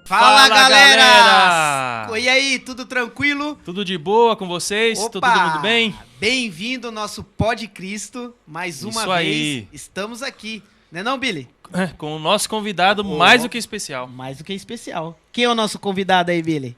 Fala, galera! galera! E aí, tudo tranquilo? Tudo de boa com vocês? Opa! Todo mundo bem? Bem-vindo ao nosso Pod Cristo. Mais uma Isso vez, aí. estamos aqui. Não é não, Billy? Com o nosso convidado mais do que especial. Mais do que especial. Quem é o nosso convidado aí, Billy?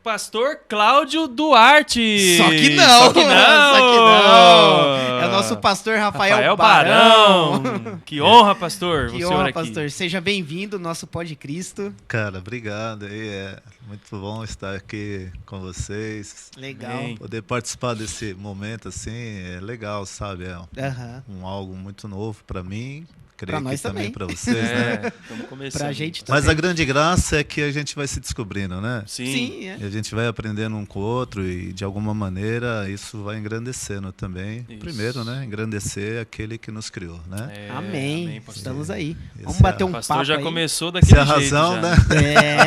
Pastor Cláudio Duarte. Só que não! Só que não! Só que não! É o nosso pastor Rafael Barão. Que honra, pastor, Que o senhor honra, aqui. pastor. Seja bem-vindo ao nosso Pod Cristo. Cara, obrigado. É muito bom estar aqui com vocês. Legal. Bem. Poder participar desse momento assim é legal, sabe? É Aham. algo muito novo para mim. Pra Creio nós que também também. para vocês, né? Estamos começando. Pra gente Mas também. a grande graça é que a gente vai se descobrindo, né? Sim. Sim, é. E a gente vai aprendendo um com o outro e de alguma maneira isso vai engrandecendo também. Isso. Primeiro, né? Engrandecer aquele que nos criou, né? É, Amém. pastor. Estamos aí. Esse Vamos é bater a- um O pastor papo já aí. começou Essa é daquele a jeito razão, já. né?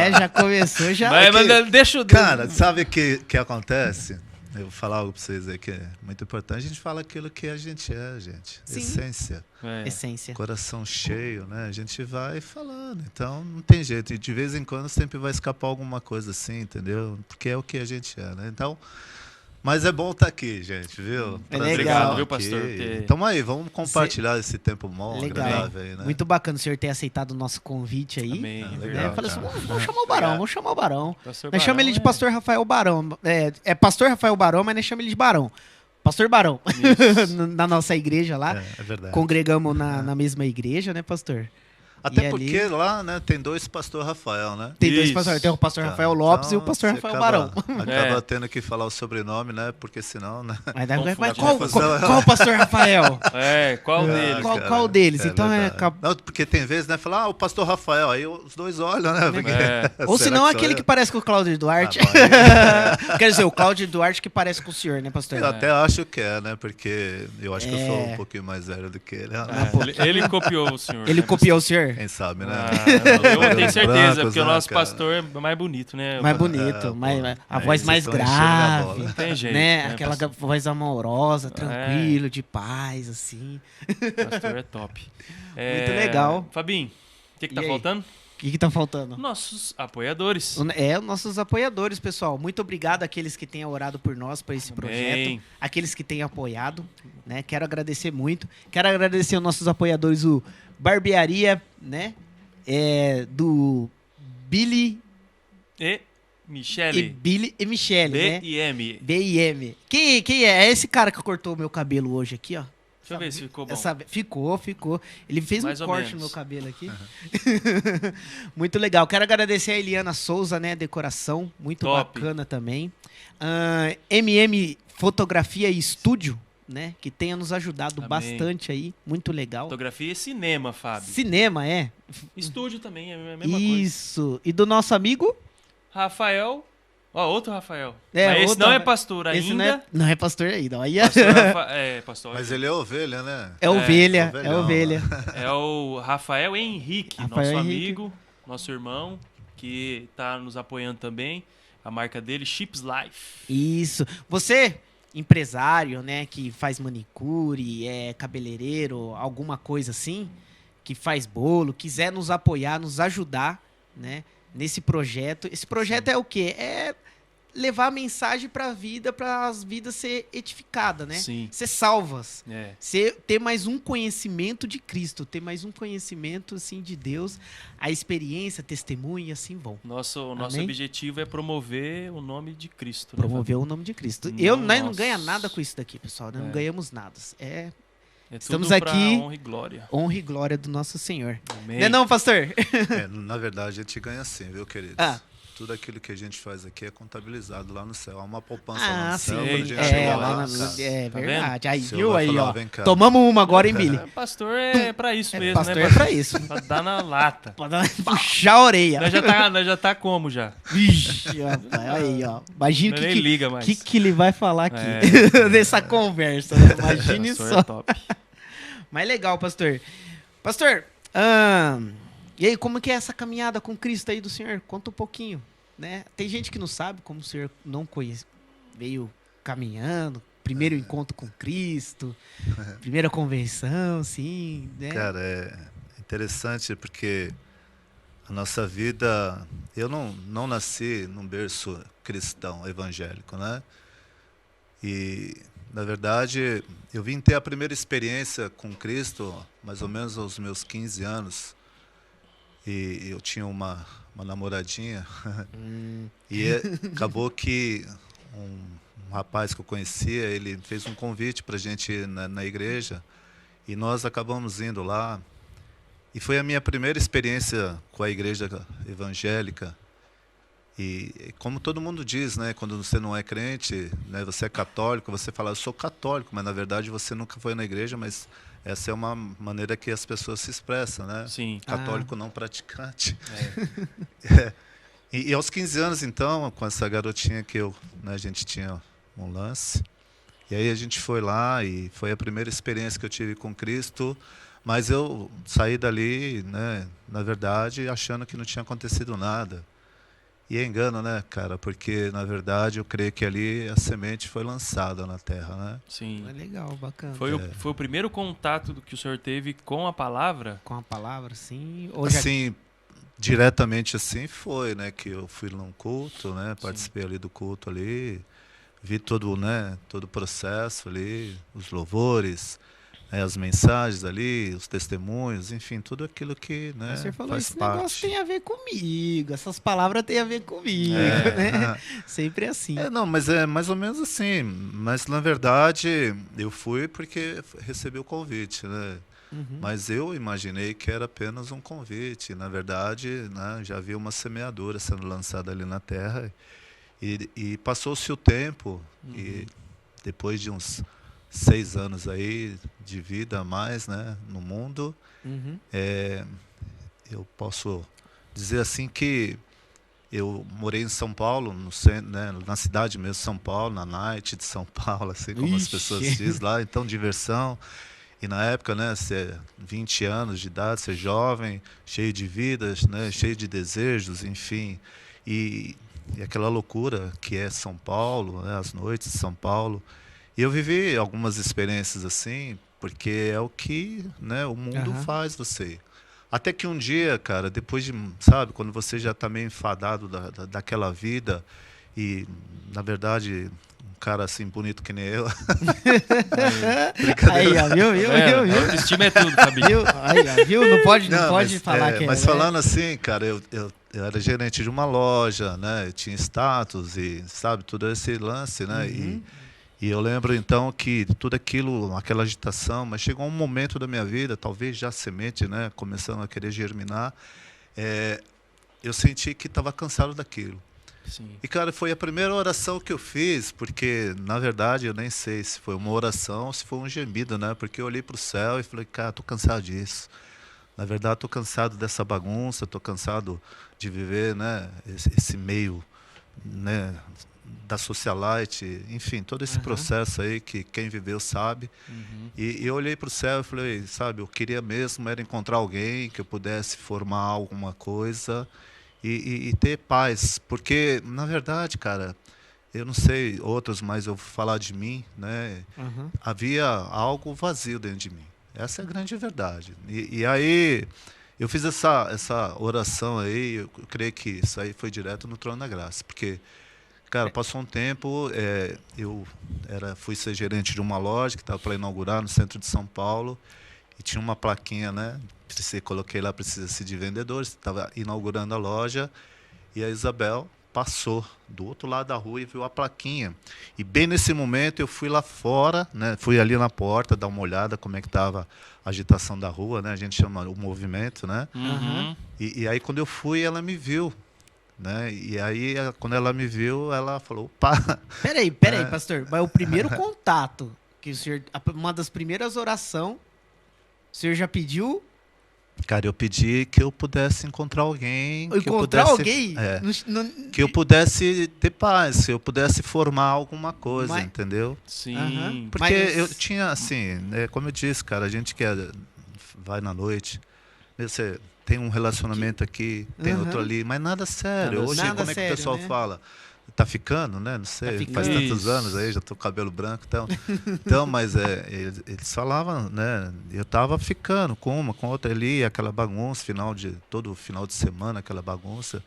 É, já começou, já. Mas deixa o... Cara, sabe o que acontece? Eu vou falar algo pra vocês aí que é muito importante. A gente fala aquilo que a gente é, gente. Sim. Essência. É. Essência. Coração cheio, né? A gente vai falando. Então, não tem jeito. E de vez em quando sempre vai escapar alguma coisa assim, entendeu? Porque é o que a gente é, né? Então... Mas é bom estar aqui, gente, viu? É Prazer legal. estar Viu, aqui. pastor? Porque- Tamo aí, vamos compartilhar esse tempo bom, Legal. agradável aí, né? Muito bacana o senhor ter aceitado o nosso convite aí. Amém. Ah, Né? legal. Falei assim, cara. vamos chamar o Barão, vamos chamar o Barão. Pastor Nós chama Barão ele de é- Pastor Rafael Barão. É Pastor Rafael Barão, mas nós chama ele de Barão. Pastor Barão. Isso. Na nossa igreja lá. É verdade. Congregamos na mesma igreja, né, pastor? Até E porque ali- lá, né, tem dois pastor Rafael, né? Tem dois Isso. pastores. Tem o pastor Tá, Rafael Lopes e o então pastor você Rafael acaba- Barão. Acaba É. tendo que falar o sobrenome, né? Porque senão, né? Mas Confunde. qual o pastor Rafael? Qual Ah, deles? Qual deles? Então é verdade. Não, porque tem vezes, né? Falar, o pastor Rafael. Aí os dois olham, né? Porque, É. Ou será senão sou aquele eu? que parece com o Cláudio Duarte. Ah, bom, Quer dizer, o Cláudio Duarte que parece com o senhor, né, pastor? eu até acho que é, né? Porque eu acho que eu sou É. um pouquinho mais velho do que ele. Ele copiou o senhor. Ele né? copiou o senhor? Quem sabe, né? Eu tenho certeza, Brancos, porque o né, nosso cara? pastor é mais bonito, né? Mais bonito, É, mais, pô. a Aí voz vocês mais estão enchendo a bola. grave, Não tem jeito. né? Aquela pastor? voz amorosa, tranquilo, de paz, assim. Pastor é top. Muito legal. Fabinho, o que tá E aí? faltando? O que tá faltando? Nossos apoiadores. Os nossos apoiadores, pessoal. Muito obrigado àqueles que têm orado por nós, por esse projeto. Amém. Aqueles que têm apoiado, né? Quero agradecer muito. Quero agradecer aos nossos apoiadores, o Barbearia, né? Do Billy E Michele. e Michele, B né? e M. B&M. Quem é? É esse cara que cortou o meu cabelo hoje aqui, ó. Deixa eu ver se ficou bom. Ficou. Ele fez Mais um ou corte menos. no meu cabelo aqui. Muito legal. Quero agradecer a Eliana Souza, né? Decoração. Muito Top. bacana também. MM Fotografia e Estúdio, né? Que tenha nos ajudado Amém. bastante aí. Muito legal. Fotografia e cinema, Fábio. Cinema, é? Estúdio também, é a mesma coisa. Isso. E do nosso amigo? Rafael. Ó, outro Rafael. É, Mas esse outro não é Rafael. pastor ainda. Esse não é pastor ainda. Aí Pastor pastor. Mas ele é ovelha, né? é ovelha. É ovelhão, ovelha. É o Rafael Henrique, Rafael nosso Henrique. amigo, nosso irmão, que tá nos apoiando também. A marca dele, Chips Life. Isso. Você, empresário, né, que faz manicure, é cabeleireiro, alguma coisa assim, que faz bolo, quiser nos apoiar, nos ajudar, né, nesse projeto. Esse projeto é o quê? É levar a mensagem para a vida, para as vidas ser edificadas, né? Sim. Ser salvas. É. Ter mais um conhecimento de Cristo, ter mais um conhecimento assim de Deus, a experiência, testemunho e assim vão. Nosso Amém? objetivo é promover o nome de Cristo. né, Promover o nome de Cristo. Não Nós não nós. ganha nada com isso daqui, pessoal. Nós não É. ganhamos nada. É Fábio? É Estamos tudo pra aqui- honra e glória. honra e glória do nosso Senhor. Amém. Não é não, pastor? Na verdade, a gente ganha sim, viu, queridos? Ah. Tudo aquilo que a gente faz aqui é contabilizado lá no céu. Há uma poupança lá Ah, no sim. céu pra gente É, chegar lá lá. na- cara. é Tá verdade. Aí, O senhor viu vai aí, falar, ó. vem cá. Tomamos uma agora, hein, Billy? Pastor é pra isso mesmo, Pastor né? é pra isso. Pra dar na lata. Pra dar- puxar a orelha. Nós já tá como já? Vixe, rapaz, aí, ó. Imagina o Nós nem liga mais. que ele vai falar aqui É. nessa conversa. Né? Imagine Pastor só. é top. Mas legal, pastor. Pastor, e aí, como que é essa caminhada com Cristo aí do senhor? Conta um pouquinho, né? Tem gente que não sabe como o senhor não conhece, veio caminhando, primeiro encontro com Cristo, primeira conversão, sim, né? Cara, é interessante porque A nossa vida... Eu não nasci num berço cristão, evangélico, né? E, na verdade, eu vim ter a primeira experiência com Cristo mais ou menos aos meus 15 anos. E eu tinha uma namoradinha. E acabou que um rapaz que eu conhecia, ele fez um convite para a gente ir na igreja. E nós acabamos indo lá. E foi a minha primeira experiência com a igreja evangélica. E como todo mundo diz, né, quando você não é crente, né, você é católico, você fala, eu sou católico, mas na verdade você nunca foi na igreja, mas essa é uma maneira que as pessoas se expressam, né? Sim. Católico não praticante. É. E aos 15 anos, então, com essa garotinha que a gente tinha um lance. E aí a gente foi lá e foi a primeira experiência que eu tive com Cristo. Mas eu saí dali, né, na verdade, achando que não tinha acontecido nada. E é engano, né, cara? Porque, na verdade, eu creio que ali a semente foi lançada na terra, né? Sim. É legal, bacana. Foi o primeiro contato que o senhor teve com a palavra? Com a palavra, sim. Ou já... Assim, diretamente assim foi, né? Que eu fui num culto, né? Participei ali do culto ali. Vi todo, né, todo o processo ali, os louvores, as mensagens ali, os testemunhos, enfim, tudo aquilo que, né, Você falou, faz esse parte. negócio tem a ver comigo, essas palavras têm a ver comigo, né? Sempre assim. Não, mas é mais ou menos assim. Mas, na verdade, eu fui porque recebi o convite, né? Uhum. Mas eu imaginei que era apenas um convite. Na verdade, né, já havia uma semeadura sendo lançada ali na terra. E passou-se o tempo, e depois de uns 6 anos aí de vida a mais, né, no mundo, eu posso dizer assim que eu morei em São Paulo, no centro, né, na cidade mesmo, São Paulo, na Night de São Paulo, assim como as pessoas dizem lá, então diversão. E na época, né, ser 20 anos de idade, ser jovem, cheio de vidas, né, cheio de desejos, enfim. E aquela loucura que é São Paulo, né, as noites de São Paulo. E eu vivi algumas experiências assim, porque é o que, né, o mundo faz você. Até que um dia, cara, depois de, sabe, quando você já está meio enfadado daquela vida, e, na verdade, um cara assim bonito que nem eu. Aí, ó, viu? Autoestima é tudo, Fabinho. Aí, ó, viu? Não pode falar que é. Mas falando assim, cara, eu era gerente de uma loja, né? Eu tinha status e, sabe, todo esse lance, né? E eu lembro, então, que tudo aquilo, aquela agitação, mas chegou um momento da minha vida, talvez já semente, né? Começando a querer germinar, eu senti que estava cansado daquilo. Sim. E, cara, foi a primeira oração que eu fiz, porque, na verdade, eu nem sei se foi uma oração ou se foi um gemido, né? Porque eu olhei para o céu e falei, cara, estou cansado disso. Na verdade, estou cansado dessa bagunça, estou cansado de viver, né, esse meio, né, da socialite, enfim, todo esse processo aí que quem viveu sabe. E eu olhei para o céu e falei, sabe, eu queria mesmo era encontrar alguém que eu pudesse formar alguma coisa e ter paz. Porque, na verdade, cara, eu não sei outros, mas eu vou falar de mim, né, havia algo vazio dentro de mim. Essa é a grande verdade. E aí, eu fiz essa oração aí, eu creio que isso aí foi direto no trono da graça. Porque, cara, passou um tempo, eu fui ser gerente de uma loja que estava para inaugurar no centro de São Paulo. E tinha uma plaquinha, né? Coloquei lá, precisa-se de vendedores. Estava inaugurando a loja. E a Isabel passou do outro lado da rua e viu a plaquinha. E bem nesse momento eu fui lá fora, né? Fui ali na porta dar uma olhada como é que estava a agitação da rua, né? A gente chama o movimento, né? E aí quando eu fui, ela me viu, né? E aí quando ela me viu, ela falou, opa! Peraí, pastor. Mas o primeiro contato, que o senhor, uma das primeiras orações, o senhor já pediu? Cara, eu pedi que eu pudesse encontrar alguém. Alguém? Que eu pudesse ter paz, que eu pudesse formar alguma coisa, entendeu? Sim. Porque eu tinha, assim, né, como eu disse, cara, a gente vai na noite, você tem um relacionamento aqui, tem outro ali, mas nada sério. Hoje, como é que o pessoal fala? tá ficando, né? Não sei, ficando. faz tantos Isso. anos aí, já tô com cabelo branco, então mas eles falavam, né? Eu tava ficando com uma, com outra ali, aquela bagunça, todo final de semana, aquela bagunça,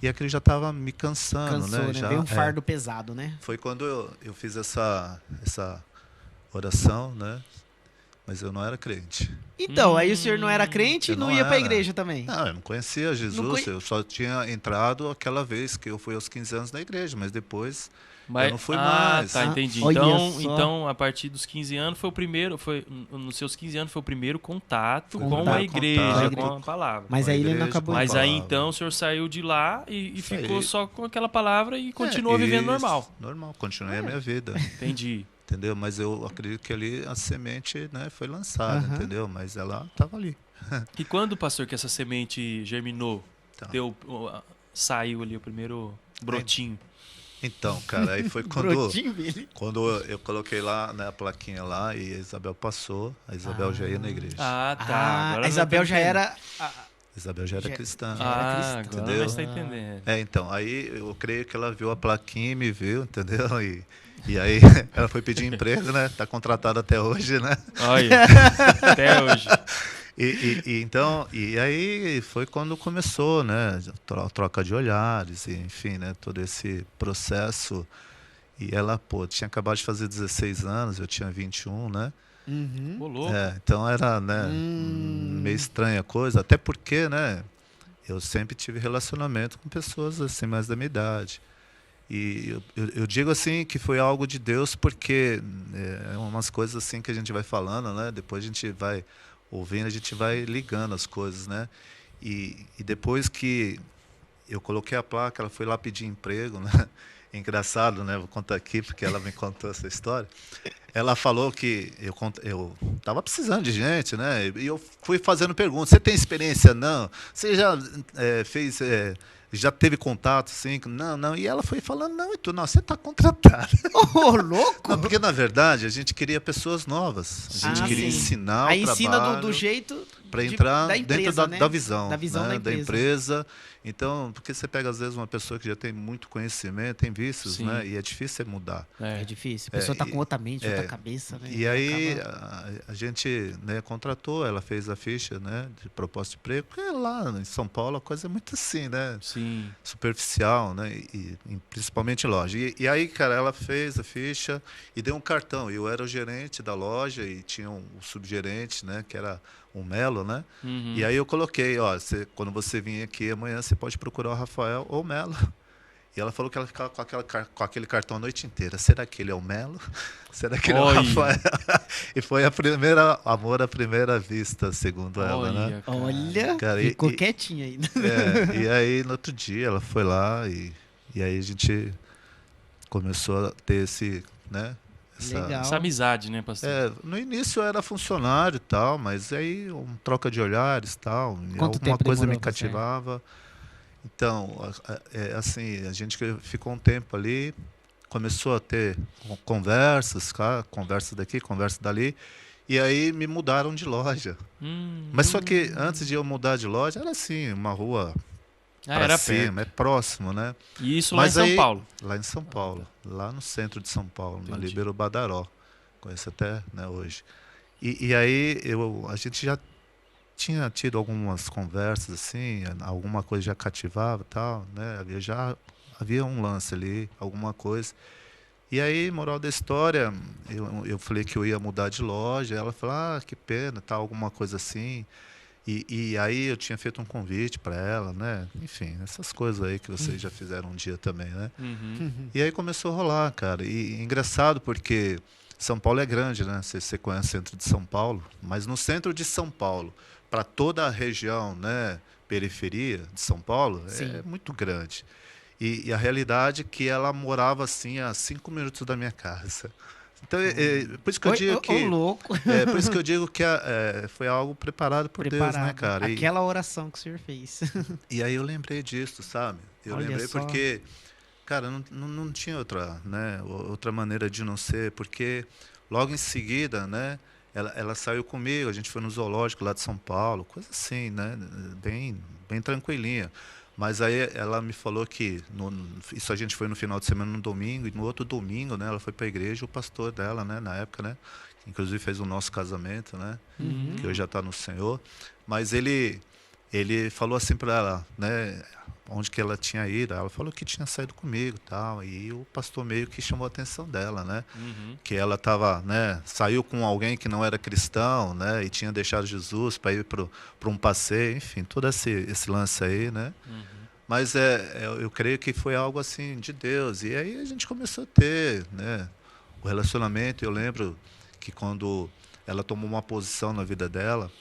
e aquilo já tava me cansando, Cansou, né? Já, Veio um fardo pesado, né? foi quando eu fiz essa oração, né? Mas eu não era crente. Então, aí o senhor não era crente e Eu não não ia pra era. igreja também. Não, eu não conhecia Jesus, eu só tinha entrado aquela vez que eu fui aos 15 anos na igreja, mas depois eu não fui mais. Tá, entendi. olha Então, a partir dos 15 anos foi o primeiro, nos seus 15 anos foi o primeiro contato com a Contato, igreja, contato. com a palavra. Mas Com a aí ele não igreja, acabou. com a Mas aí palavra. então o senhor saiu de lá e Saí. ficou só com aquela palavra e continuou vivendo Isso, normal. Normal, continuei a minha vida, Entendi. entendeu? Mas eu acredito que ali a semente, né, foi lançada, Aham. entendeu? Mas ela estava ali. E quando, pastor, que essa semente germinou? Então. Saiu ali o primeiro brotinho. Então, cara, aí foi Brotinho, Billy. quando eu coloquei lá, né, a plaquinha lá e a Isabel passou, a Isabel já ia na igreja. Ah, tá. Ah, Agora a Isabel nós já estamos era. A Isabel já era Já- cristã. já era cristã, agora entendeu? nós tá entendendo. Então, aí eu creio que ela viu a plaquinha e me viu, entendeu? E aí ela foi pedir emprego, né? Tá contratada até hoje, né? Olha, até hoje. Então, e aí foi quando começou, né? Troca de olhares, e, enfim, né? Todo esse processo. E ela, pô, tinha acabado de fazer 16 anos, eu tinha 21, né? Uhum. Ô, louco. Então era, né? Meio estranha a coisa, até porque, né? Eu sempre tive relacionamento com pessoas assim, mais da minha idade. E eu digo assim que foi algo de Deus porque é umas coisas assim que a gente vai falando, né? Depois a gente vai ouvindo, a gente vai ligando as coisas, né? E depois que eu coloquei a placa, ela foi lá pedir emprego, né? Engraçado, né? Vou contar aqui porque ela me contou essa história. Ela falou que eu estava precisando de gente, né? E eu fui fazendo perguntas. Você tem experiência? Não. Você já fez... já teve contato, sim? Não. E ela foi falando, não, e tu, não, você está contratada. Ô, louco! Não, porque, na verdade, a gente queria pessoas novas. A gente queria sim. ensinar Aí o ensina trabalho do jeito para de- entrar da dentro empresa, da, né? da visão, Da visão né, da da empresa. empresa. Então, porque você pega, às vezes, uma pessoa que já tem muito conhecimento, tem vícios, Sim. né? E é difícil você mudar. É difícil. A pessoa tá com outra mente, outra cabeça, né? E aí Acaba- a gente, né, contratou, ela fez a ficha, né, de proposta de emprego, porque lá em São Paulo a coisa é muito assim, né, Sim. superficial, né, e principalmente loja. E aí, cara, ela fez a ficha e deu um cartão. Eu era o gerente da loja e tinha o subgerente, né, que era o Melo, né. Uhum. E aí eu coloquei, ó, quando você vir aqui amanhã, você pode procurar o Rafael ou o Melo. E ela falou que ela ficava com aquele cartão a noite inteira. Será que ele é o Melo? Será que ele é o Olha. Rafael? E foi amor à primeira vista, segundo ela, né? Olha, Olha, Cara, ficou quietinha ainda. E aí, no outro dia, ela foi lá e aí a gente começou a ter esse, né? Legal. essa amizade, né, pastor? No início eu era funcionário e tal, mas aí troca de olhares e tal. E Quanto alguma tempo coisa me demorou pra você? cativava. Então, assim, a gente ficou um tempo ali, começou a ter conversas, conversa daqui, conversa dali, e aí me mudaram de loja. Mas só que antes de eu mudar de loja, era assim, uma rua pra era cima, é próximo, né? E isso Mas lá em aí- São Paulo. Lá em São Paulo, lá no centro de São Paulo, na Entendi. Libero Badaró. Conheço até, né, hoje. E aí a gente já tinha tido algumas conversas assim, alguma coisa já cativava e tal, né? Havia um lance ali, alguma coisa. E aí, moral da história, eu falei que eu ia mudar de loja, ela falou, que pena, tal, alguma coisa assim. E aí eu tinha feito um convite para ela, né? Enfim, essas coisas aí que vocês já fizeram um dia também, né? Uhum. E aí começou a rolar, cara. E engraçado porque São Paulo é grande, né? Você conhece o centro de São Paulo, mas no centro de São Paulo, para toda a região, né, periferia de São Paulo, Sim. é muito grande. E a realidade é que ela morava assim a 5 minutos da minha casa. Então, por isso que eu digo que Ô, louco. por isso que eu digo que foi algo preparado por Deus, né, cara? Aquela oração que o senhor fez. E aí eu lembrei disso, sabe? Eu Olha lembrei só. porque, cara, não tinha outra, né, outra maneira de não ser, porque logo em seguida, né, ela saiu comigo, a gente foi no zoológico lá de São Paulo, coisa assim, né, bem tranquilinha. Mas aí ela me falou que isso a gente foi no final de semana, no domingo, e no outro domingo, né, ela foi para a igreja, o pastor dela, né, na época, né, que inclusive fez o nosso casamento, né, que hoje já está no Senhor, mas ele falou assim para ela, né, onde que ela tinha ido. Ela falou que tinha saído comigo, tal, e o pastor meio que chamou a atenção dela, né, que ela estava, né, saiu com alguém que não era cristão, né, e tinha deixado Jesus para ir para um passeio, enfim, todo esse lance aí, né. Mas eu creio que foi algo assim de Deus. E aí a gente começou a ter, né, o relacionamento. Eu lembro que quando ela tomou uma posição na vida dela,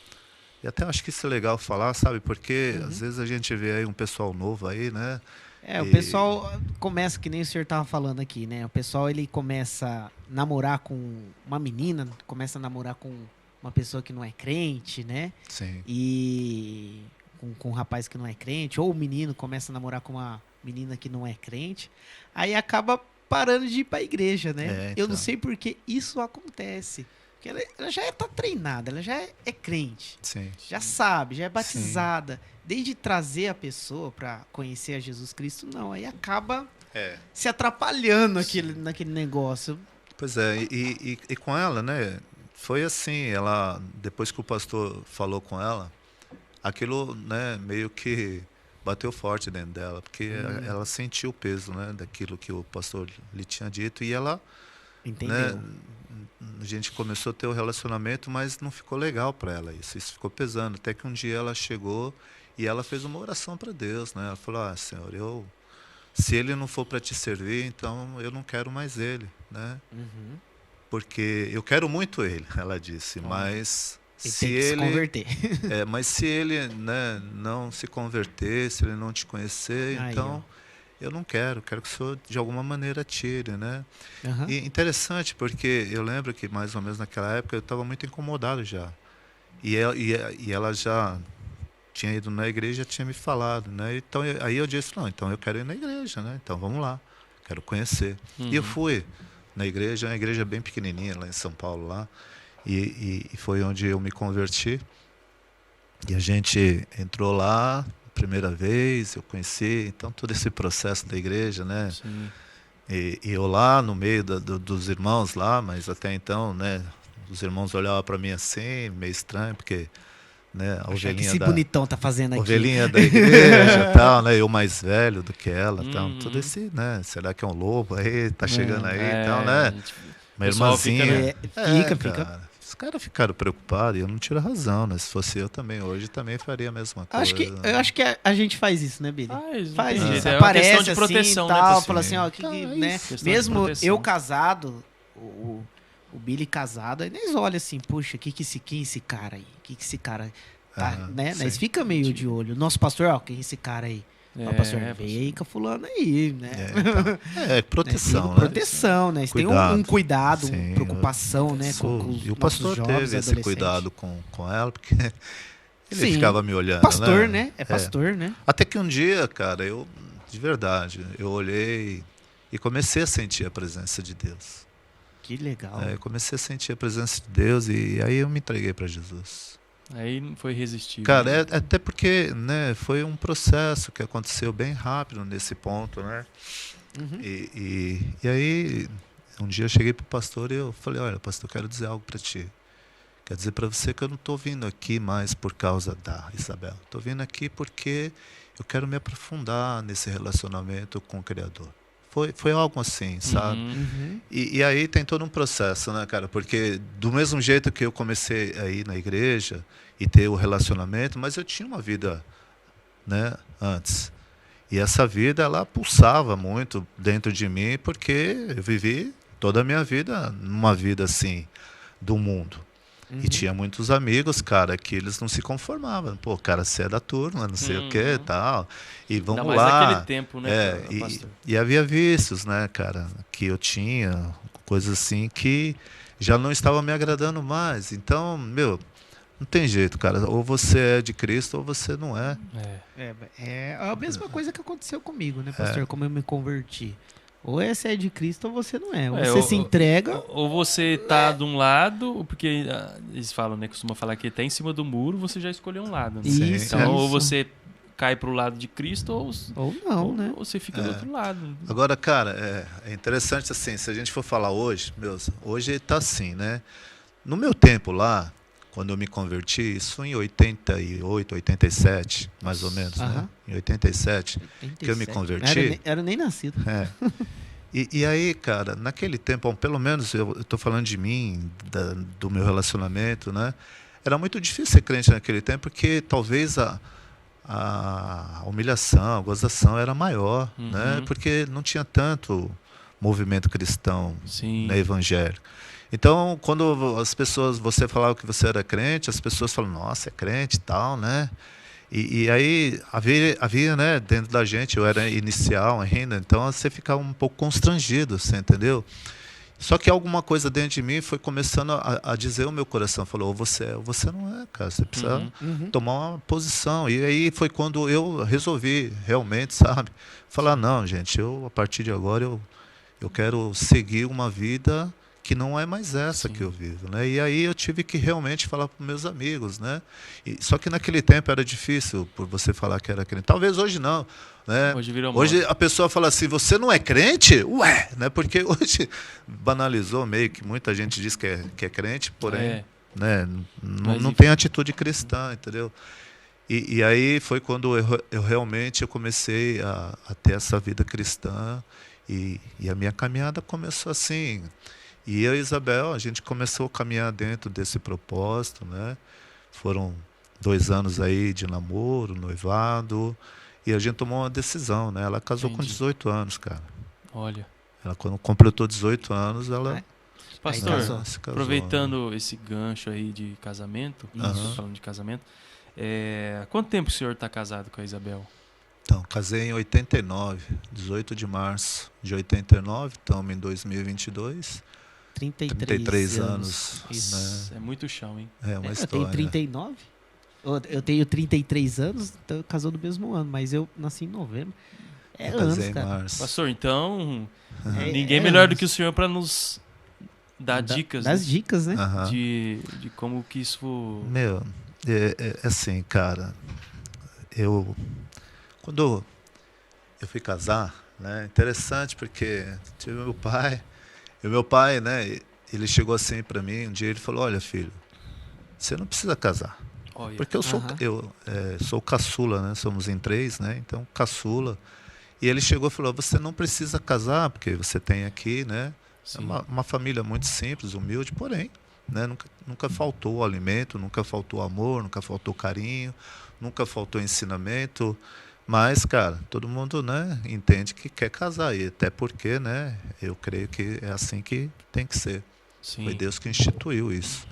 e até acho que isso é legal falar, sabe? Porque às vezes a gente vê aí um pessoal novo aí, né? O pessoal começa, que nem o senhor estava falando aqui, né? O pessoal, ele começa a namorar com uma menina, começa a namorar com uma pessoa que não é crente, né? Sim. E com um rapaz que não é crente, ou o menino começa a namorar com uma menina que não é crente, aí acaba parando de ir para a igreja, né? Eu não sei por que isso acontece. Porque ela já tá treinada, ela já é crente. Sim. Já sabe, já é batizada. Sim. Desde trazer a pessoa para conhecer a Jesus Cristo, não. Aí acaba se atrapalhando naquele negócio. Pois é, e com ela, né? Foi assim, ela, depois que o pastor falou com ela, aquilo, né, meio que bateu forte dentro dela, porque ela sentiu o peso, né, daquilo que o pastor lhe tinha dito, e ela, entendeu, né, a gente começou a ter o relacionamento, mas não ficou legal para ela isso ficou pesando, até que um dia ela chegou e ela fez uma oração para Deus, né, ela falou, Senhor, se ele não for para te servir, então eu não quero mais ele, né, porque eu quero muito ele, ela disse, mas se converter. Mas se ele, né, não se converter, se ele não te conhecer, então eu não quero que o senhor de alguma maneira tire, né? E interessante, porque eu lembro que mais ou menos naquela época eu estava muito incomodado já. E ela já tinha ido na igreja, tinha me falado, né? Então aí eu disse, não, então eu quero ir na igreja, né? Então vamos lá, quero conhecer. E eu fui na igreja, uma igreja bem pequenininha lá em São Paulo, lá. E foi onde eu me converti. E a gente entrou lá, primeira vez, eu conheci, então todo esse processo da igreja, né? Sim. E eu lá no meio dos irmãos lá, mas até então, né? Os irmãos olhavam para mim assim, meio estranho, porque, né? A ovelhinha que esse bonitão tá fazendo aqui. Ovelhinha da igreja, tal, né? Eu mais velho do que ela, tal. Todo esse, né? Será que é um lobo aí? Tá chegando aí, tal, né? Uma irmãzinha. Fica. Os caras ficaram preocupados e eu não tiro a razão, né? Se fosse eu também hoje, também faria a mesma coisa. Eu acho que a gente faz isso, né, Billy? Faz isso. É uma aparece questão de proteção, assim, tal, né? Fala assim, ó, né? Mesmo eu casado, o Billy casado, aí eles olham assim, puxa, quem é esse cara aí? Que esse cara tá, né? Nós fica meio de olho. Nosso pastor, ó, quem é esse cara aí? O pastor veio aí com a fulana aí, né? Proteção, né? Proteção, né? Tem um cuidado, sim, uma preocupação, né? Com os e o pastor teve esse cuidado com ela, porque ele ficava me olhando. Pastor, né? É pastor, né? Até que um dia, cara, de verdade, eu olhei e comecei a sentir a presença de Deus. Que legal. Eu comecei a sentir a presença de Deus e aí eu me entreguei para Jesus. Aí não foi irresistível. Cara, até porque, né, foi um processo que aconteceu bem rápido nesse ponto, né? E aí, um dia eu cheguei pro pastor e eu falei, olha, pastor, eu quero dizer algo para ti. Quero dizer para você que eu não estou vindo aqui mais por causa da Isabel. Estou vindo aqui porque eu quero me aprofundar nesse relacionamento com o Criador. Foi algo assim, sabe? E aí tem todo um processo, né, cara? Porque do mesmo jeito que eu comecei a ir na igreja e ter o relacionamento, mas eu tinha uma vida, né, antes. E essa vida, ela pulsava muito dentro de mim, porque eu vivi toda a minha vida numa vida assim, do mundo. E tinha muitos amigos, cara, que eles não se conformavam. Pô, cara, você é da turma, não sei o que e tal. E vamos ainda lá. Mais naquele tempo, né, pastor? E havia vícios, né, cara, que eu tinha, coisas assim que já não estavam me agradando mais. Então, não tem jeito, cara. Ou você é de Cristo ou você não é. É a mesma coisa que aconteceu comigo, né, pastor? Como eu me converti. Ou você é de Cristo ou você não é. Ou você se entrega... Ou você tá de um lado, porque eles falam, né? Costuma falar que tá em cima do muro, você já escolheu um lado. Né? Isso, então, ou você cai pro lado de Cristo Ou não, né? ou você fica do outro lado. Agora, cara, é interessante assim, se a gente for falar hoje, hoje tá assim, né? No meu tempo lá, quando eu me converti, isso em 88, 87, mais ou menos, né? Em 87, que eu me 87. converti. Era nem nascido. É. E aí, cara, naquele tempo, pelo menos eu tô falando de mim, do meu relacionamento, né? Era muito difícil ser crente naquele tempo, porque talvez a humilhação, a gozação era maior, né? Porque não tinha tanto movimento cristão, Sim. né, evangélico. Então, quando as pessoas, você falava que você era crente, as pessoas falam, nossa, é crente e tal, né? E aí havia, né, dentro da gente, eu era inicial ainda, então você ficava um pouco constrangido, você entendeu? Só que alguma coisa dentro de mim foi começando a dizer o meu coração, falou, ou você não é, cara, você precisa tomar uma posição. E aí foi quando eu resolvi realmente, sabe, falar, não, gente, a partir de agora eu quero seguir uma vida que não é mais essa que eu vivo, né? E aí eu tive que realmente falar para meus amigos, né? Só que naquele tempo era difícil por você falar que era crente. Talvez hoje não, né? Hoje a pessoa fala assim, você não é crente? Ué, né? Porque hoje banalizou meio que muita gente diz que é crente, porém, né? Não tem atitude cristã, entendeu? E aí foi quando eu realmente comecei a ter essa vida cristã e a minha caminhada começou assim. E eu e Isabel, a gente começou a caminhar dentro desse propósito, né? Foram 2 anos aí de namoro, noivado, e a gente tomou uma decisão, né? Ela casou com 18 anos, cara. Olha. Ela, quando completou 18 anos, ela... Pastor, se casou, aproveitando esse gancho aí de casamento, falando de casamento, quanto tempo o senhor está casado com a Isabel? Então, casei em 89, 18 de março de 89, estamos em 2022. 33 anos. Isso. Né? É muito chão, hein? É uma história. Eu tenho 39. Eu tenho 33 anos, então casou no mesmo ano, mas eu nasci em novembro. Anos, cara. Março. Pastor, então, ninguém melhor do que o senhor para nos dar dicas. Das dicas, né? De como que isso... Meu, assim, cara, quando eu fui casar, né, interessante porque tive meu pai... E o meu pai, né, ele chegou assim para mim, um dia ele falou, olha, filho, você não precisa casar. Porque eu sou caçula, né, somos em 3, né, então caçula. E ele chegou e falou, você não precisa casar, porque você tem aqui, né, uma família muito simples, humilde, porém, né, nunca faltou alimento, nunca faltou amor, nunca faltou carinho, nunca faltou ensinamento. Mas, cara, todo mundo, né, entende que quer casar. E até porque, né, eu creio que é assim que tem que ser. Sim. Foi Deus que instituiu isso.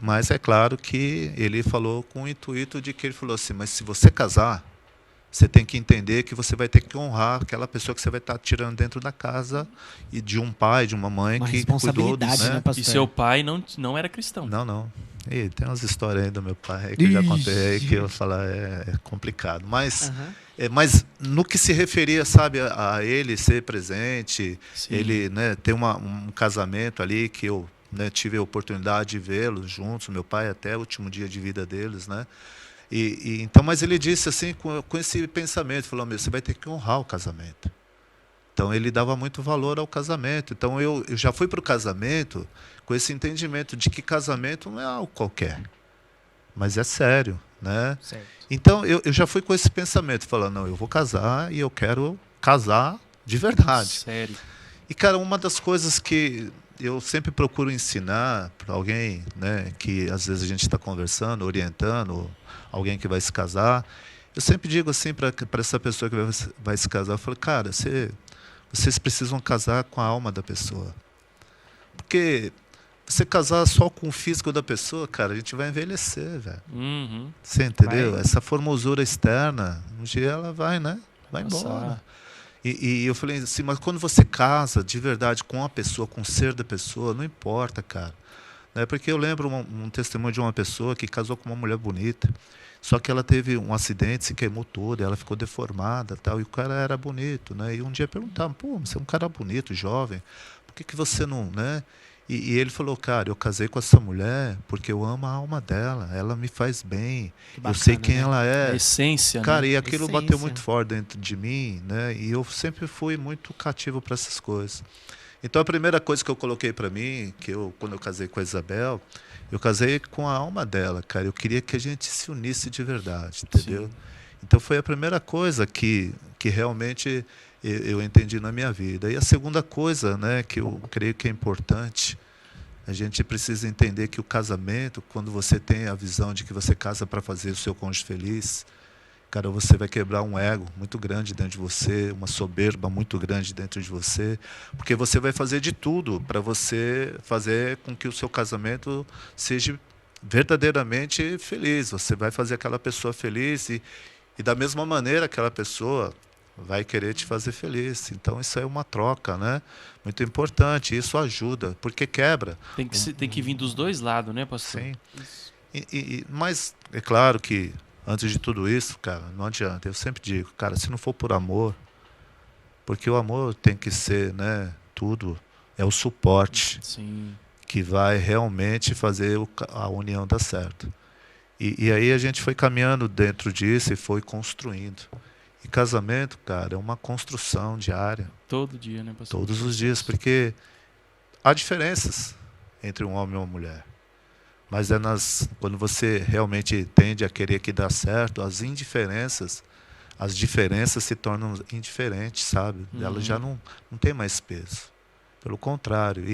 Mas é claro que ele falou com o intuito de que ele falou assim, mas se você casar, você tem que entender que você vai ter que honrar aquela pessoa que você vai estar tirando dentro da casa e de um pai, de uma mãe que cuidou dos, né? E seu pai não era cristão. Não. E tem umas histórias aí do meu pai que eu já contei aí que eu vou falar é complicado. Mas, mas no que se referia, sabe, a ele ser presente, ele, né, ter um casamento ali que eu, né, tive a oportunidade de vê-los juntos, meu pai até o último dia de vida deles, né? Então, mas ele disse assim, com esse pensamento, falou, você vai ter que honrar o casamento. Então ele dava muito valor ao casamento. Então eu já fui para o casamento com esse entendimento de que casamento não é algo qualquer, mas é sério, né? Certo. Então eu já fui com esse pensamento, falando, não, eu vou casar e eu quero casar de verdade. Sério. E, cara, uma das coisas que eu sempre procuro ensinar para alguém, né, que às vezes a gente está conversando, orientando, alguém que vai se casar, eu sempre digo assim para essa pessoa que vai se casar, eu falo, cara, vocês precisam casar com a alma da pessoa. Porque você casar só com o físico da pessoa, cara, a gente vai envelhecer, velho. Você entendeu? Essa formosura externa, um dia ela vai, né? Vai embora. E eu falei assim, mas quando você casa de verdade com a pessoa, com o ser da pessoa, não importa, cara. Né? Porque eu lembro um testemunho de uma pessoa que casou com uma mulher bonita, só que ela teve um acidente, se queimou toda, ela ficou deformada, tal, e o cara era bonito, né? E um dia perguntavam, pô, você é um cara bonito, jovem, por que você não, né? E ele falou, cara, eu casei com essa mulher porque eu amo a alma dela, ela me faz bem, Bacana, eu sei quem né? ela é. A essência, Cara, né? e aquilo Essência. bateu muito forte dentro de mim, né? E eu sempre fui muito cativo para essas coisas. Então a primeira coisa que eu coloquei para mim, quando eu casei com a Isabel, eu casei com a alma dela, cara. Eu queria que a gente se unisse de verdade, entendeu? Sim. Então foi a primeira coisa que realmente eu entendi na minha vida. E a segunda coisa, né, que eu creio que é importante, a gente precisa entender que o casamento, quando você tem a visão de que você casa para fazer o seu cônjuge feliz, cara, você vai quebrar um ego muito grande dentro de você, uma soberba muito grande dentro de você, porque você vai fazer de tudo para você fazer com que o seu casamento seja verdadeiramente feliz. Você vai fazer aquela pessoa feliz e da mesma maneira aquela pessoa vai querer te fazer feliz. Então isso é uma troca, né? Muito importante. Isso ajuda, porque quebra. Tem que vir dos dois lados, né, pastor? Sim. Mas é claro que antes de tudo isso, cara, não adianta. Eu sempre digo, cara, se não for por amor, porque o amor tem que ser, né? Tudo é o suporte. Sim. Que vai realmente fazer a união dar certo. E aí a gente foi caminhando dentro disso e foi construindo. E casamento, cara, é uma construção diária. Todo dia, né, pastor? Todos os dias, porque há diferenças entre um homem e uma mulher. Mas quando você realmente tende a querer que dá certo, as diferenças se tornam indiferentes, sabe? Elas já não tem mais peso. Pelo contrário.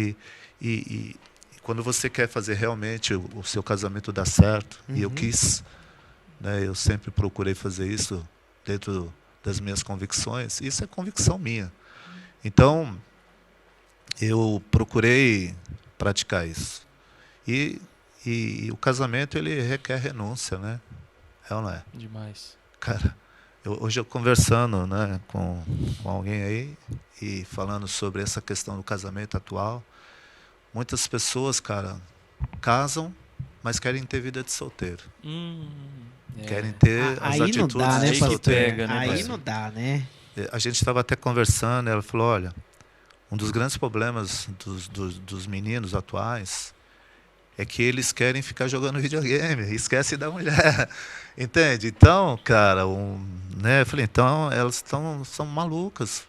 E quando você quer fazer realmente o seu casamento dar certo, e eu quis, né, eu sempre procurei fazer isso dentro das minhas convicções, isso é convicção minha. Então, eu procurei praticar isso. E o casamento, ele requer renúncia, né? É ou não é? Demais. Cara, hoje eu conversando, né, com alguém aí e falando sobre essa questão do casamento atual, muitas pessoas, cara, casam, mas querem ter vida de solteiro. Querem ter as aí atitudes não dá, né, de pastor? solteiro. né, Aí pastor? não dá, né? A gente estava até conversando, ela falou, olha, um dos grandes problemas dos meninos atuais é que eles querem ficar jogando videogame, esquece da mulher, entende? Então, cara, né, eu falei, então elas são malucas,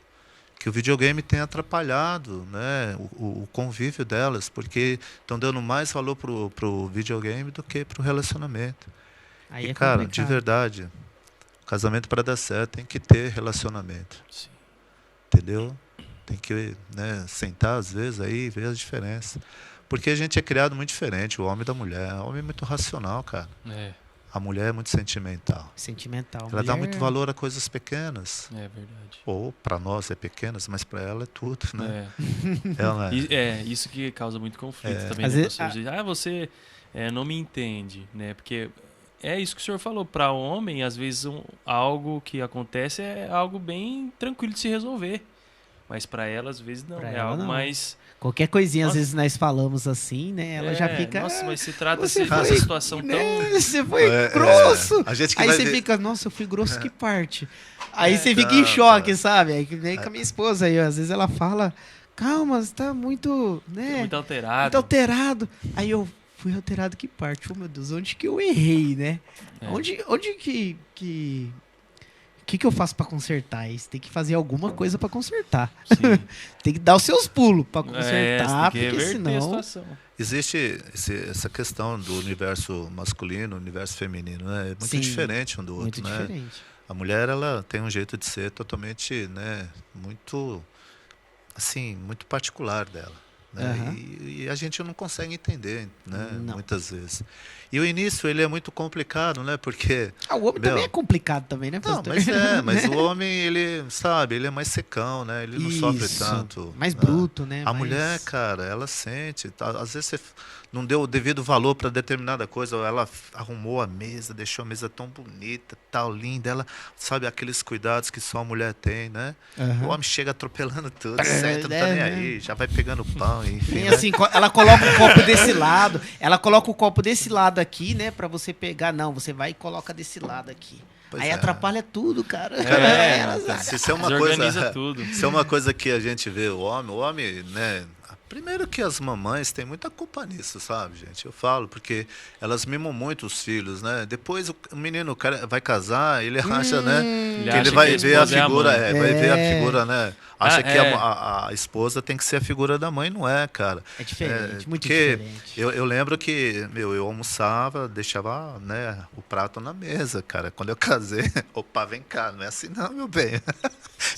que o videogame tem atrapalhado, né, o convívio delas, porque estão dando mais valor pro videogame do que pro relacionamento. Aí E, é cara, complicado. de verdade, o casamento para dar certo tem que ter relacionamento, Sim. entendeu? Tem que, né, sentar às vezes aí e ver as diferenças. Porque a gente é criado muito diferente, o homem da mulher. O homem é muito racional, cara. É A mulher é muito sentimental. Sentimental. Ela dá Mulher- muito valor a coisas pequenas. verdade. Ou para nós é pequenas, mas para ela é tudo, né? É. Ela Isso que causa muito conflito também, Às né, vezes- pastor? Você não me entende, né? Porque é isso que o senhor falou. Para homem, às vezes, algo que acontece é algo bem tranquilo de se resolver. Mas para ela, às vezes, não. Pra É ela, algo não. mais... Qualquer coisinha, às Nossa. vezes nós falamos assim, né? Ela já fica. Nossa, mas se trata você dessa foi, situação né? tão... Você foi grosso. A gente que Aí vai você ver- fica, nossa, eu fui grosso que parte. Aí você fica em Não, choque, cara. sabe? Aí que nem com a minha esposa aí, ó, às vezes ela fala, calma, você tá muito, né? Muito alterado. Muito alterado. Aí eu fui alterado que parte. Oh, meu Deus, onde que eu errei, né? É. Onde que eu faço pra consertar? Aí você tem que fazer alguma coisa pra consertar. Sim. Tem que dar os seus pulos pra Você consertar, tem que porque reverter a senão... situação. Existe essa questão do universo masculino, universo feminino, né? É muito Sim, diferente um do muito outro, né? diferente. A mulher, ela tem um jeito de ser totalmente, né, muito, assim, muito particular dela, né? Aham. E a gente não consegue entender, né, Não. muitas vezes. E o início, ele é muito complicado, né, porque... Ah, o homem Meu, também é complicado também, né, Não, pastor? mas o homem, ele, sabe, ele é mais secão, né? Ele não sofre Isso. tanto. Mais né? bruto, né? A Mais- mulher, cara, ela sente. Às vezes você não deu o devido valor para determinada coisa. Ela arrumou a mesa, deixou a mesa tão bonita, tal, linda. Ela sabe aqueles cuidados que só a mulher tem, né? Aham. O homem chega atropelando tudo, senta, não tá nem né? aí, já vai pegando pão, enfim. Bem né? assim, ela coloca o copo desse lado, ela coloca o copo desse lado aqui, né, pra você pegar. Não, você vai e coloca desse lado aqui. Pois Aí é. atrapalha tudo, cara. É, Se isso é uma Desorganiza coisa, tudo. se é uma coisa que a gente vê o homem, né, Primeiro que as mamães têm muita culpa nisso, sabe, gente? Eu falo, porque elas mimam muito os filhos, né? Depois o menino vai casar, ele acha, né? Ele Que acha ele vai que a ver a esposa é a figura, mãe. vai ver a figura, né? Acha Ah, que é. a esposa tem que ser a figura da mãe, não é, cara? É diferente, muito Porque diferente. eu lembro que, eu almoçava, deixava, né, o prato na mesa, cara. Quando eu casei, opa, vem cá, não é assim não, meu bem.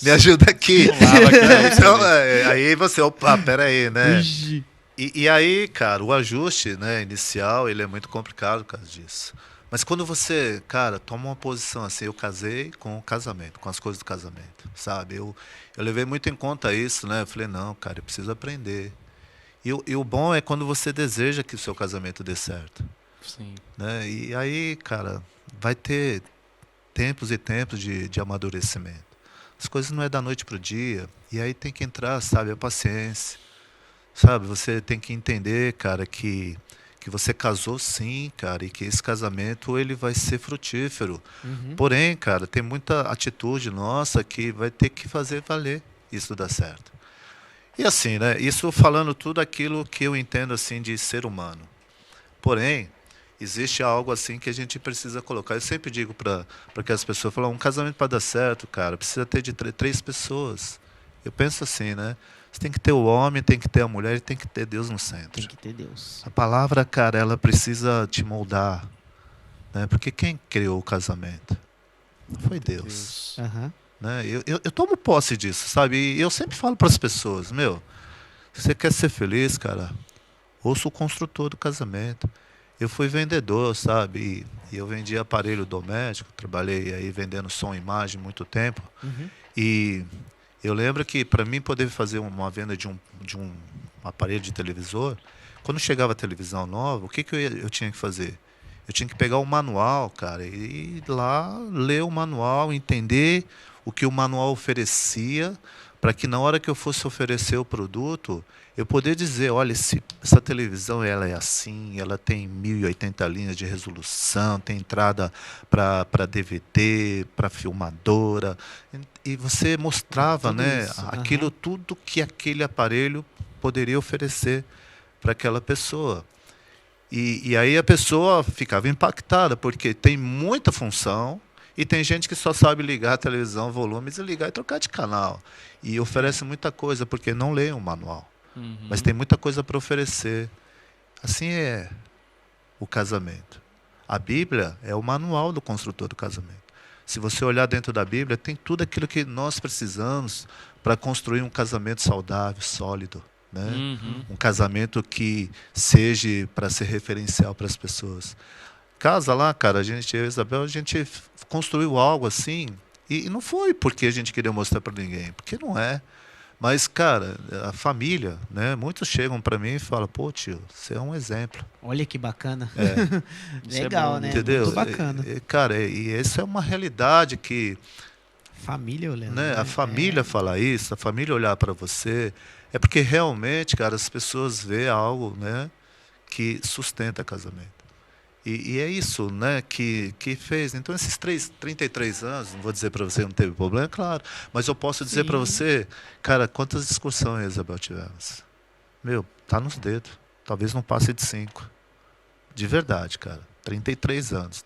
Me ajuda aqui. Não lava aqui não, Então, sabe? aí você, opa, peraí, né? Ixi. E aí, cara, o ajuste, né, inicial, ele é muito complicado por causa disso. Mas quando você, cara, toma uma posição assim, eu casei com o casamento, com as coisas do casamento, sabe? Eu levei muito em conta isso, né? Eu falei, não, cara, eu preciso aprender. E o bom é quando você deseja que o seu casamento dê certo, Sim. né? E aí, cara, vai ter tempos e tempos de amadurecimento. As coisas não é da noite para o dia. E aí tem que entrar, sabe, a paciência. Sabe, você tem que entender, cara, que você casou sim, cara, e que esse casamento ele vai ser frutífero. Uhum. Porém, cara, tem muita atitude nossa que vai ter que fazer valer isso dar certo. E assim, né, isso falando tudo aquilo que eu entendo assim de ser humano. Porém, existe algo assim que a gente precisa colocar. Eu sempre digo para que as pessoas falam, um casamento para dar certo, cara, precisa ter de 3 pessoas. Eu penso assim, né? Você tem que ter o homem, tem que ter a mulher e tem que ter Deus no centro. Tem que ter Deus. A palavra, cara, ela precisa te moldar, né? Porque quem criou o casamento? Foi Deus. Aham. Né? Eu tomo posse disso, sabe? E eu sempre falo para as pessoas, meu, se você quer ser feliz, cara, ouça o construtor do casamento. Eu fui vendedor, sabe? E eu vendi aparelho doméstico, trabalhei aí vendendo som e imagem muito tempo. Uhum. E eu lembro que para mim poder fazer uma venda de um aparelho de televisor, quando chegava a televisão nova, o que eu tinha que fazer? Eu tinha que pegar o manual, cara, e ir lá ler o manual, entender o que o manual oferecia, para que na hora que eu fosse oferecer o produto, eu poder dizer, olha, essa televisão ela é assim, ela tem 1080 linhas de resolução, tem entrada para DVD, para filmadora, e você mostrava, Tudo né, isso, aquilo tudo que aquele aparelho poderia oferecer para aquela pessoa. E aí a pessoa ficava impactada, porque tem muita função e tem gente que só sabe ligar a televisão, volume, desligar e trocar de canal. E oferece muita coisa, porque não lê o manual. Uhum. Mas tem muita coisa para oferecer. Assim é o casamento. A Bíblia é o manual do construtor do casamento. Se você olhar dentro da Bíblia, tem tudo aquilo que nós precisamos para construir um casamento saudável, sólido. Né? Uhum. Um casamento que seja para ser referencial para as pessoas. Casa lá, cara, eu e a Isabel, a gente construiu algo assim, e não foi porque a gente queria mostrar para ninguém, porque não é. Mas, cara, a família, né? Muitos chegam para mim e falam, pô, tio, você é um exemplo. Olha que bacana. Isso é Legal, bom, né? Entendeu? Muito bacana. Cara, e essa é uma realidade que, Família olhando. né, Né? a família falar isso, a família olhar para você, é porque realmente, cara, as pessoas vê algo, né, que sustenta casamento. E é isso, né, que fez. Então, esses 33 anos, não vou dizer para você que não teve problema, claro, mas eu posso dizer para você, cara, quantas discussões, Isabel, tivemos? Meu, tá nos dedos. Talvez não passe de 5. De verdade, cara. 33 anos.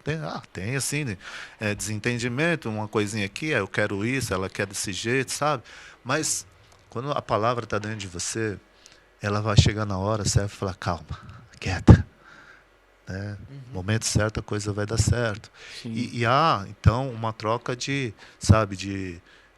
Tem assim, né, desentendimento, uma coisinha aqui, eu quero isso, ela quer desse jeito, sabe? Mas quando a palavra está dentro de você, ela vai chegar na hora certa e falar, calma, quieta. Né? No momento certo a coisa vai dar certo. E há, então, uma troca de, sabe,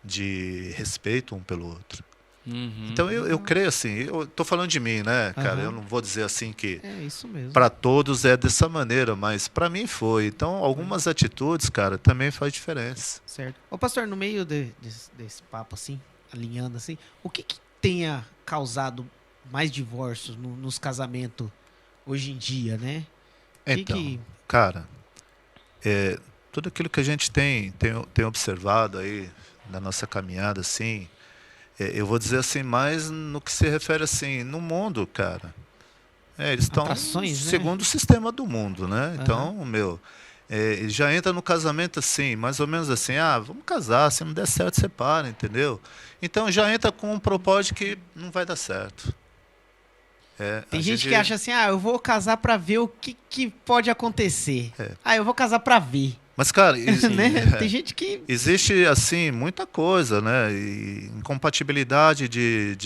de respeito um pelo outro. Uhum. Então, eu creio assim, eu estou falando de mim, né, cara? Aham. Eu não vou dizer assim que É isso mesmo. para todos é dessa maneira, mas para mim foi. Então, algumas atitudes, cara, também faz diferença. Certo. Ô, pastor, no meio desse papo, assim, alinhando assim, o que tenha causado mais divórcios nos casamentos hoje em dia, né? Então, cara, tudo aquilo que a gente tem observado aí na nossa caminhada, assim, eu vou dizer assim, mais no que se refere assim, no mundo, cara. Eles estão Atrações, né? segundo o sistema do mundo, né? Aham. Então, já entra no casamento assim, mais ou menos assim, vamos casar, se não der certo, separa, entendeu? Então já entra com um propósito que não vai dar certo. Tem gente que acha assim, eu vou casar pra ver o que pode acontecer. Eu vou casar pra ver. Mas, cara, né? Tem gente que... Existe, assim, muita coisa, né? E incompatibilidade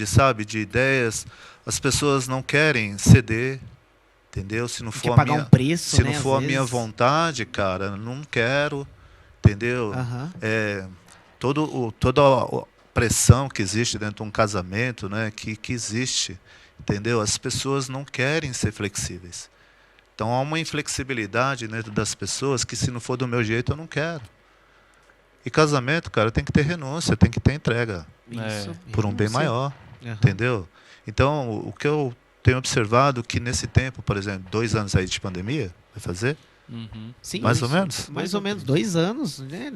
sabe, de ideias. As pessoas não querem ceder, entendeu? Se não for pagar um preço, se né, não for a minha vontade, cara, não quero, entendeu? Toda a pressão que existe dentro de um casamento, né? Que existe, entendeu? As pessoas não querem ser flexíveis. Então há uma inflexibilidade dentro das pessoas que, se não for do meu jeito, eu não quero. E casamento, cara, tem que ter renúncia, tem que ter entrega. Por um bem maior, entendeu? Então, o que eu tenho observado que nesse tempo, por exemplo, 2 anos aí de pandemia, vai fazer? Sim, mais ou menos? Mais ou menos 2 anos. Né?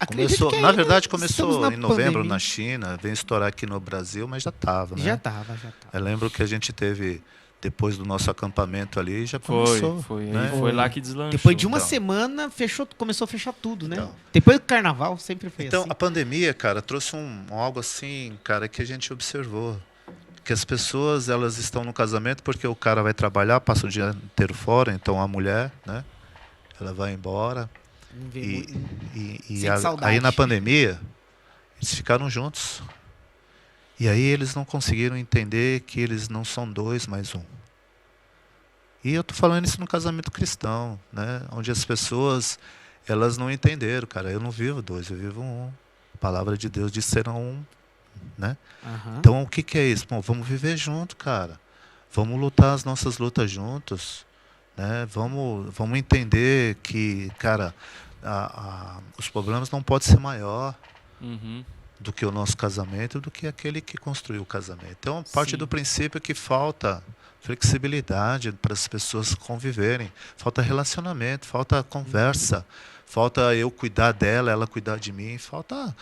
Começou, na verdade, começou em novembro na China, veio estourar aqui no Brasil, mas já estava, né? Já estava. Eu lembro que a gente teve... Depois do nosso acampamento ali, já começou. Foi lá que deslanchou. Depois de uma semana, começou a fechar tudo, né? Depois do carnaval, sempre foi assim. Então, a pandemia, cara, trouxe algo assim, cara, que a gente observou. Que as pessoas, elas estão no casamento porque o cara vai trabalhar, passa o dia inteiro fora, então a mulher, né? Ela vai embora. Aí na pandemia, eles ficaram juntos. E aí eles não conseguiram entender que eles não são 2, mas 1. E eu estou falando isso no casamento cristão, né? Onde as pessoas, elas não entenderam, cara. Eu não vivo 2, eu vivo 1. A palavra de Deus diz que serão 1, né? Então o que é isso? Bom, vamos viver junto, cara. Vamos lutar as nossas lutas juntos, né? Vamos entender que, cara, os problemas não podem ser maior. Do que o nosso casamento, do que aquele que construiu o casamento. Então, parte do princípio que falta flexibilidade para as pessoas conviverem, falta relacionamento, falta conversa, falta eu cuidar dela, ela cuidar de mim, falta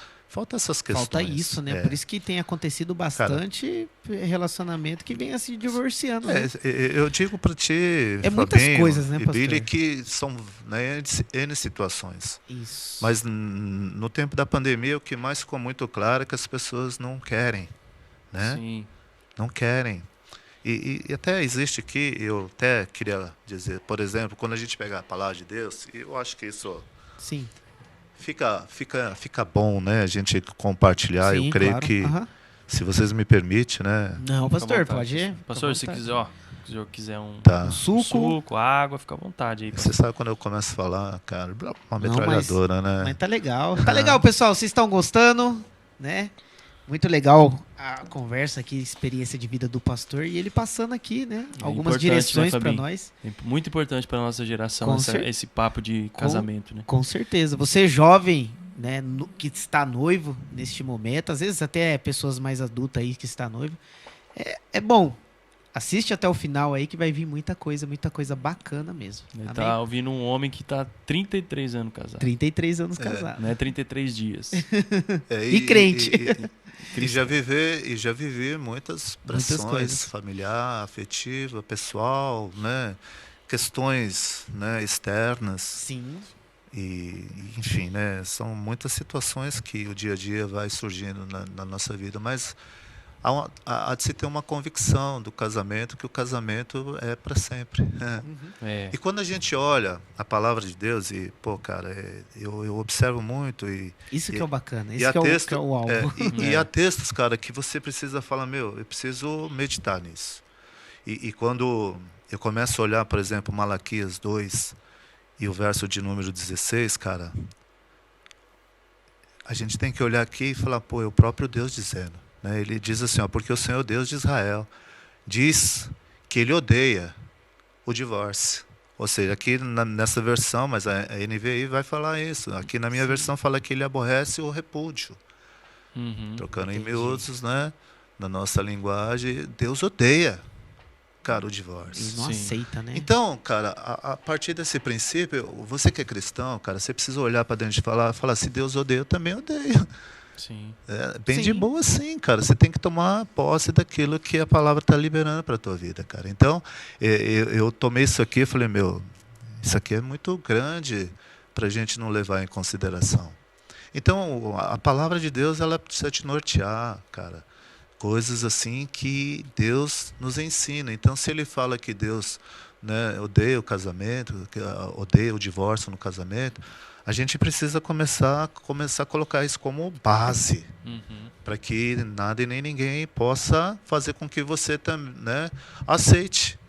essas questões. Falta isso, né? Por isso que tem acontecido bastante relacionamento que vem se divorciando. Né? Eu digo para ti, Fabinho, muitas coisas, né, e Billy, que são, né, N situações. Isso. Mas no tempo da pandemia, o que mais ficou muito claro é que as pessoas não querem, né? Sim. Não querem. E até existe aqui, eu até queria dizer, por exemplo, quando a gente pegar a palavra de Deus, eu acho que isso... Sim. Fica bom, né, a gente compartilhar. Sim, eu creio claro. que, se vocês me permitem, né? Não, pastor, pode ir. Pastor, se quiser um suco, água, fica à vontade aí. Você sabe quando eu começo a falar, cara, uma metralhadora, né? Mas tá legal. Tá legal, pessoal. Vocês estão gostando, né? Muito legal a conversa aqui, experiência de vida do pastor e ele passando aqui, né? Algumas direções para nós. É muito importante para nossa geração esse papo de casamento, né? Com certeza. Você jovem, né, que está noivo neste momento, às vezes até pessoas mais adultas aí que está noivo, é bom. Assiste até o final aí que vai vir muita coisa bacana mesmo. Ele tá ouvindo um homem que tá 33 anos casado. 33 anos casado. Não é 33 dias. E crente. E já vivi muitas pressões familiar, afetiva, pessoal, né? Questões, né, externas. Sim. E, enfim, né, são muitas situações que o dia a dia vai surgindo na nossa vida, mas há de se ter uma convicção do casamento, que o casamento é para sempre. Né? E quando a gente olha a palavra de Deus, e, pô, cara, eu observo muito. Isso que é o bacana, isso que é o alvo. E há textos, cara, que você precisa falar, eu preciso meditar nisso. E quando eu começo a olhar, por exemplo, Malaquias 2 e o verso de número 16, cara, a gente tem que olhar aqui e falar, pô, é o próprio Deus dizendo. Ele diz assim, porque o Senhor Deus de Israel diz que ele odeia o divórcio. Ou seja, aqui nessa versão, mas a NVI vai falar isso. Aqui na minha versão fala que ele aborrece o repúdio. Trocando em miúdos, né? Na nossa linguagem, Deus odeia, cara, o divórcio. Ele não aceita, né? Então, cara, a partir desse princípio, você que é cristão, cara, você precisa olhar para dentro e falar, se Deus odeia, eu também odeio. Sim. Bem de boa, sim, cara. Você tem que tomar posse daquilo que a palavra está liberando para a tua vida, cara. Então, eu tomei isso aqui e falei, isso aqui é muito grande para a gente não levar em consideração. Então, a palavra de Deus, ela precisa te nortear, cara. Coisas assim que Deus nos ensina. Então, se ele fala que Deus, né, odeia o casamento, que odeia o divórcio no casamento, a gente precisa começar a colocar isso como base, Uhum. para que nada e nem ninguém possa fazer com que você né, aceite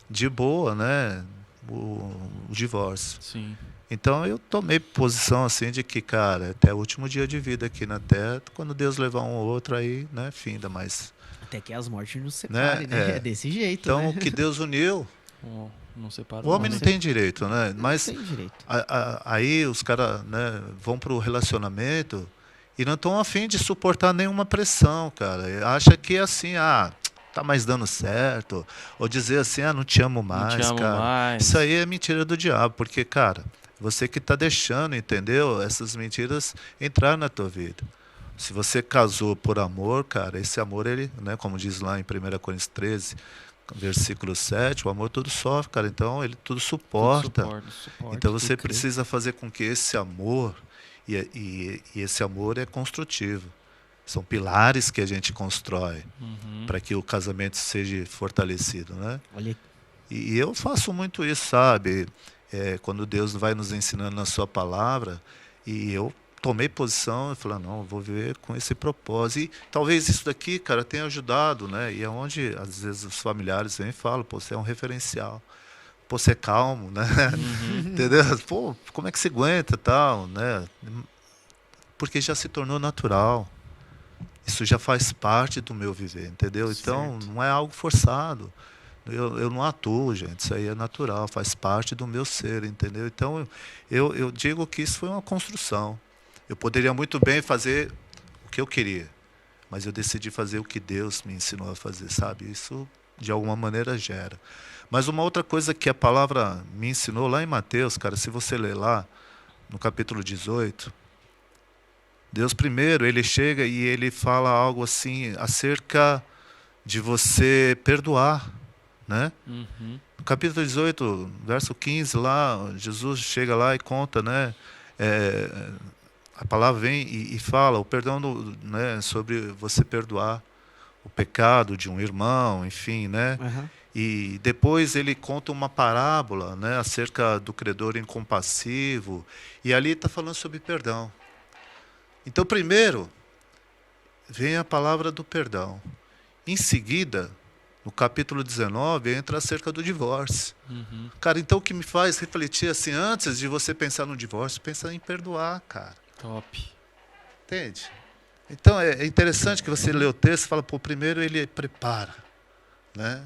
de boa, né, o divórcio. Sim. Então eu tomei posição assim de que, cara, até o último dia de vida aqui na Terra, quando Deus levar um ou outro aí, né, finda, mas Até que as mortes nos né, separem, né? É desse jeito, então né? o que Deus uniu, Oh, não separa o homem não. não tem direito, né? Não Mas tem direito. aí os caras, né, vão pro relacionamento e não estão afim de suportar nenhuma pressão, cara. Acha que é assim, tá mais dando certo, ou dizer assim, não te amo mais, Não te amo cara. mais. Isso aí é mentira do diabo, porque, cara, você que está deixando, entendeu? Essas mentiras entrar na tua vida. Se você casou por amor, cara, esse amor, ele, né, como diz lá em 1 Coríntios 13, versículo 7, o amor tudo sofre, cara. Então, ele tudo suporta. Suporta, Então, você tudo crê. precisa fazer com que esse amor, e esse amor é construtivo. São pilares que a gente constrói para que o casamento seja fortalecido, né? Olha, E eu faço muito isso, sabe? Quando Deus vai nos ensinando na sua palavra, e eu tomei posição e falei, não, eu vou viver com esse propósito. E talvez isso daqui, cara, tenha ajudado, né? E é onde, às vezes, os familiares vêm e falam, pô, você é um referencial. Pô, você é calmo, né? Entendeu? Pô, como é que você aguenta tal, né? Porque já se tornou natural. Isso já faz parte do meu viver, entendeu? Então, Certo. não é algo forçado. Eu não atuo, gente. Isso aí é natural, faz parte do meu ser, entendeu? Então, eu digo que isso foi uma construção. Eu poderia muito bem fazer o que eu queria, mas eu decidi fazer o que Deus me ensinou a fazer, sabe? Isso, de alguma maneira, gera. Mas uma outra coisa que a palavra me ensinou lá em Mateus, cara, se você ler lá, no capítulo 18, Deus primeiro, ele chega e ele fala algo assim acerca de você perdoar, né? Uhum. No capítulo 18, verso 15, lá, Jesus chega lá e conta, né? A palavra vem e fala o perdão né, sobre você perdoar o pecado de um irmão, enfim, né? aham. E depois ele conta uma parábola, né, acerca do credor incompassivo, e ali está falando sobre perdão. Então, primeiro, vem a palavra do perdão. Em seguida, no capítulo 19, entra acerca do divórcio. Uhum. Cara, então o que me faz refletir assim, antes de você pensar no divórcio, pensa em perdoar, cara. Top. Entende? Então, é interessante que você lê o texto e fala, pô, primeiro ele prepara, né,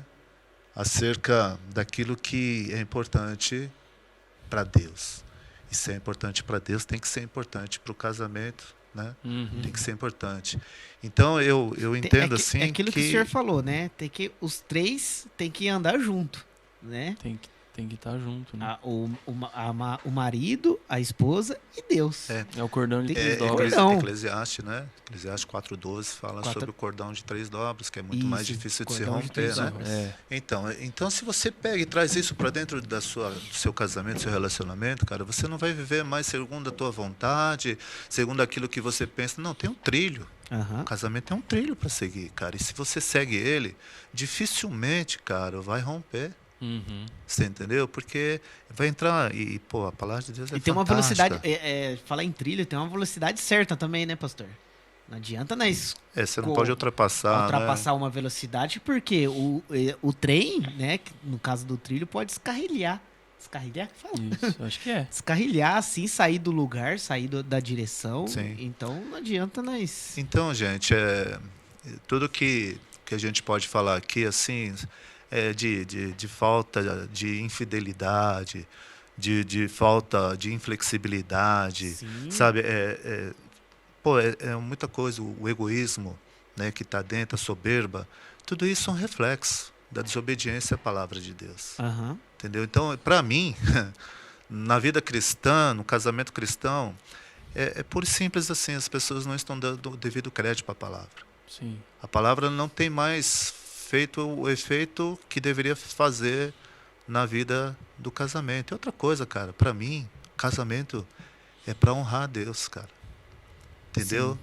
acerca daquilo que é importante para Deus. E se é importante para Deus, tem que ser importante para o casamento, né? Uhum. Tem que ser importante. Então, eu entendo assim É aquilo que o senhor falou, né? Os três tem que andar junto, né? Tem que estar junto, né? O marido, a esposa e Deus. É. É o cordão de Tem- três é, dobras. cordão. Eclesiastes, né? Eclesiastes 4:12 fala sobre o cordão de 3 dobras, que é muito mais Isso, difícil de se cordão de romper, 3 né? dobras. É. Então, se você pega e traz isso para dentro do seu casamento, do seu relacionamento, cara, você não vai viver mais segundo a tua vontade, segundo aquilo que você pensa. Não, tem um trilho. Aham. O casamento é um trilho para seguir, cara. E se você segue ele, dificilmente, cara, vai romper. Uhum. Você entendeu? Porque vai entrar pô, a palavra de Deus é E tem uma fantástica. velocidade, falar em trilho, tem uma velocidade certa também, né, pastor? Não adianta nós Você não pode ultrapassar, né? uma velocidade, porque o trem, né, que no caso do trilho, pode escarrilhar. Escarrilhar? Que fala? Isso, acho que é. Descarrilhar, assim, sair do lugar, sair da direção. Sim. Então não adianta nós. Então, gente, tudo que a gente pode falar aqui, assim, de falta de infidelidade, de falta de inflexibilidade, Sim. sabe? Pô, é muita coisa, o egoísmo, né, que está dentro, a soberba, tudo isso é um reflexo da desobediência à palavra de Deus. Aham. Entendeu? Então, para mim, na vida cristã, no casamento cristão, é puro e simples assim, as pessoas não estão dando o devido crédito para a palavra. Sim. A palavra não tem mais feito o efeito que deveria fazer na vida do casamento. E outra coisa, cara, para mim, casamento é para honrar a Deus, cara. Entendeu?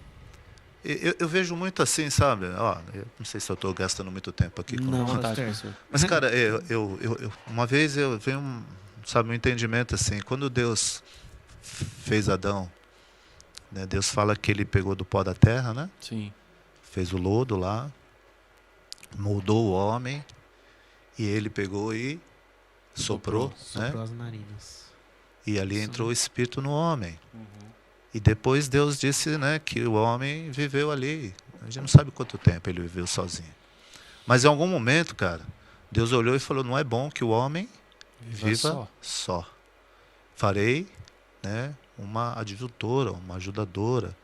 eu vejo muito assim, sabe? Ó, eu não sei se eu estou gastando muito tempo aqui. Não, vontade, pastor. professor. Mas, cara, uma vez eu venho, sabe, um entendimento assim. Quando Deus fez Adão, né, Deus fala que ele pegou do pó da terra, né? Sim. Fez o lodo lá, moldou o homem, e ele pegou e soprou, né? Soprou as narinas. E ali Isso. entrou o espírito no homem. Uhum. E depois Deus disse, né, que o homem viveu ali. A gente não sabe quanto tempo ele viveu sozinho. Mas em algum momento, cara, Deus olhou e falou, não é bom que o homem viva só. Farei, né, uma adjutora, uma ajudadora,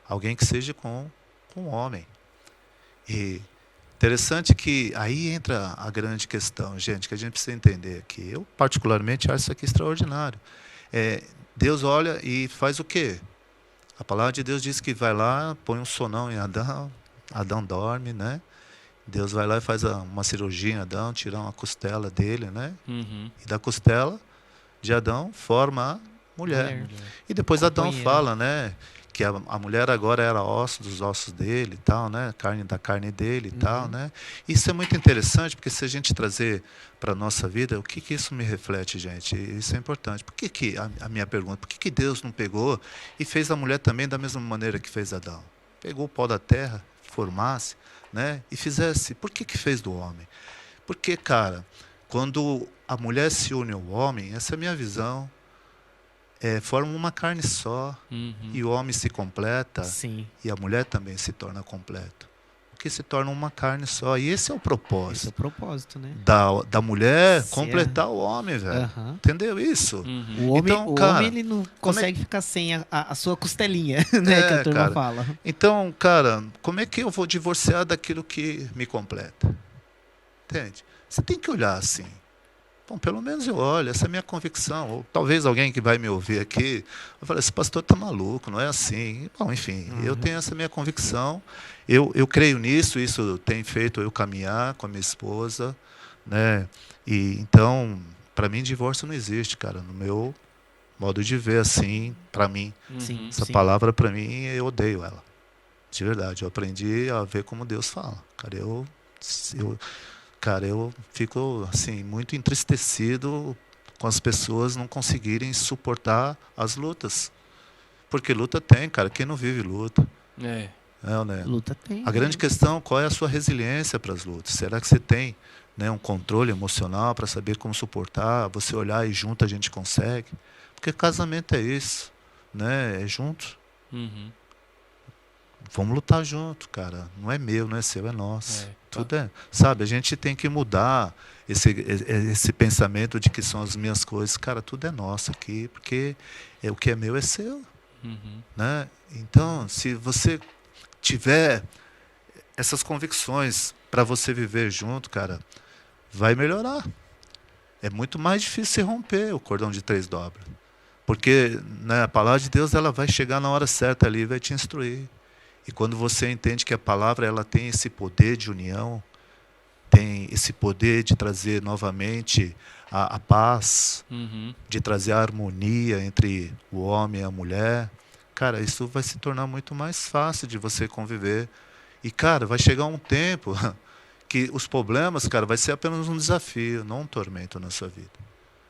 alguém que seja com o homem. E interessante que aí entra a grande questão, gente, que a gente precisa entender aqui. Eu, particularmente, acho isso aqui extraordinário. Deus olha e faz o quê? A palavra de Deus diz que vai lá, põe um sonão em Adão, Adão dorme, né? Deus vai lá e faz uma cirurgia em Adão, tira uma costela dele, né? Uhum. E da costela de Adão forma a mulher. E depois Adão fala, né? Que a mulher agora era osso dos ossos dele e tal, né? Carne da carne dele e tal, né? Isso é muito interessante, porque se a gente trazer para a nossa vida, o que isso me reflete, gente? Isso é importante. Por que a minha pergunta, por que Deus não pegou e fez a mulher também da mesma maneira que fez Adão? Pegou o pó da terra, formasse, né? E fizesse. Por que fez do homem? Porque, cara, quando a mulher se une ao homem, essa é a minha visão, formam uma carne só, e o homem se completa, Sim. e a mulher também se torna completa. Porque se torna uma carne só. E esse é o propósito. Esse é o propósito, né? Da mulher completar o homem, velho. Entendeu isso? O homem, Então, cara, homem ele não consegue ficar sem a sua costelinha, né? Que a turma cara, fala. Então, cara, como é que eu vou divorciar daquilo que me completa? Entende? Você tem que olhar assim. Bom, pelo menos eu olho, essa é a minha convicção. Ou talvez alguém que vai me ouvir aqui, eu falo, esse pastor está maluco, não é assim. Bom, enfim, eu tenho essa minha convicção, eu creio nisso, isso tem feito eu caminhar com a minha esposa, né? E então, para mim, divórcio não existe, cara. No meu modo de ver, assim, para mim, Sim, essa palavra, para mim, eu odeio ela. De verdade, eu aprendi a ver como Deus fala. Cara, eu fico assim muito entristecido com as pessoas não conseguirem suportar as lutas. Porque luta tem, cara. Quem não vive luta? É. Né? Luta tem. A grande questão, qual é a sua resiliência para as lutas? Será que você tem, né, um controle emocional para saber como suportar? Você olhar e junto a gente consegue? Porque casamento é isso, né? É junto. Vamos lutar junto, cara. Não é meu, não é seu, é nosso. Tudo é. Sabe, a gente tem que mudar esse pensamento de que são as minhas coisas. Cara, tudo é nosso aqui, porque o que é meu é seu. Né? Então, se você tiver essas convicções para você viver junto, cara, vai melhorar. É muito mais difícil se romper o cordão de 3 dobras. Porque, né, a palavra de Deus ela vai chegar na hora certa ali e vai te instruir. E quando você entende que a palavra ela tem esse poder de união, tem esse poder de trazer novamente a paz, de trazer a harmonia entre o homem e a mulher, cara, isso vai se tornar muito mais fácil de você conviver. E, cara, vai chegar um tempo que os problemas, cara, vai ser apenas um desafio, não um tormento na sua vida.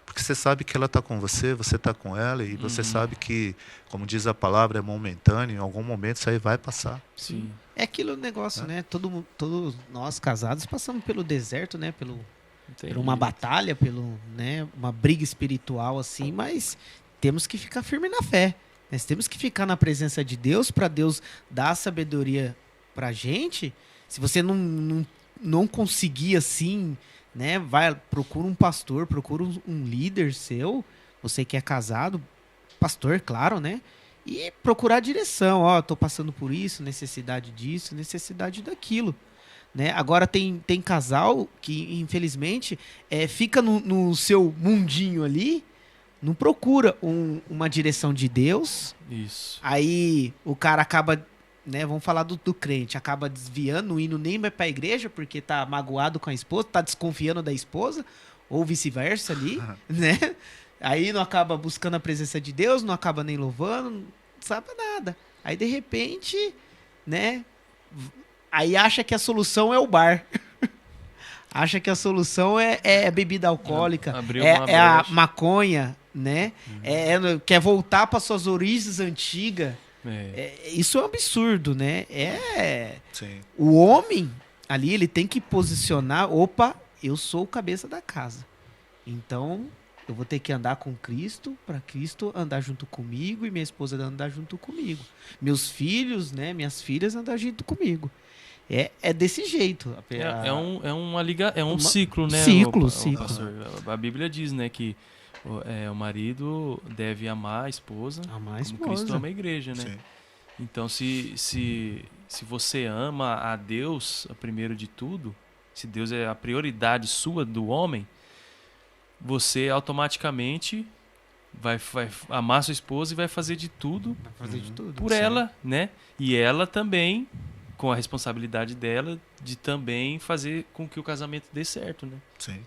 Porque você sabe que ela está com você está com ela, e você sabe que, como diz a palavra, é momentâneo, em algum momento isso aí vai passar. Sim. É aquilo negócio, né? Todos nós casados passamos pelo deserto, né? Por uma batalha, né? Uma briga espiritual, assim, mas temos que ficar firme na fé. Nós temos que ficar na presença de Deus para Deus dar a sabedoria pra gente. Se você não conseguir assim, né, procura um pastor, procura um líder seu, você que é casado, pastor, claro, né, e procurar direção, tô passando por isso, necessidade disso, necessidade daquilo, né. Agora tem casal que infelizmente fica no seu mundinho ali, não procura uma direção de Deus. Isso. Aí o cara acaba, né, vamos falar do crente, acaba desviando, não indo nem mais pra igreja porque tá magoado com a esposa, tá desconfiando da esposa, ou vice-versa ali, né? Aí não acaba buscando a presença de Deus, não acaba nem louvando, não sabe nada. Aí de repente né? Aí acha que a solução é o bar. Acha que a solução é bebida alcoólica, Abriu é uma a brecha. maconha, né? Quer voltar para suas origens antigas. Isso é um absurdo, né? Sim. O homem ali, ele tem que posicionar, opa, eu sou o cabeça da casa. Então, eu vou ter que andar com Cristo, para Cristo andar junto comigo e minha esposa andar junto comigo. Meus filhos, né, minhas filhas andar junto comigo. É desse jeito. É um ciclo, né? Ciclo. Pastor? A Bíblia diz, né, que o marido deve amar a esposa Amar a como esposa. Cristo ama a igreja, né? Sim. Então, se você ama a Deus, primeiro de tudo, se Deus é a prioridade sua do homem, você automaticamente vai amar sua esposa e vai fazer de tudo Vai fazer de tudo. por ela, né? E ela também, com a responsabilidade dela, de também fazer com que o casamento dê certo, né? Sim.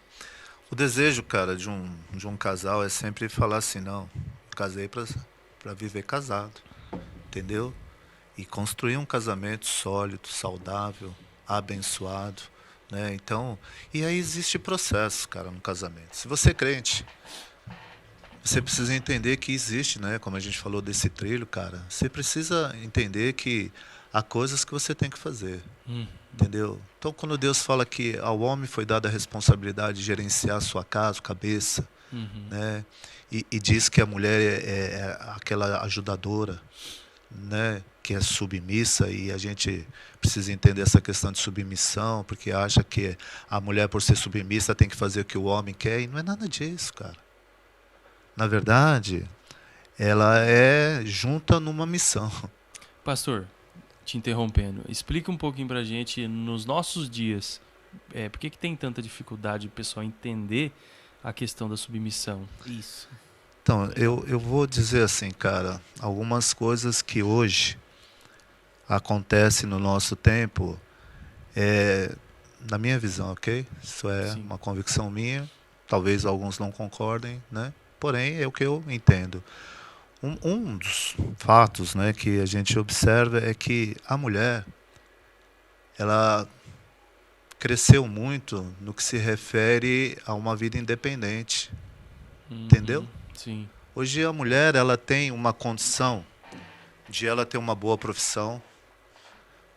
O desejo, cara, de um casal é sempre falar assim, não, eu casei para viver casado, entendeu? E construir um casamento sólido, saudável, abençoado, né? Então, e aí existe processo, cara, no casamento. Se você é crente, você precisa entender que existe, né? Como a gente falou desse trilho, cara, você precisa entender que há coisas que você tem que fazer. Entendeu? Então, quando Deus fala que ao homem foi dada a responsabilidade de gerenciar a sua casa, cabeça, né? E diz que a mulher é aquela ajudadora, né? Que é submissa, e a gente precisa entender essa questão de submissão, porque acha que a mulher, por ser submissa, tem que fazer o que o homem quer, e não é nada disso, cara. Na verdade, ela é junta numa missão. Pastor, te interrompendo, explica um pouquinho pra gente, nos nossos dias, por que tem tanta dificuldade o pessoal entender a questão da submissão? Isso. Então, eu vou dizer assim, cara, algumas coisas que hoje acontecem no nosso tempo, na minha visão, ok? Isso é Sim. uma convicção minha, talvez alguns não concordem, né? Porém, é o que eu entendo. Um dos fatos, né, que a gente observa é que a mulher, ela cresceu muito no que se refere a uma vida independente, entendeu? Sim. Hoje a mulher, ela tem uma condição de ela ter uma boa profissão.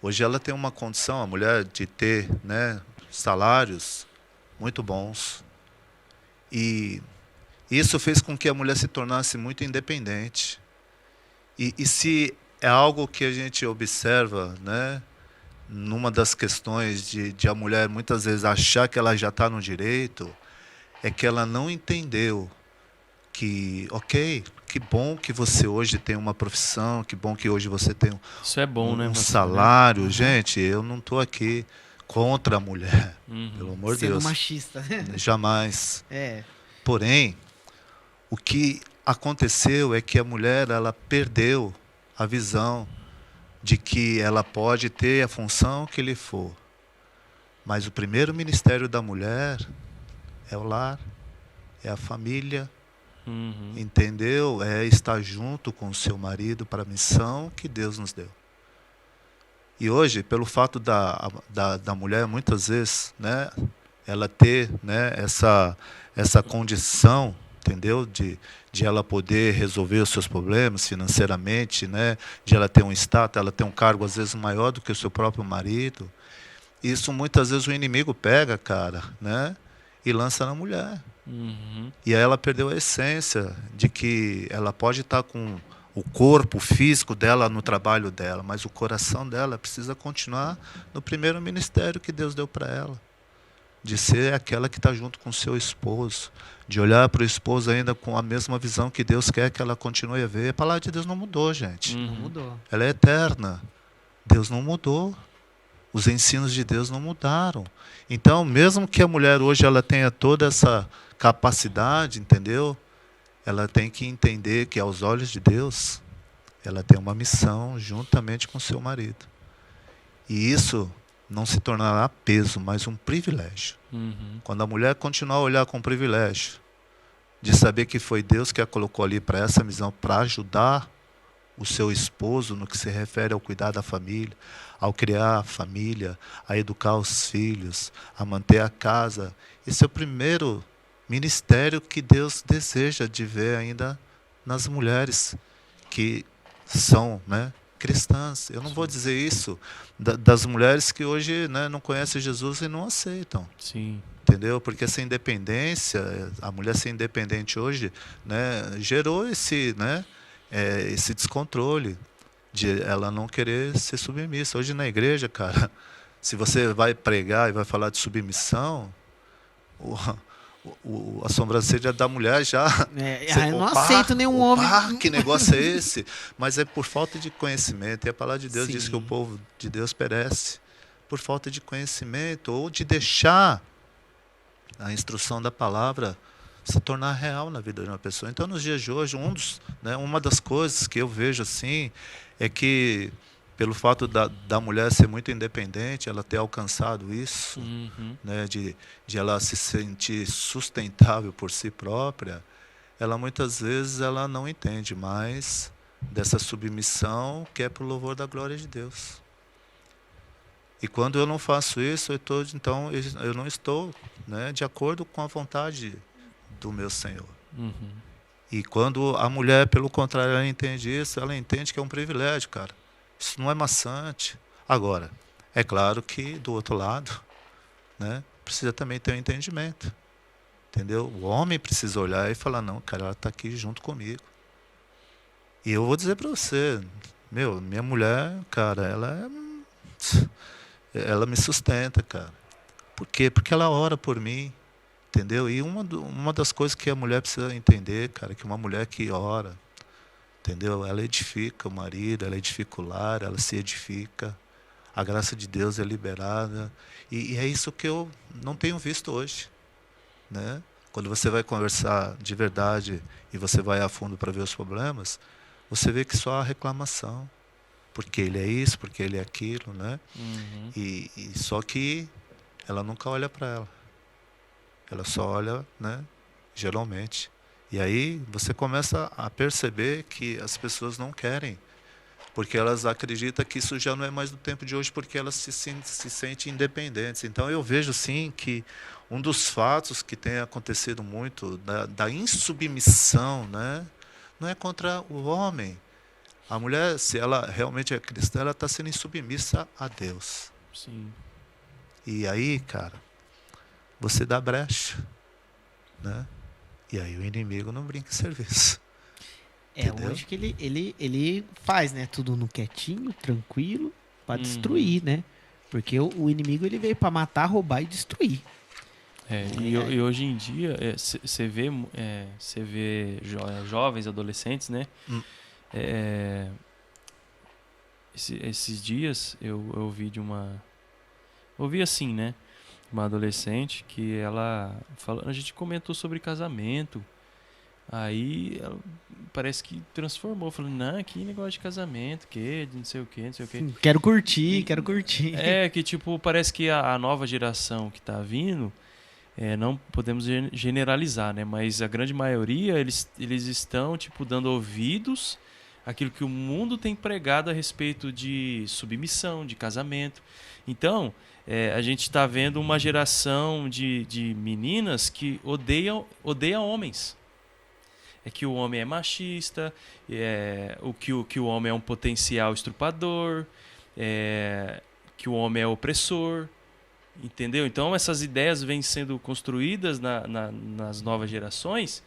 Hoje ela tem uma condição, a mulher, de ter, né, salários muito bons. E isso fez com que a mulher se tornasse muito independente. E se é algo que a gente observa, né, numa das questões de a mulher muitas vezes achar que ela já está no direito, é que ela não entendeu que, ok, que bom que você hoje tem uma profissão, que bom que hoje você tem Isso é bom, né, um pastor? salário. Gente, eu não estou aqui contra a mulher, pelo amor de Sendo Deus. machista. Jamais. É. Porém, o que aconteceu é que a mulher, ela perdeu a visão de que ela pode ter a função que lhe for. Mas o primeiro ministério da mulher é o lar, é a família, entendeu? É estar junto com o seu marido para a missão que Deus nos deu. E hoje, pelo fato da mulher, muitas vezes, né, ela ter, né, essa condição, entendeu? De ela poder resolver os seus problemas financeiramente, né? De ela ter um status, ela ter um cargo às vezes maior do que o seu próprio marido. Isso muitas vezes o inimigo pega, cara, né? E lança na mulher. E aí ela perdeu a essência de que ela pode estar com o corpo físico dela no trabalho dela, mas o coração dela precisa continuar no primeiro ministério que Deus deu para ela. De ser aquela que está junto com o seu esposo, de olhar para o esposo ainda com a mesma visão que Deus quer que ela continue a ver. A palavra de Deus não mudou, gente. Não mudou. Ela é eterna. Deus não mudou. Os ensinos de Deus não mudaram. Então, mesmo que a mulher hoje ela tenha toda essa capacidade, entendeu? Ela tem que entender que aos olhos de Deus, ela tem uma missão juntamente com seu marido. E isso não se tornará peso, mas um privilégio. Quando a mulher continuar a olhar com privilégio, de saber que foi Deus que a colocou ali para essa missão, para ajudar o seu esposo no que se refere ao cuidar da família, ao criar a família, a educar os filhos, a manter a casa. Esse é o primeiro ministério que Deus deseja de ver ainda nas mulheres que são, né, cristãs. Eu não vou dizer isso das mulheres que hoje, né, não conhecem Jesus e não aceitam. Sim. Entendeu? Porque essa independência, a mulher ser independente hoje, né, gerou esse, né, esse descontrole de ela não querer ser submissa. Hoje na igreja, cara, se você vai pregar e vai falar de submissão, a sobrancelha da mulher já... eu não aceito nenhum homem... Que negócio é esse? Mas é por falta de conhecimento. E a palavra de Deus diz que o povo de Deus perece por falta de conhecimento ou de deixar a instrução da palavra se tornar real na vida de uma pessoa. Então, nos dias de hoje, uma das coisas que eu vejo assim é que, pelo fato da mulher ser muito independente, ela ter alcançado isso, né, de ela se sentir sustentável por si própria, ela muitas vezes ela não entende mais dessa submissão que é para o louvor da glória de Deus. E quando eu não faço isso, eu não estou, né, de acordo com a vontade do meu Senhor. E quando a mulher, pelo contrário, ela entende isso, ela entende que é um privilégio, cara. Isso não é maçante. Agora, é claro que do outro lado, né, precisa também ter um entendimento. Entendeu? O homem precisa olhar e falar, não, cara, ela está aqui junto comigo. E eu vou dizer para você, minha mulher, cara, ela me sustenta, cara. Por quê? Porque ela ora por mim, entendeu? E uma das coisas que a mulher precisa entender, cara, que uma mulher que ora, entendeu? Ela edifica o marido, ela edifica o lar, ela se edifica. A graça de Deus é liberada. E é isso que eu não tenho visto hoje, né? Quando você vai conversar de verdade e você vai a fundo para ver os problemas, você vê que só há reclamação. Porque ele é isso, porque ele é aquilo, né? E só que ela nunca olha para ela. Ela só olha, né, geralmente. E aí você começa a perceber que as pessoas não querem, porque elas acreditam que isso já não é mais do tempo de hoje, porque elas se sentem independentes. Então eu vejo sim que um dos fatos que tem acontecido muito da insubmissão, né, não é contra o homem. A mulher, se ela realmente é cristã, ela está sendo insubmissa a Deus. Sim. E aí, cara, você dá brecha, né? E aí o inimigo não brinca em serviço. Entendeu? Hoje que ele faz, né, tudo no quietinho, tranquilo, para destruir, né? Porque o inimigo ele veio para matar, roubar e destruir. E hoje em dia você vê jovens, adolescentes, né? Esses dias eu ouvi assim, né? Uma adolescente que ela falou, a gente comentou sobre casamento. Aí ela parece que transformou, falando, não, que negócio de casamento, que não sei o que, não sei o que. Quero curtir. Que tipo, parece que a nova geração que tá vindo, não podemos generalizar, né? Mas a grande maioria, eles estão, tipo, dando ouvidos àquilo que o mundo tem pregado a respeito de submissão, de casamento. Então, a gente está vendo uma geração de meninas que odeiam homens. É que o homem é machista, que o homem é um potencial estrupador, que o homem é opressor, entendeu? Então essas ideias vêm sendo construídas nas novas gerações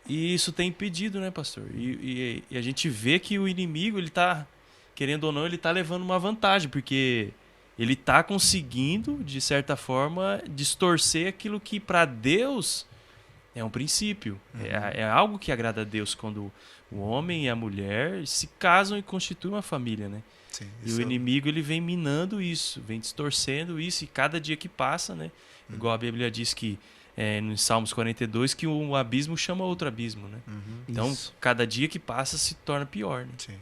e isso tem impedido, né, pastor? E a gente vê que o inimigo, ele tá, querendo ou não, ele tá levando uma vantagem, porque ele tá conseguindo, de certa forma, distorcer aquilo que para Deus é um princípio. É algo que agrada a Deus quando o homem e a mulher se casam e constituem uma família, né? Sim, e o inimigo, ele vem minando isso, vem distorcendo isso, e cada dia que passa, né? Igual a Bíblia diz que, no Salmos 42, que um abismo chama outro abismo, né? Então, cada dia que passa se torna pior, né? Sim.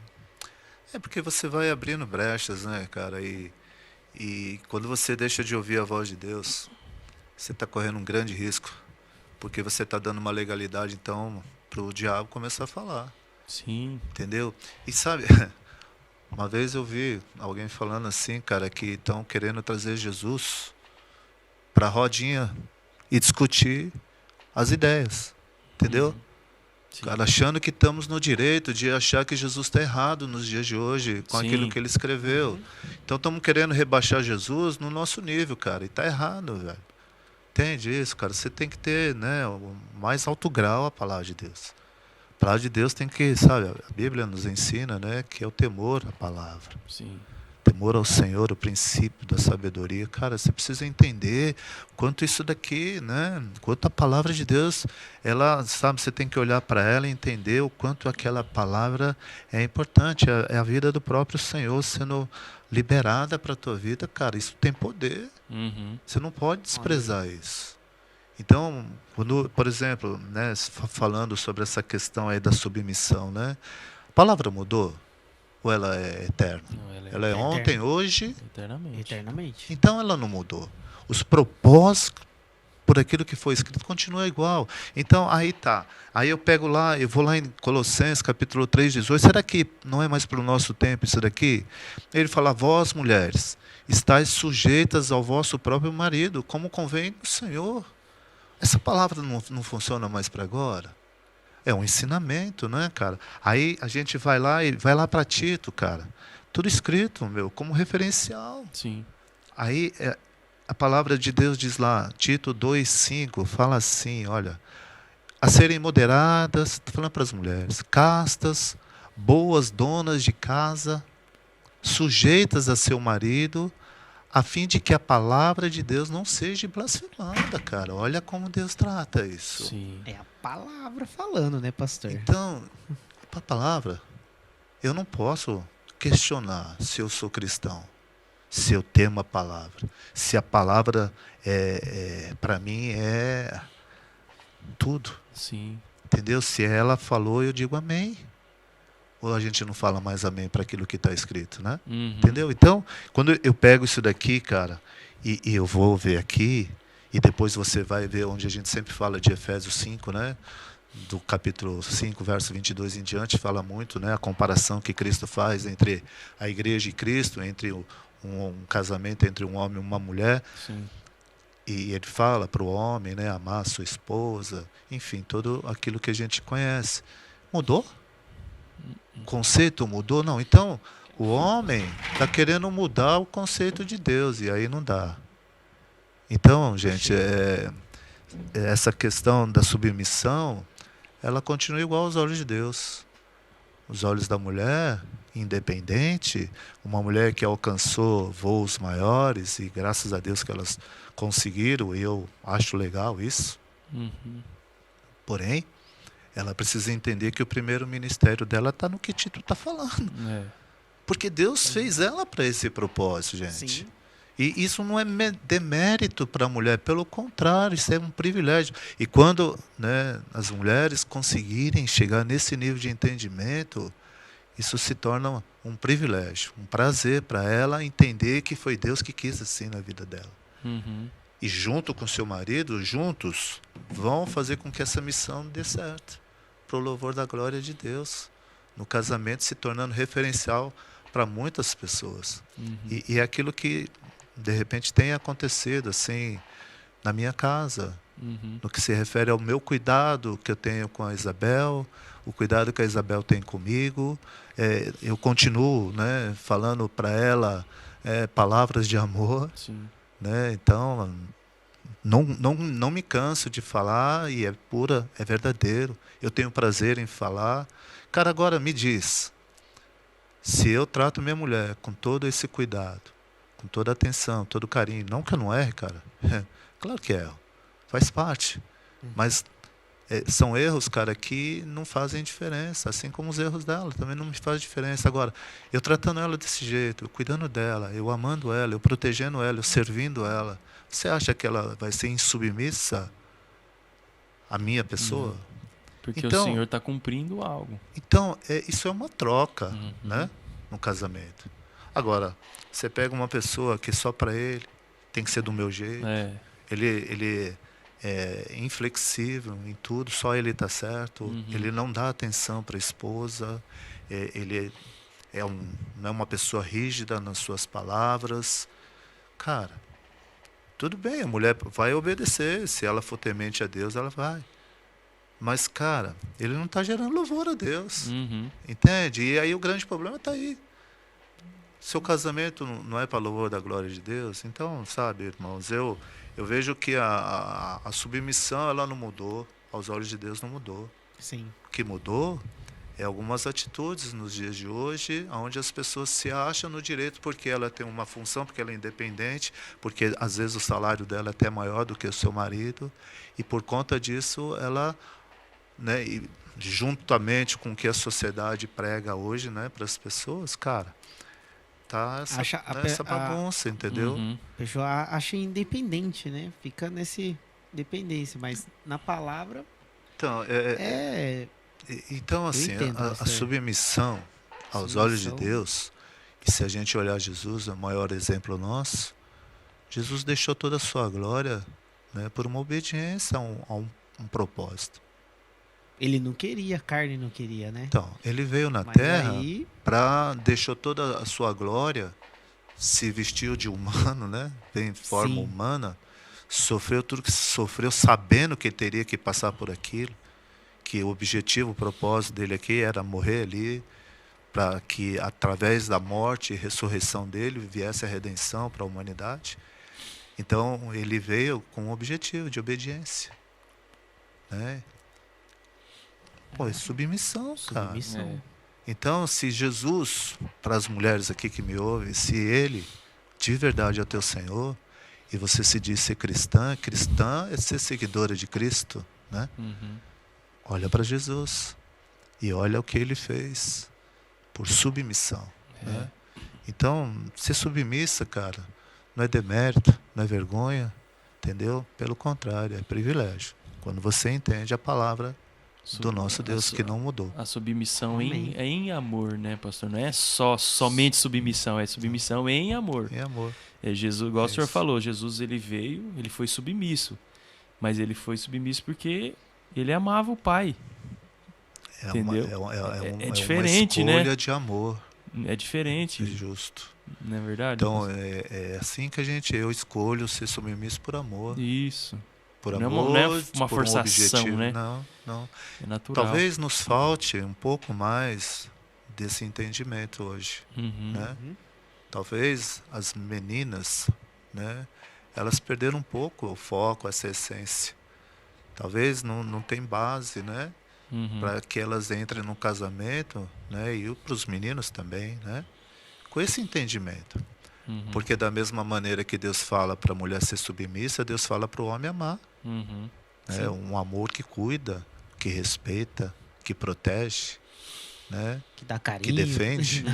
É porque você vai abrindo brechas, né, cara? E quando você deixa de ouvir a voz de Deus, você está correndo um grande risco. Porque você está dando uma legalidade, então, para o diabo começar a falar. Sim. entendeu? E sabe, uma vez eu vi alguém falando assim, cara, que estão querendo trazer Jesus para a rodinha e discutir as ideias, entendeu? Sim. Cara, achando que estamos no direito de achar que Jesus está errado nos dias de hoje, com aquilo Sim. que ele escreveu. Então estamos querendo rebaixar Jesus no nosso nível, cara, e está errado, velho. Entende isso, cara? Você tem que ter, né, o mais alto grau a palavra de Deus. A palavra de Deus tem que, sabe, a Bíblia nos ensina, né, que é o temor à palavra. Sim. Temor ao Senhor, o princípio da sabedoria. Cara, você precisa entender quanto isso daqui, né? Quanto a palavra de Deus, ela, sabe, você tem que olhar para ela e entender o quanto aquela palavra é importante. É a vida do próprio Senhor sendo liberada para a tua vida. Cara, isso tem poder. Uhum. Você não pode desprezar isso. Então, quando, por exemplo, né, falando sobre essa questão aí da submissão, né? A palavra mudou? Ou ela é eterna? Não, Ela é ontem, hoje, eternamente. Eternamente. então ela não mudou. Os propósitos por aquilo que foi escrito continua igual. Então aí tá. Aí eu pego lá, eu vou lá em Colossenses capítulo 3:18. Será que não é mais para o nosso tempo isso daqui? Ele fala: vós, mulheres, estáis sujeitas ao vosso próprio marido, como convém no Senhor. Essa palavra não funciona mais para agora? É um ensinamento, né, cara? Aí a gente vai lá para Tito, cara. Tudo escrito, meu, como referencial. Sim. Aí a palavra de Deus diz lá, Tito 2:5, fala assim, olha, a serem moderadas, estou falando para as mulheres, castas, boas donas de casa, sujeitas a seu marido, a fim de que a palavra de Deus não seja blasfemada, cara. Olha como Deus trata isso. Sim. É a palavra falando, né, pastor? Então, a palavra, eu não posso questionar se eu sou cristão, se eu temo a palavra, se a palavra para mim é tudo, Sim. entendeu? Se ela falou, eu digo amém. Ou a gente não fala mais amém para aquilo que está escrito, né? Uhum. Entendeu? Então, quando eu pego isso daqui, cara, e eu vou ver aqui, e depois você vai ver onde a gente sempre fala de Efésios 5, né? Do capítulo 5, verso 22 em diante, fala muito, né? A comparação que Cristo faz entre a igreja e Cristo, entre um casamento entre um homem e uma mulher. Sim. E ele fala para o homem, né? Amar a sua esposa, enfim, tudo aquilo que a gente conhece. Mudou? O conceito mudou? Não. Então, o homem está querendo mudar o conceito de Deus, e aí não dá. Então, gente, essa questão da submissão, ela continua igual aos olhos de Deus. Os olhos da mulher, independente, uma mulher que alcançou voos maiores, e graças a Deus que elas conseguiram, e eu acho legal isso. Uhum. Porém, ela precisa entender que o primeiro ministério dela está no que Tito está falando. É. Porque Deus fez ela para esse propósito, gente. Sim. E isso não é demérito para a mulher, pelo contrário, isso é um privilégio. E quando, né, as mulheres conseguirem chegar nesse nível de entendimento, isso se torna um privilégio, um prazer para ela entender que foi Deus que quis assim na vida dela. Uhum. E junto com seu marido, juntos, vão fazer com que essa missão dê certo, para o louvor da glória de Deus, no casamento se tornando referencial para muitas pessoas. Uhum. E é aquilo que, de repente, tem acontecido assim na minha casa, Uhum. no que se refere ao meu cuidado que eu tenho com a Isabel, o cuidado que a Isabel tem comigo. Eu continuo, né, falando para ela palavras de amor. Sim. Né? Então, não me canso de falar, e é verdadeiro. Eu tenho prazer em falar. Cara, agora me diz, se eu trato minha mulher com todo esse cuidado, com toda a atenção, todo o carinho, não que eu não erre, cara, claro que erro, faz parte, mas são erros, cara, que não fazem diferença, assim como os erros dela também não me fazem diferença. Agora, eu tratando ela desse jeito, eu cuidando dela, eu amando ela, eu protegendo ela, eu servindo ela, você acha que ela vai ser insubmissa à minha pessoa? Porque Então, o Senhor está cumprindo algo. Então, isso é uma troca, Uhum. né, no casamento. Agora, você pega uma pessoa que só para ele tem que ser do meu jeito, É. ele inflexível em tudo, só ele está certo, ele não dá atenção para a esposa, ele não é uma pessoa rígida nas suas palavras. Cara, tudo bem, a mulher vai obedecer, se ela for temente a Deus, ela vai. Mas, cara, ele não está gerando louvor a Deus, entende? E aí o grande problema está aí. Seu casamento não é para louvor da glória de Deus? Então, sabe, irmãos, eu vejo que a submissão, ela não mudou, aos olhos de Deus não mudou. Sim. O que mudou é algumas atitudes nos dias de hoje, onde as pessoas se acham no direito porque ela tem uma função, porque ela é independente, porque às vezes o salário dela é até maior do que o seu marido, e por conta disso ela, né, e juntamente com o que a sociedade prega hoje, né, para as pessoas, cara, tá essa bagunça, entendeu? A pessoa acha independente, né? Fica nesse dependência, mas na palavra então, então assim, a submissão aos olhos de Deus, e se a gente olhar Jesus, o maior exemplo nosso, Jesus deixou toda a sua glória, né, por uma obediência a um propósito. Ele não queria, a carne não queria, né? Então, ele veio na terra, deixou toda a sua glória, se vestiu de humano, né? Em forma humana, sofreu tudo que sofreu, sabendo que ele teria que passar por aquilo, que o objetivo, o propósito dele aqui era morrer ali, para que através da morte e ressurreição dele viesse a redenção para a humanidade. Então, ele veio com um objetivo de obediência, né? Pô, é submissão, cara. Então, se Jesus, para as mulheres aqui que me ouvem, se ele de verdade é o teu Senhor, e você se diz ser cristã é ser seguidora de Cristo, né? Olha para Jesus e olha o que ele fez por submissão, né? Então, ser submissa, cara, não é demérito, não é vergonha, entendeu? Pelo contrário, é privilégio. Quando você entende a palavra do nosso Deus que não mudou. A submissão é em amor, né, pastor? Não é somente submissão, é submissão em amor. Em amor. Jesus, igual o senhor falou, Jesus ele veio, ele foi submisso. Mas ele foi submisso porque ele amava o Pai. Entendeu? É diferente, uma escolha, né? de amor. É diferente. É justo. Não é verdade? Então, é assim que eu escolho ser submisso por amor. Isso. Por amor, não é uma forçação, né? Não. É natural. Talvez nos falte um pouco mais desse entendimento hoje, né? Talvez as meninas, né, elas perderam um pouco o foco, essa essência. Talvez não tem base, né, para que elas entrem no casamento, né, e para os meninos também, né, com esse entendimento. Porque da mesma maneira que Deus fala para a mulher ser submissa, Deus fala para o homem amar. Né? Um amor que cuida, que respeita, que protege, né? Que dá carinho, que defende.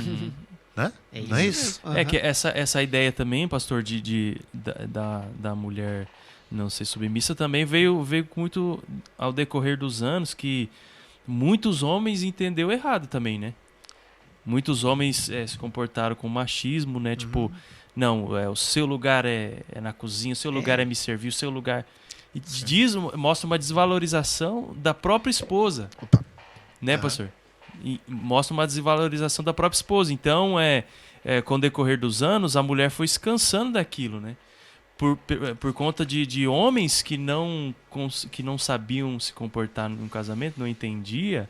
Né? Não é isso? É que essa ideia também, pastor, da mulher não ser submissa também veio muito ao decorrer dos anos, que muitos homens entenderam errado também, né? Muitos homens se comportaram com machismo, né? Tipo, não, o seu lugar é na cozinha, o seu lugar é me servir, o seu lugar... E mostra uma desvalorização da própria esposa. Né, pastor? E mostra uma desvalorização da própria esposa. Então, com o decorrer dos anos, a mulher foi se cansando daquilo, né? Por conta de homens que não sabiam se comportar no casamento, não entendia,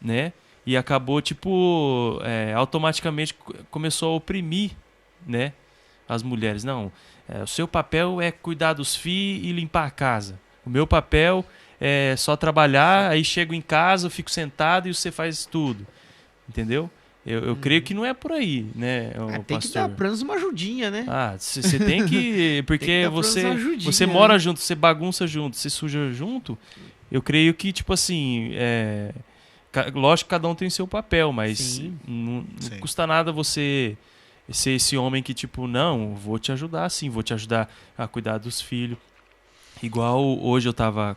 né? E acabou, tipo, automaticamente começou a oprimir, né, as mulheres. Não, o seu papel é cuidar dos filhos e limpar a casa. O meu papel é só trabalhar, aí chego em casa, eu fico sentado e você faz tudo. Entendeu? Eu creio que não é por aí, né, tem pastor? que dar pra uma ajudinha, né? Você tem que... Porque tem que você mora junto, você bagunça junto, você suja junto. Eu creio que, tipo assim... Lógico que cada um tem seu papel, mas não custa nada você ser esse homem que, tipo, não, vou te ajudar sim, vou te ajudar a cuidar dos filhos. Igual hoje eu tava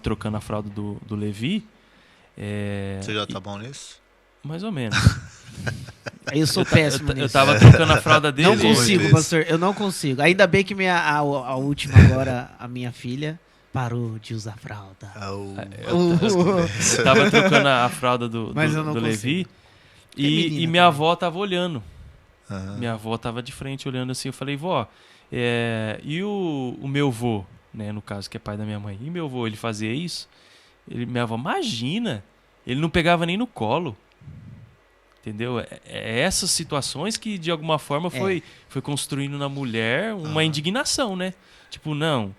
trocando a fralda do Levi. Você já tá bom nisso? Mais ou menos. Eu sou péssimo Eu nisso. tava trocando a fralda dele. Não consigo, isso. pastor. Eu não consigo. Ainda bem que a última agora, a minha filha, parou de usar fralda. Eu tava trocando a fralda do Mas eu não Levi consigo. e menina minha também. avó tava olhando. Aham. Minha avó tava de frente olhando assim. Eu falei, vó, e o meu vô, né, no caso, que é pai da minha mãe. E meu vô, ele fazia isso? Minha avó, imagina, ele não pegava nem no colo. Entendeu? É essas situações que, de alguma forma, foi construindo na mulher uma indignação, né? Tipo, não,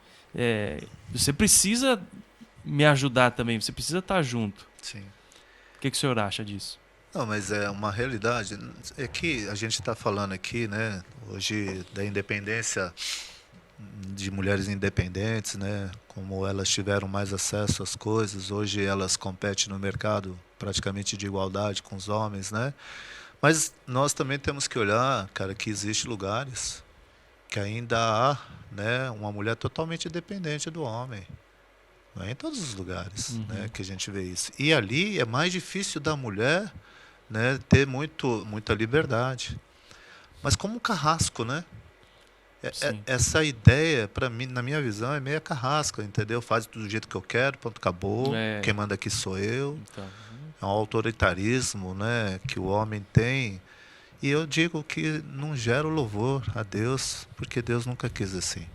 você precisa me ajudar também, você precisa estar junto. Sim. O que o senhor acha disso? Não, mas é uma realidade. É que a gente está falando aqui, né, hoje, da independência de mulheres independentes, né, como elas tiveram mais acesso às coisas. Hoje elas competem no mercado praticamente de igualdade com os homens, né? Mas nós também temos que olhar, cara, que existem lugares que ainda há, né, uma mulher totalmente dependente do homem. Não é em todos os lugares, né, que a gente vê isso. E ali é mais difícil da mulher, né, ter muita liberdade. Mas como um carrasco, né? Sim. Essa ideia, para mim, na minha visão, é meio carrasca, entendeu? Faz do jeito que eu quero, pronto, acabou. Quem manda aqui sou eu. Então, É um autoritarismo, né, que o homem tem. E eu digo que não gera o louvor a Deus, porque Deus nunca quis assim.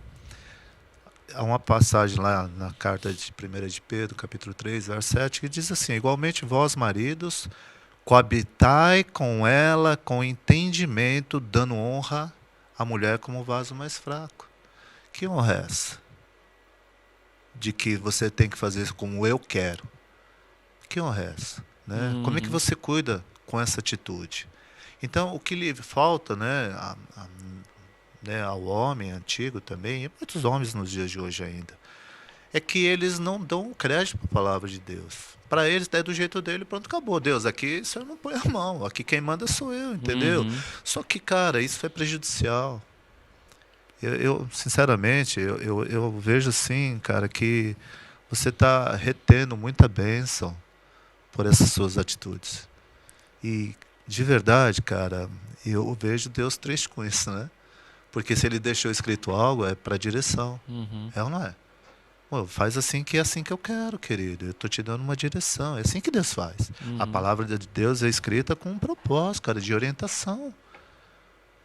Há uma passagem lá na carta de 1 de Pedro, capítulo 3, verso 7, que diz assim: igualmente vós, maridos, coabitai com ela com entendimento, dando honra à mulher como vaso mais fraco. Que honra é essa? De que você tem que fazer como eu quero. Que honra é essa? Né? Como é que você cuida com essa atitude? Então, o que lhe falta, né, né, ao homem antigo também, e muitos homens nos dias de hoje ainda, é que eles não dão crédito para a palavra de Deus. Para eles, é do jeito dele, pronto, acabou. Deus, aqui o senhor não põe a mão, aqui quem manda sou eu, entendeu? Só que, cara, isso é prejudicial. Eu sinceramente, eu vejo assim, cara, que você está retendo muita bênção por essas suas atitudes. E, de verdade, cara, eu vejo Deus triste com isso, né? Porque se ele deixou escrito algo, é para direção. É ou não é? Pô, faz assim que é assim que eu quero, querido. Eu estou te dando uma direção. É assim que Deus faz. A palavra de Deus é escrita com um propósito, cara, de orientação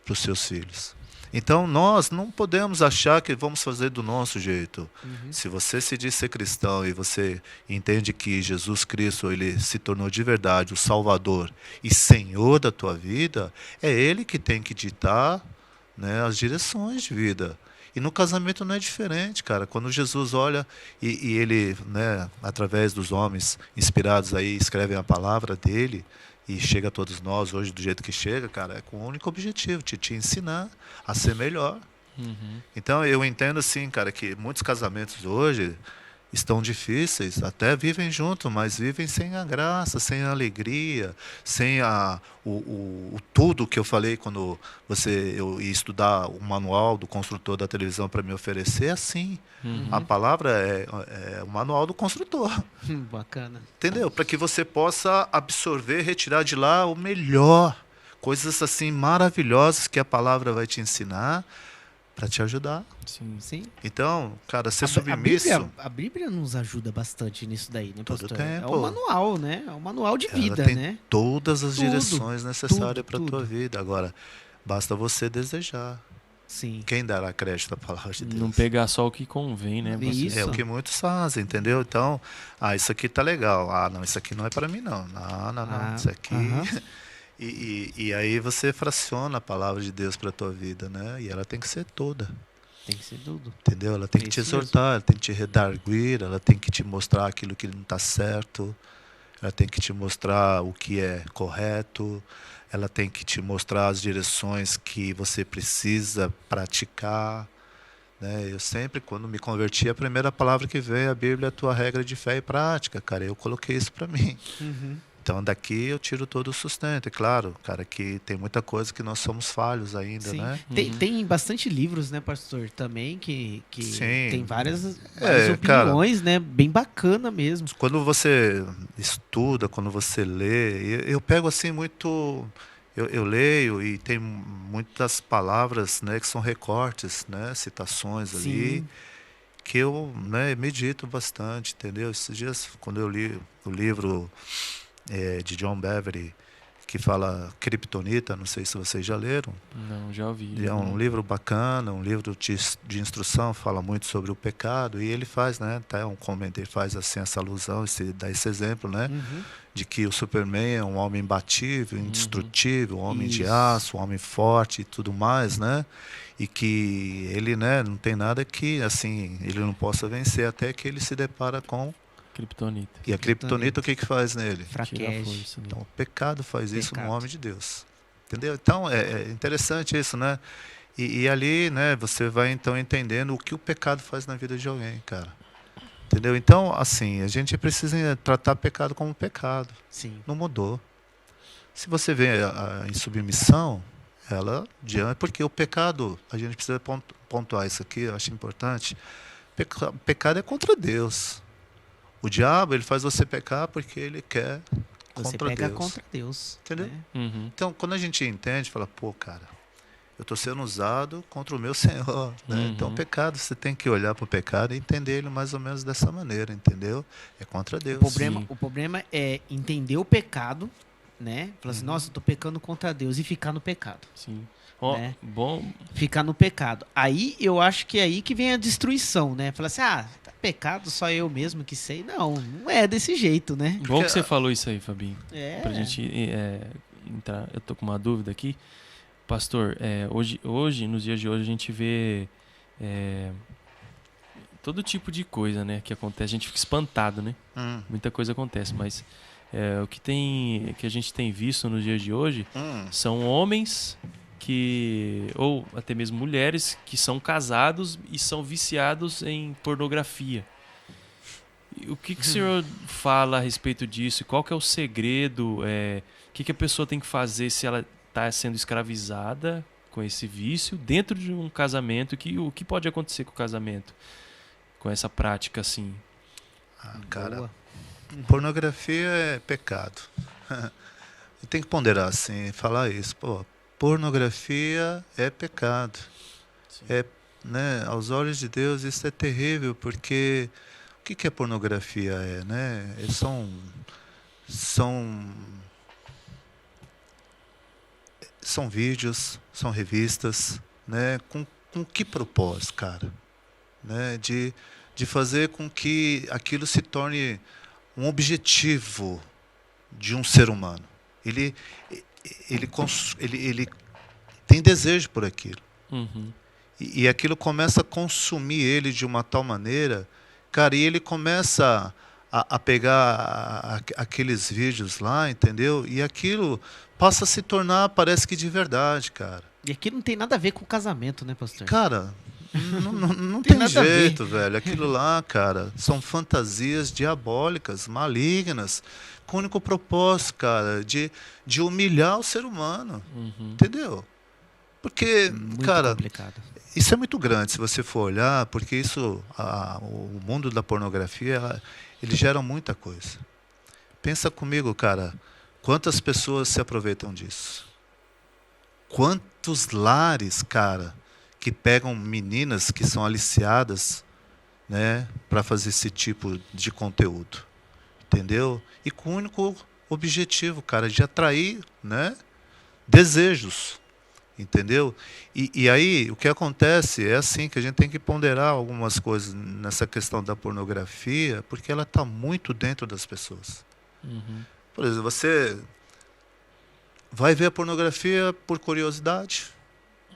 para os seus filhos. Então, nós não podemos achar que vamos fazer do nosso jeito. Se você se diz ser cristão e você entende que Jesus Cristo ele se tornou de verdade o Salvador e Senhor da tua vida, é Ele que tem que ditar, né, as direções de vida. E no casamento não é diferente, cara. Quando Jesus olha e ele, né, através dos homens inspirados aí, escrevem a palavra dele, e chega a todos nós hoje do jeito que chega, cara, é com o único objetivo, te ensinar a ser melhor. Então eu entendo assim, cara, que muitos casamentos hoje estão difíceis, até vivem juntos, mas vivem sem a graça, sem a alegria, sem o tudo que eu falei quando eu ia estudar o manual do construtor da televisão para me oferecer, é assim. A palavra é o manual do construtor. Bacana. Entendeu? Para que você possa absorver, retirar de lá o melhor. Coisas assim maravilhosas que a palavra vai te ensinar para te ajudar. Sim. Então, cara, ser submisso... A Bíblia nos ajuda bastante nisso daí, né, Todo pastor? tempo. É o manual, né? É o manual de ela vida, tem né? todas as Tudo, direções necessárias para a tudo. tua vida. Agora, basta você desejar. Sim. Quem dará crédito à palavra de Deus? Não pegar só o que convém, né? Isso. É o que muitos fazem, entendeu? Então, isso aqui tá legal. Não, isso aqui não é para mim, não. Não, isso aqui... E aí você fraciona a palavra de Deus para a tua vida, né? E ela tem que ser toda. Tem que ser tudo. Entendeu? Ela tem que te exortar, ela tem que te redarguir, ela tem que te mostrar aquilo que não está certo, ela tem que te mostrar o que é correto, ela tem que te mostrar as direções que você precisa praticar. Né? Eu sempre, quando me converti, a primeira palavra que veio, a Bíblia é a tua regra de fé e prática, cara. Eu coloquei isso para mim. Então, daqui eu tiro todo o sustento. E claro, cara, que tem muita coisa que nós somos falhos ainda, Sim. né? Tem bastante livros, né, pastor, também, que tem várias cara, opiniões, né? Bem bacana mesmo. Quando você estuda, quando você lê, eu pego assim muito... eu leio e tem muitas palavras, né, que são recortes, né, citações ali, Sim. que eu, né, medito bastante, entendeu? Esses dias, quando eu li o livro de John Bevere, que fala Kryptonita, não sei se vocês já leram. Não, já ouvi. É um livro bacana, um livro de instrução, fala muito sobre o pecado, e ele faz, né, até um comentário, faz assim essa alusão, dá esse exemplo, né, Uhum. de que o Superman é um homem imbatível, indestrutível, um homem de Isso. aço, um homem forte e tudo mais, né, e que ele, né, não tem nada que, assim, ele não possa vencer até que ele se depara com... Kryptonita. E a Kryptonita, o que faz nele? Tira a Fraquege. força, né? Então, o pecado faz isso no Pecado. homem de Deus. Entendeu? Então, é interessante isso, né? E ali, né, você vai, então, entendendo o que o pecado faz na vida de alguém, cara. Entendeu? Então, assim, a gente precisa tratar pecado como pecado. Sim. Não mudou. Se você vê em submissão, ela diante, porque o pecado, a gente precisa pontuar isso aqui, eu acho importante. Pecado é contra Deus. O diabo, ele faz você pecar porque ele quer Você contra pega Deus. contra Deus. Entendeu? né? Uhum. Então, quando a gente entende, fala, pô, cara, eu estou sendo usado contra o meu Senhor. Né? Uhum. Então, o pecado, você tem que olhar para o pecado e entender ele mais ou menos dessa maneira, entendeu? É contra Deus. Sim. O problema é entender o pecado, né? Falar assim, nossa, eu tô pecando contra Deus e ficar no pecado. Sim. Ó, Né? bom. Ficar no pecado. Aí eu acho que é aí que vem a destruição, né? Falar assim, tá pecado, só eu mesmo que sei. Não, não é desse jeito, né? Bom que você falou isso aí, Fabinho. É. Pra gente entrar. Eu tô com uma dúvida aqui. Pastor, hoje, nos dias de hoje, a gente vê todo tipo de coisa, né, que acontece. A gente fica espantado, né? Muita coisa acontece, mas que a gente tem visto nos dias de hoje são homens ou até mesmo mulheres que são casados e são viciados em pornografia. O que o senhor fala a respeito disso? Qual que é o segredo? O que a pessoa tem que fazer se ela está sendo escravizada com esse vício dentro de um casamento? O que pode acontecer com o casamento? Com essa prática assim? Cara, Boa. pornografia é pecado. Tem que ponderar assim, falar isso. Pô, pornografia é pecado. Sim. Né, aos olhos de Deus isso é terrível, porque o que é pornografia? Né? São vídeos, são revistas, né? Com que propósito, cara? Né? De fazer com que aquilo se torne um objetivo de um ser humano. Ele tem desejo por aquilo. Uhum. E aquilo começa a consumir ele de uma tal maneira, cara, e ele começa a pegar aqueles vídeos lá, entendeu? E aquilo passa a se tornar, parece que de verdade, cara. E aqui não tem nada a ver com o casamento, né, pastor? Cara, não Tem tem nada a ver. jeito, velho. Aquilo lá, cara, são fantasias diabólicas, malignas, com o único propósito, cara, de humilhar o ser humano. Uhum. Entendeu? Porque, Muito cara, complicado. isso é muito grande se você for olhar, porque isso, o mundo da pornografia, ele gera muita coisa. Pensa comigo, cara, quantas pessoas se aproveitam disso? Quantos lares, cara, que pegam meninas que são aliciadas, né, para fazer esse tipo de conteúdo, entendeu? E com o único objetivo, cara, de atrair, né, desejos. Entendeu? E aí, o que acontece é assim, que a gente tem que ponderar algumas coisas nessa questão da pornografia, porque ela está muito dentro das pessoas. Uhum. Por exemplo, você vai ver a pornografia por curiosidade,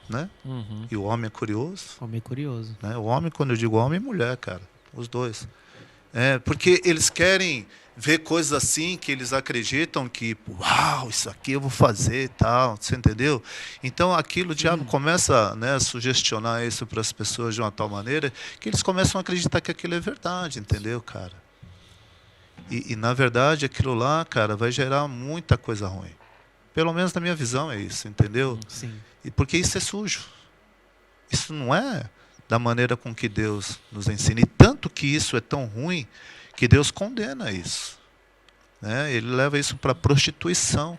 né? Uhum. E o homem é curioso. Homem curioso. Né? O homem, quando eu digo homem, é mulher, cara. Os dois. Porque eles querem ver coisas assim que eles acreditam que, uau, isso aqui eu vou fazer e tal, você entendeu? Então aquilo, o diabo começa, né, a sugestionar isso para as pessoas de uma tal maneira que eles começam a acreditar que aquilo é verdade, entendeu, cara? E na verdade aquilo lá, cara, vai gerar muita coisa ruim. Pelo menos na minha visão é isso, entendeu? Sim. E porque isso é sujo. Isso não é da maneira com que Deus nos ensina. E tanto que isso é tão ruim que Deus condena isso. Né? Ele leva isso para prostituição.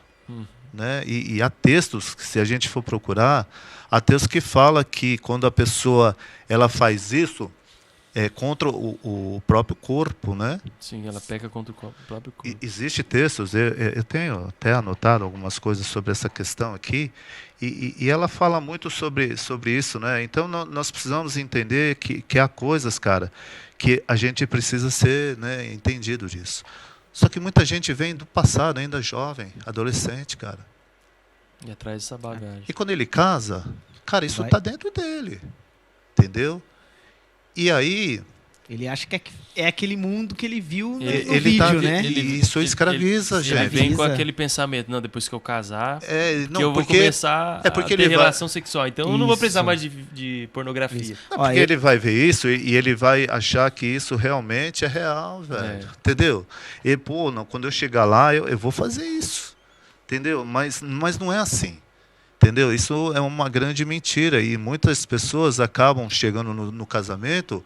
né? E há textos, que, se a gente for procurar, há textos que fala que quando a pessoa ela faz isso, é contra o próprio corpo, né? Sim, ela peca contra o próprio corpo. Existe textos, eu tenho até anotado algumas coisas sobre essa questão aqui, e ela fala muito sobre isso, né? Então nós precisamos entender que há coisas, cara, que a gente precisa ser, né, entendido disso. Só que muita gente vem do passado, ainda jovem, adolescente, cara. E atrás dessa bagagem. E quando ele casa, cara, isso Vai. está dentro dele, entendeu? E aí Ele acha que é aquele mundo que ele viu no ele vídeo, tá, né? isso escraviza, Ele gente. vem com Escraviza. aquele pensamento, não, depois que eu casar, Não, que eu vou porque começar é porque a ter ele vai- relação sexual. Então eu não vou precisar Isso. mais de pornografia. Isso. Não, Ó, porque ele vai ver isso e ele vai achar que isso realmente é real, velho. É. Entendeu? E, pô, não, quando eu chegar lá, eu vou fazer isso. Entendeu? Mas não é assim. Entendeu? Isso é uma grande mentira. E muitas pessoas acabam chegando no casamento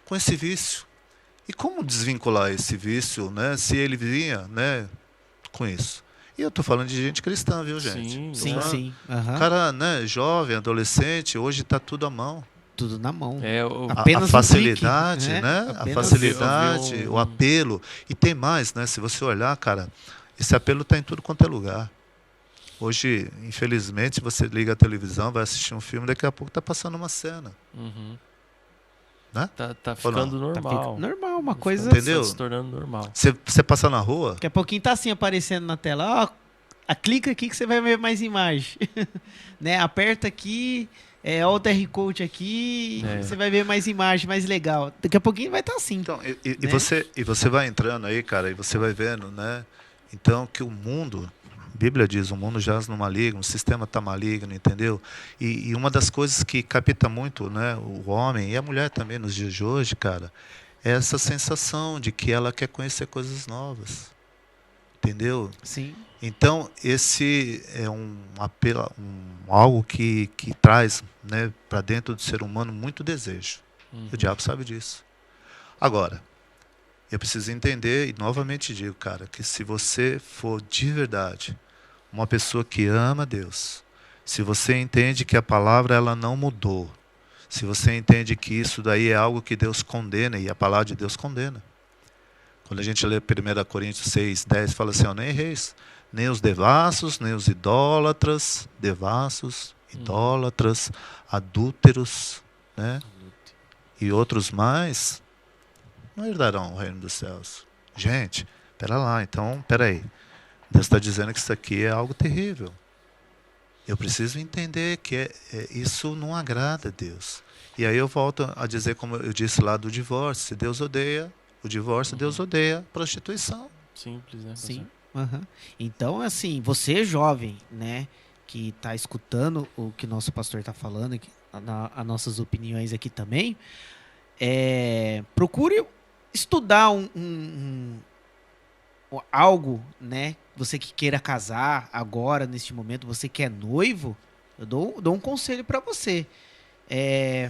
com esse vício. E como desvincular esse vício, né? Se ele vinha, né, com isso? E eu estou falando de gente cristã, viu, gente? Sim, Sim, Ah, sim. Aham. Cara, né, jovem, adolescente, hoje está tudo à mão. Tudo na mão. É, A Apenas um facilidade, clique, né? A Apenas- facilidade, Eu vi o apelo. E tem mais, né? Se você olhar, cara, esse apelo está em tudo quanto é lugar. Hoje, infelizmente, você liga a televisão, vai assistir um filme, daqui a pouco está passando uma cena. Uhum. Né? Tá Ou não? ficando Tá normal. ficando normal, uma coisa. Entendeu? Tá se tornando normal. Você passa na rua, Daqui a pouquinho tá assim aparecendo na tela. Ó, clica aqui que você vai ver mais imagem. Né? Aperta aqui, ó o TR Code aqui, É. você vai ver mais imagem, mais legal. Daqui a pouquinho vai estar assim. então, e Né? você vai entrando aí, cara, e você vai vendo, né? Então, que o mundo, a Bíblia diz, o mundo jaz no maligno, o sistema está maligno, entendeu? E uma das coisas que capta muito, né, o homem e a mulher também nos dias de hoje, cara, é essa sensação de que ela quer conhecer coisas novas, entendeu? Sim. Então, esse é um apelo, algo que traz, né, para dentro do ser humano muito desejo. Uhum. O diabo sabe disso. Agora, eu preciso entender, e novamente digo, cara, que se você for de verdade uma pessoa que ama Deus, se você entende que a palavra ela não mudou, se você entende que isso daí é algo que Deus condena, e a palavra de Deus condena. Quando a gente lê 1 Coríntios 6, 10, fala assim, ó, nem reis, nem os devassos, nem os idólatras, idólatras, adúlteros, né? E outros mais, não herdarão o reino dos céus. Gente, pera lá, então, pera aí. Deus está dizendo que isso aqui é algo terrível. Eu preciso entender que isso não agrada a Deus. E aí eu volto a dizer, como eu disse lá do divórcio, se Deus odeia o divórcio, Deus odeia a prostituição. Simples, né? Sim. Aham. Então, assim, você jovem, né, que está escutando o que nosso pastor está falando, as nossas opiniões aqui também, procure estudar algo, né, você que queira casar agora, neste momento, você que é noivo, eu dou um conselho para você.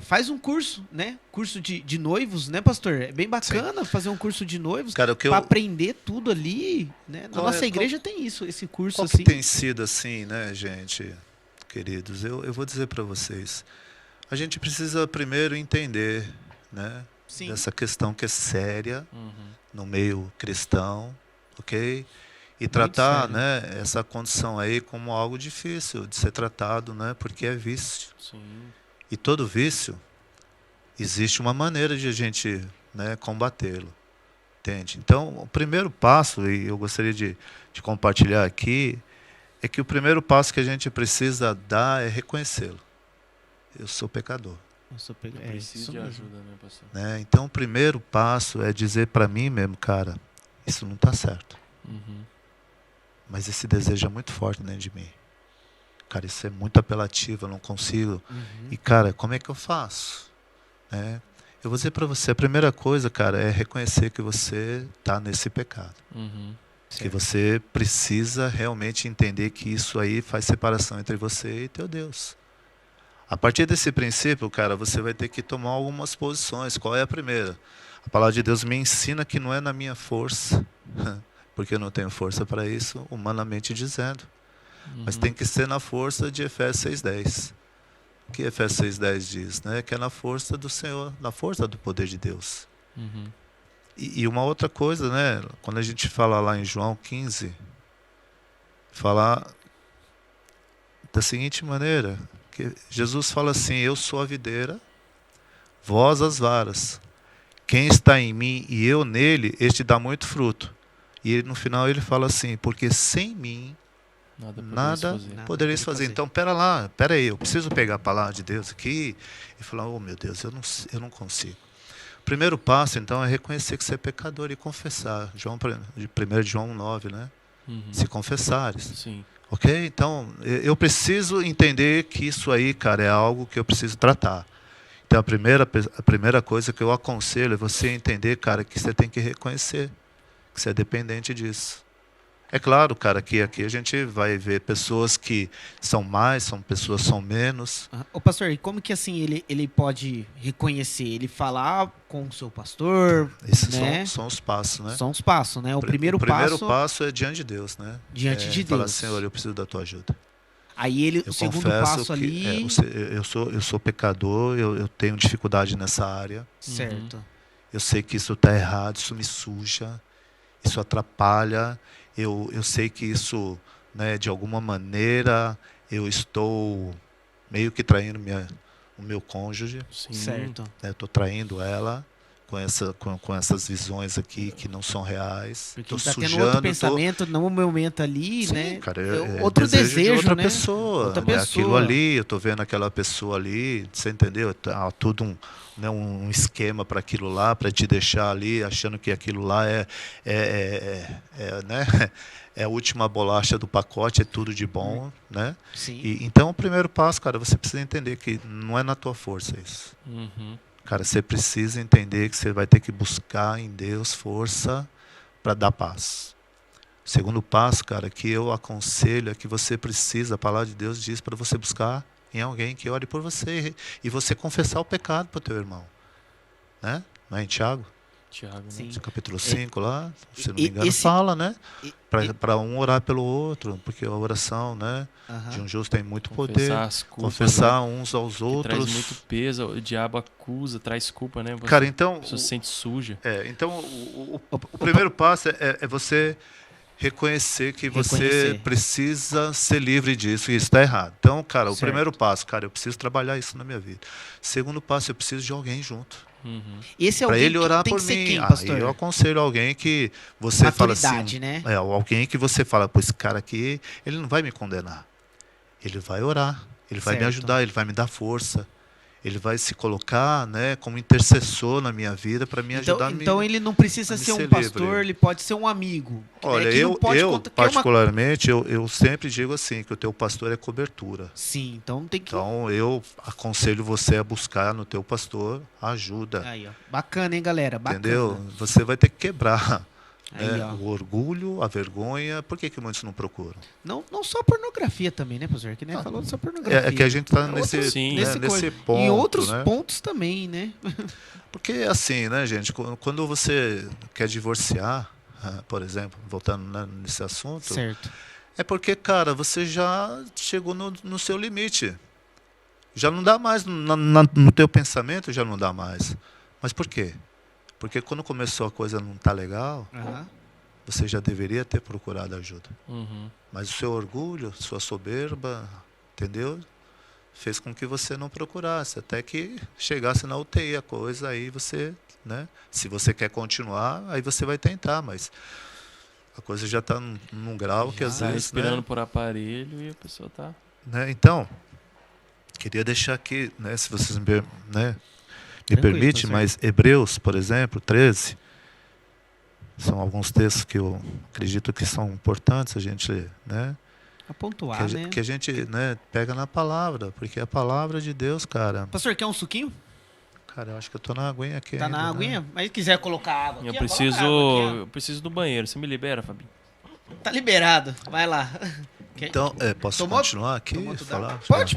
Faz um curso, né? Curso de noivos, né, pastor? É bem bacana fazer um curso de noivos Cara, para aprender tudo ali, né? Na nossa igreja tem isso, esse curso qual assim. que tem sido assim, né, gente, queridos? Eu vou dizer para vocês. A gente precisa primeiro entender, né, Sim. dessa questão que é séria Uhum. no meio cristão, ok? E tratar, sério. né, essa condição aí como algo difícil de ser tratado, né, porque é vício. Sim. E todo vício, existe uma maneira de a gente, né, combatê-lo. Entende? Então, o primeiro passo, e eu gostaria de compartilhar aqui, é que o primeiro passo que a gente precisa dar é reconhecê-lo. Eu sou pecador. Eu Preciso isso de mesmo. ajuda, né, pastor? Né? Então, o primeiro passo é dizer para mim mesmo, cara, isso não está certo. Uhum. Mas esse desejo é muito forte dentro de mim. Cara, isso é muito apelativo, eu não consigo. Uhum. E, cara, como é que eu faço? Né? Eu vou dizer para você, a primeira coisa, cara, é reconhecer que você está nesse pecado. Uhum. Que você precisa realmente entender que isso aí faz separação entre você e teu Deus. A partir desse princípio, cara, você vai ter que tomar algumas posições. Qual é a primeira? A palavra de Deus me ensina que não é na minha força, porque eu não tenho força para isso, humanamente dizendo. Mas tem que ser na força de Efésios 6:10. O que Efésios 6:10 diz? Né? Que é na força do Senhor, na força do poder de Deus. Uhum. E uma outra coisa, né? Quando a gente fala lá em João 15, falar da seguinte maneira, que Jesus fala assim: eu sou a videira, vós as varas. Quem está em mim e eu nele, este dá muito fruto. E ele, no final ele fala assim: porque sem mim nada podereis fazer. Então, pera aí, eu preciso pegar a palavra de Deus aqui e falar: oh meu Deus, eu não consigo. O primeiro passo, então, é reconhecer que você é pecador e confessar. 1 João 9, né? Uhum. Se confessares. Sim. Ok? Então, eu preciso entender que isso aí, cara, é algo que eu preciso tratar. Então, a primeira coisa que eu aconselho é você entender, cara, que você tem que reconhecer que você é dependente disso. É claro, cara, que aqui a gente vai ver pessoas que são mais, pessoas que são menos. Ô pastor, e como que assim ele pode reconhecer? Ele falar com o seu pastor, Esses né? são os passos, né? São os passos, né? O primeiro passo é diante de Deus, né? Diante de Deus. Falar: Senhor, eu preciso da tua ajuda. Aí Eu o segundo confesso passo que ali... eu sou pecador, eu tenho dificuldade nessa área. Certo. Eu sei que isso está errado, isso me suja, isso atrapalha. Eu sei que isso, né, de alguma maneira, eu estou meio que traindo o meu cônjuge. Sim. Certo. Né, estou traindo ela com essas visões aqui que não são reais. Porque Estou ele tá tendo outro pensamento no momento ali, Sim, né? cara, outro desejo, de outra né? pessoa. Outra né? pessoa. Aquilo ali, eu estou vendo aquela pessoa ali, você entendeu? Tudo um esquema para aquilo lá, para te deixar ali, achando que aquilo lá né? É a última bolacha do pacote, é tudo de bom, né? Sim. Então, o primeiro passo, cara, você precisa entender que não é na tua força isso. Uhum. Cara, você precisa entender que você vai ter que buscar em Deus força para dar paz. O segundo passo, cara, que eu aconselho é que você precisa, a palavra de Deus diz para você buscar em alguém que ore por você e você confessar o pecado para o teu irmão. Né? Não é em Tiago? Tiago, né? Sim. Capítulo 5 lá, se não me engano, fala, né? Para um orar pelo outro, porque a oração, né, de um justo tem muito poder. As culpas, confessar né? uns aos Que outros. traz muito peso, o diabo acusa, traz culpa, né? Cara, então... A pessoa se sente suja. Então, o primeiro passo é você reconhecer que você precisa ser livre disso, e isso está errado. Então, cara, o primeiro passo, cara, eu preciso trabalhar isso na minha vida. Segundo passo, eu preciso de alguém junto. Uhum. Esse é para ele orar tem por que ser mim. quem, pastor? Aí eu aconselho alguém que você fala assim, né? Alguém que você fala: pô, esse cara aqui, ele não vai me condenar. Ele vai orar, ele vai me ajudar, ele vai me dar força. Ele vai se colocar, né, como intercessor na minha vida para me ajudar. Então ele não precisa ser um pastor, ele pode ser um amigo. Olha, eu particularmente, eu sempre digo assim, que o teu pastor é cobertura. Sim, então tem que... Então eu aconselho você a buscar no teu pastor ajuda. Aí, ó. Bacana, hein, galera? Bacana. Entendeu? Você vai ter que quebrar. Aí, o orgulho, a vergonha. Por que muitos não procuram? Não só pornografia também, né, professor? Que nem falou só pornografia. É que a gente está nesse ponto. Em outros né? pontos também, né? Porque assim, né, gente? Quando você quer divorciar, por exemplo, voltando, né, nesse assunto, certo. É porque, cara, você já chegou no seu limite. Já não dá mais, no teu pensamento já não dá mais. Mas por quê? Porque quando começou a coisa não tá legal, você já deveria ter procurado ajuda. Uhum. Mas o seu orgulho, sua soberba, entendeu? Fez com que você não procurasse, até que chegasse na UTI a coisa, aí você, né? Se você quer continuar, aí você vai tentar, mas a coisa já está num grau que às vezes... respirando, né, por aparelho e a pessoa está... Né? Então, queria deixar aqui, né, se vocês me permitem, mas Hebreus, por exemplo, 13, são alguns textos que eu acredito que são importantes a gente, né, pontuar, que a gente, né, pega na palavra, porque a palavra de Deus, cara... Pastor, quer um suquinho? Cara, eu acho que eu tô na aguinha aqui. Tá ainda, na aguinha? né? Mas se quiser colocar água aqui, eu preciso do banheiro. Você me libera, Fabinho? Tá liberado. Vai lá. Então, posso continuar aqui? Falar? Pode.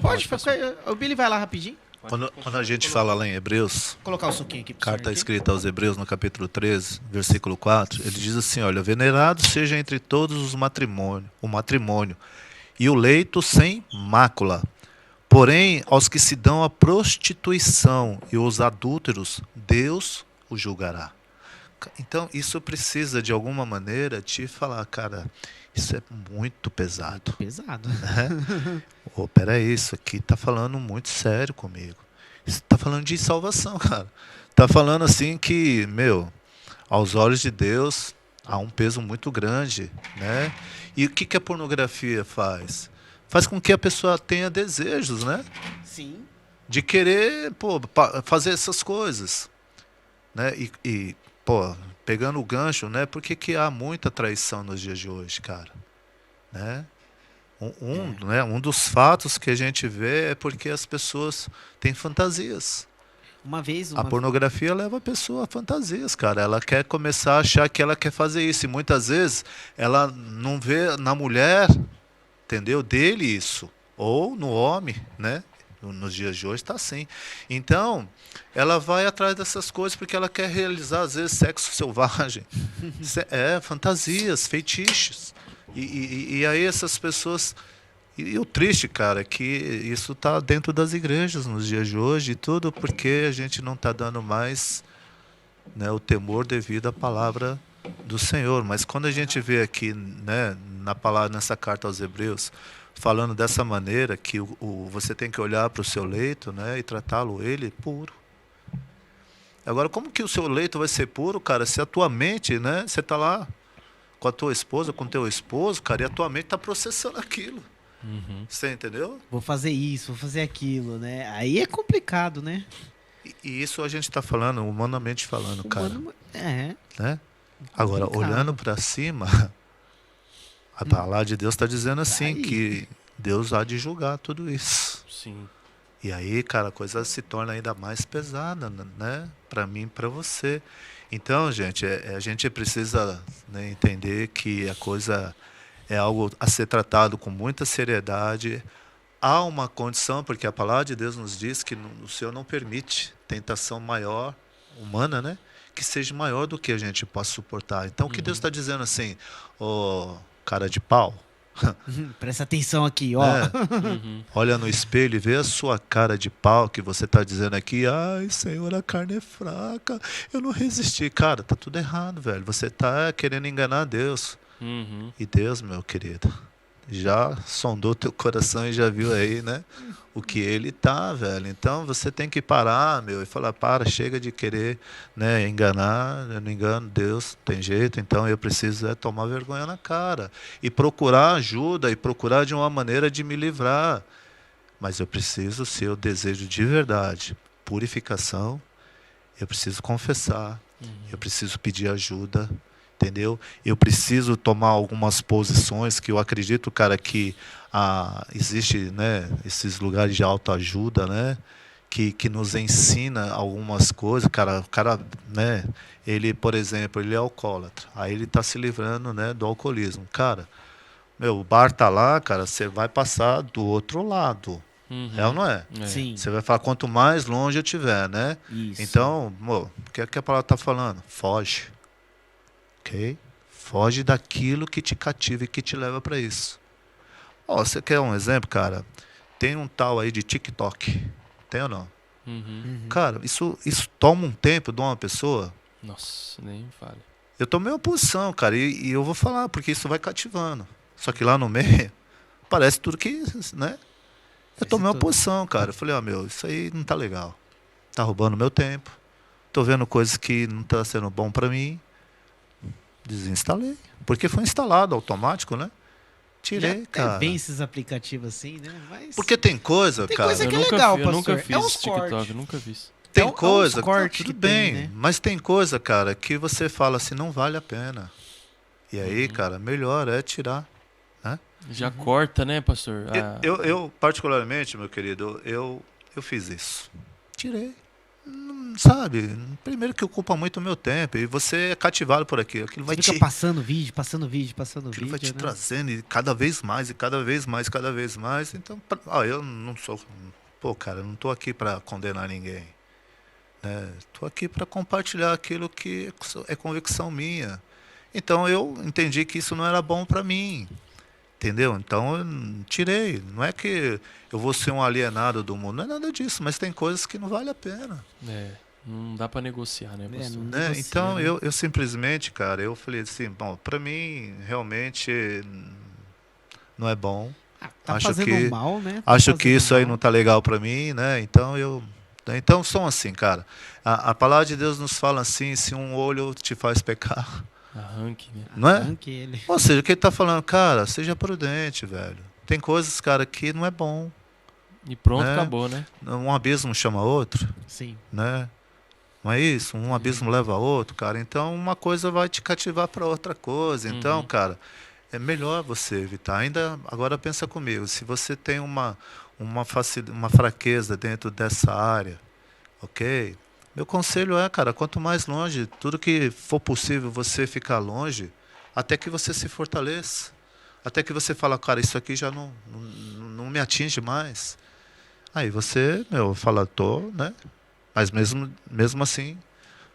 O Billy vai lá rapidinho. Quando a gente fala lá em Hebreus, colocar o suquinho aqui. Carta escrita aos Hebreus, no capítulo 13, versículo 4, ele diz assim, olha, venerado seja entre todos o matrimônio, e o leito sem mácula. Porém, aos que se dão à prostituição e os adúlteros, Deus os julgará. Então, isso precisa, de alguma maneira, te falar, cara, isso é muito pesado. Pesado. Né? Oh, peraí, isso aqui está falando muito sério comigo. Isso está falando de salvação, cara. Está falando assim que, aos olhos de Deus, há um peso muito grande. Né? E o que a pornografia faz? Faz com que a pessoa tenha desejos, né? Sim. De querer fazer essas coisas. Né? Pegando o gancho, né? Por que há muita traição nos dias de hoje, cara? Né? Um dos fatos que a gente vê é porque as pessoas têm fantasias. A pornografia leva a pessoa a fantasias, cara. Ela quer começar a achar que ela quer fazer isso. E muitas vezes ela não vê na mulher, entendeu? Dele isso. Ou no homem, né? Nos dias de hoje está assim. Então, ela vai atrás dessas coisas porque ela quer realizar, às vezes, sexo selvagem. Fantasias, feitiços. E aí essas pessoas... E o triste, cara, é que isso está dentro das igrejas nos dias de hoje e tudo porque a gente não está dando mais, né, o temor devido à palavra do Senhor. Mas quando a gente vê aqui, né, na palavra, nessa carta aos Hebreus, falando dessa maneira que você tem que olhar para o seu leito, né, e tratá-lo ele puro. Agora, como que o seu leito vai ser puro, cara, se a tua mente, né, você está lá com a tua esposa, com o teu esposo, cara, e a tua mente está processando aquilo. Uhum. Você entendeu? Vou fazer isso, vou fazer aquilo, né? Aí é complicado, né? E isso a gente está falando, humanamente falando, cara. É. Né? Agora, olhando para cima, a palavra de Deus está dizendo assim, que Deus há de julgar tudo isso. Sim. E aí, cara, a coisa se torna ainda mais pesada, né? Para mim e para você. Então, gente, a gente precisa, né, entender que a coisa é algo a ser tratado com muita seriedade. Há uma condição, porque a palavra de Deus nos diz que o Senhor não permite tentação maior, humana, né? Que seja maior do que a gente possa suportar. Então, o que Deus está dizendo assim, cara de pau, presta atenção aqui, ó. Olha no espelho e vê a sua cara de pau que você está dizendo aqui, ai, Senhor, a carne é fraca, eu não resisti. Cara, tá tudo errado, velho. Você está querendo enganar Deus. E Deus, meu querido, já sondou teu coração e já viu aí, né, o que ele tá, velho. Então você tem que parar, e falar, chega de querer, né, enganar. Eu não engano Deus, tem jeito. Então eu preciso tomar vergonha na cara e procurar ajuda e procurar de uma maneira de me livrar. Mas eu preciso, se eu desejo de verdade purificação, eu preciso confessar, eu preciso pedir ajuda. Entendeu? Eu preciso tomar algumas posições que eu acredito, cara, que existe, né, esses lugares de autoajuda, né, que nos ensina algumas coisas. O cara, né, ele, por exemplo, ele é alcoólatra. Aí ele está se livrando, né, do alcoolismo. Cara, o bar tá lá, cara, você vai passar do outro lado. É ou não é? Sim. Você vai falar, quanto mais longe eu tiver, né? Isso. Então, o que a palavra está falando? Foge. Ok? Foge daquilo que te cativa e que te leva para isso. Você quer um exemplo, cara? Tem um tal aí de TikTok. Tem ou não? Cara, isso toma um tempo de uma pessoa. Nossa, nem fale. Eu tomei uma posição, cara, e eu vou falar, porque isso vai cativando. Só que lá no meio, parece tudo que, né? Eu tomei uma posição, cara. Eu falei, isso aí não tá legal. Tá roubando meu tempo. Tô vendo coisas que não tá sendo bom para mim. Desinstalei. Porque foi instalado automático, né? Tirei, cara. Bem esses aplicativos assim, né? Mas... Porque tem coisa, tem cara. Coisa que é legal, eu nunca pastor. fiz TikTok, eu nunca fiz. Tem coisa, corte tudo que bem, tem, né? mas tem coisa, cara, que você fala assim, não vale a pena. E aí, cara, melhor é tirar. Né? Já corta, né, pastor? Eu, particularmente, meu querido, eu fiz isso. Tirei. Sabe? Primeiro que ocupa muito o meu tempo e você é cativado por aquilo. Aquilo vai fica passando vídeo. Aquilo vai te trazendo e cada vez mais, e cada vez mais, cada vez mais. Então, eu não sou... cara, eu não estou aqui para condenar ninguém. Estou aqui para compartilhar aquilo que é convicção minha. Então, eu entendi que isso não era bom para mim. Entendeu? Então, eu tirei. Não é que eu vou ser um alienado do mundo. Não é nada disso, mas tem coisas que não vale a pena. Não dá pra negociar, né, pastor? não Né? negocia, Então, né? eu simplesmente, cara, eu falei assim, bom, pra mim, realmente, não é bom. Tá Acho fazendo que- mal, né? Tá Acho que fazendo isso aí mal. não tá legal pra mim, né? Então são assim, cara. A palavra de Deus nos fala assim, se um olho te faz pecar, Arranque, né? não é? Arranque ele. Ou seja, o que ele tá falando, cara, seja prudente, velho. Tem coisas, cara, que não é bom. E pronto, Né? acabou, né? Um abismo chama outro, Sim. né? Não é isso? Um abismo leva a outro, cara. Então uma coisa vai te cativar para outra coisa. Então, Uhum. cara, é melhor você evitar. Ainda agora pensa comigo, se você tem uma fraqueza dentro dessa área, ok? Meu conselho é, cara, quanto mais longe, tudo que for possível você ficar longe, até que você se fortaleça. Até que você fala, cara, isso aqui já não me atinge mais. Aí você, fala, né? Mas mesmo assim,